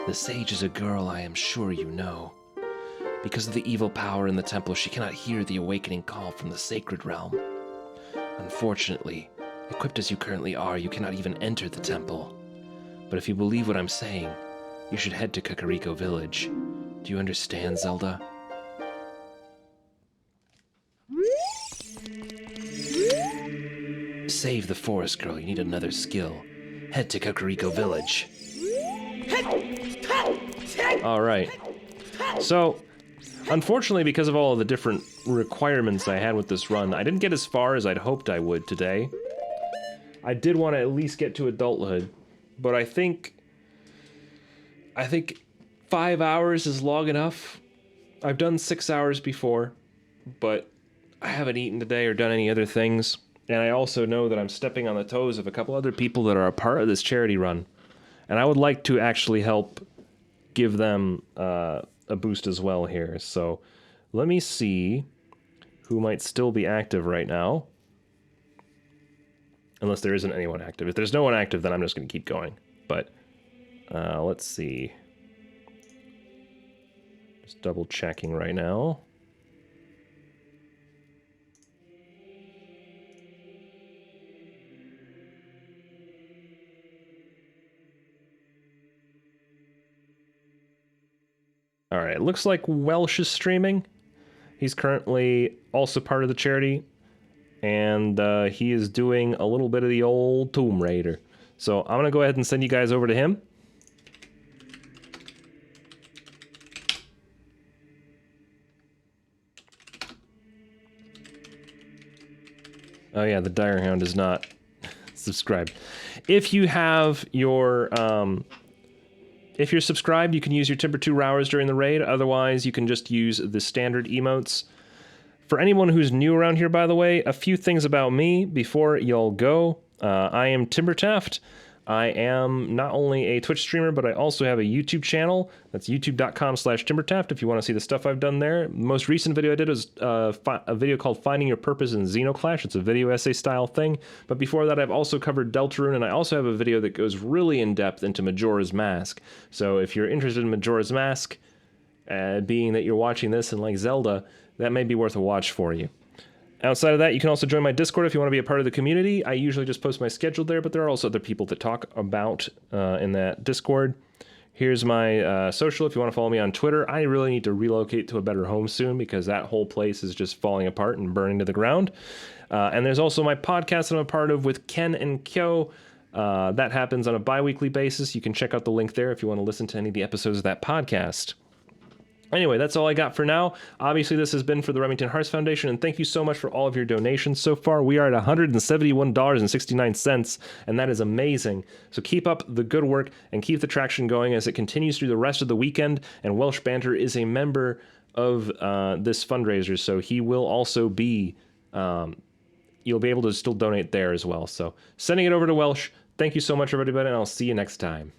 The sage is a girl I am sure you know. Because of the evil power in the temple, she cannot hear the awakening call from the sacred realm. Unfortunately, equipped as you currently are, you cannot even enter the temple. But if you believe what I'm saying, you should head to Kakariko Village. Do you understand, Zelda? Save the forest girl, you need another skill. Head to Kakariko Village. Alright. So, unfortunately, because of all of the different requirements I had with this run, I didn't get as far as I'd hoped I would today. I did want to at least get to adulthood, but I think 5 hours is long enough. I've done 6 hours before, but I haven't eaten today or done any other things. And I also know that I'm stepping on the toes of a couple other people that are a part of this charity run. And I would like to actually help give them a boost as well here. So let me see who might still be active right now. Unless there isn't anyone active. If there's no one active, then I'm just going to keep going. But let's see. Just double checking right now. Alright, it looks like Welsh is streaming. He's currently also part of the charity. And he is doing a little bit of the old Tomb Raider. So I'm going to go ahead and send you guys over to him. Oh yeah, the Dire Hound is not subscribed. If you have your... if you're subscribed, you can use your Timber 2 Rowers during the raid. Otherwise, you can just use the standard emotes. For anyone who's new around here, by the way, a few things about me before y'all go. I am Timbertaft. I am not only a Twitch streamer, but I also have a YouTube channel. That's youtube.com/Timbertaft if you want to see the stuff I've done there. The most recent video I did was a video called Finding Your Purpose in Xenoclash. It's a video essay style thing. But before that, I've also covered Deltarune, and I also have a video that goes really in depth into Majora's Mask. So if you're interested in Majora's Mask, being that you're watching this and like Zelda, that may be worth a watch for you. Outside of that, you can also join my Discord if you want to be a part of the community. I usually just post my schedule there, but there are also other people that talk about in that Discord. Here's my social if you want to follow me on Twitter. I really need to relocate to a better home soon because that whole place is just falling apart and burning to the ground. And there's also my podcast that I'm a part of with Ken and Kyo. That happens on a bi-weekly basis. You can check out the link there if you want to listen to any of the episodes of that podcast. Anyway, that's all I got for now. Obviously, this has been for the Remington Hearts Foundation, and thank you so much for all of your donations so far. We are at $171.69, and that is amazing. So keep up the good work and keep the traction going as it continues through the rest of the weekend. And Welsh Banter is a member of this fundraiser, so he will also be, you'll be able to still donate there as well. So sending it over to Welsh. Thank you so much, everybody, and I'll see you next time.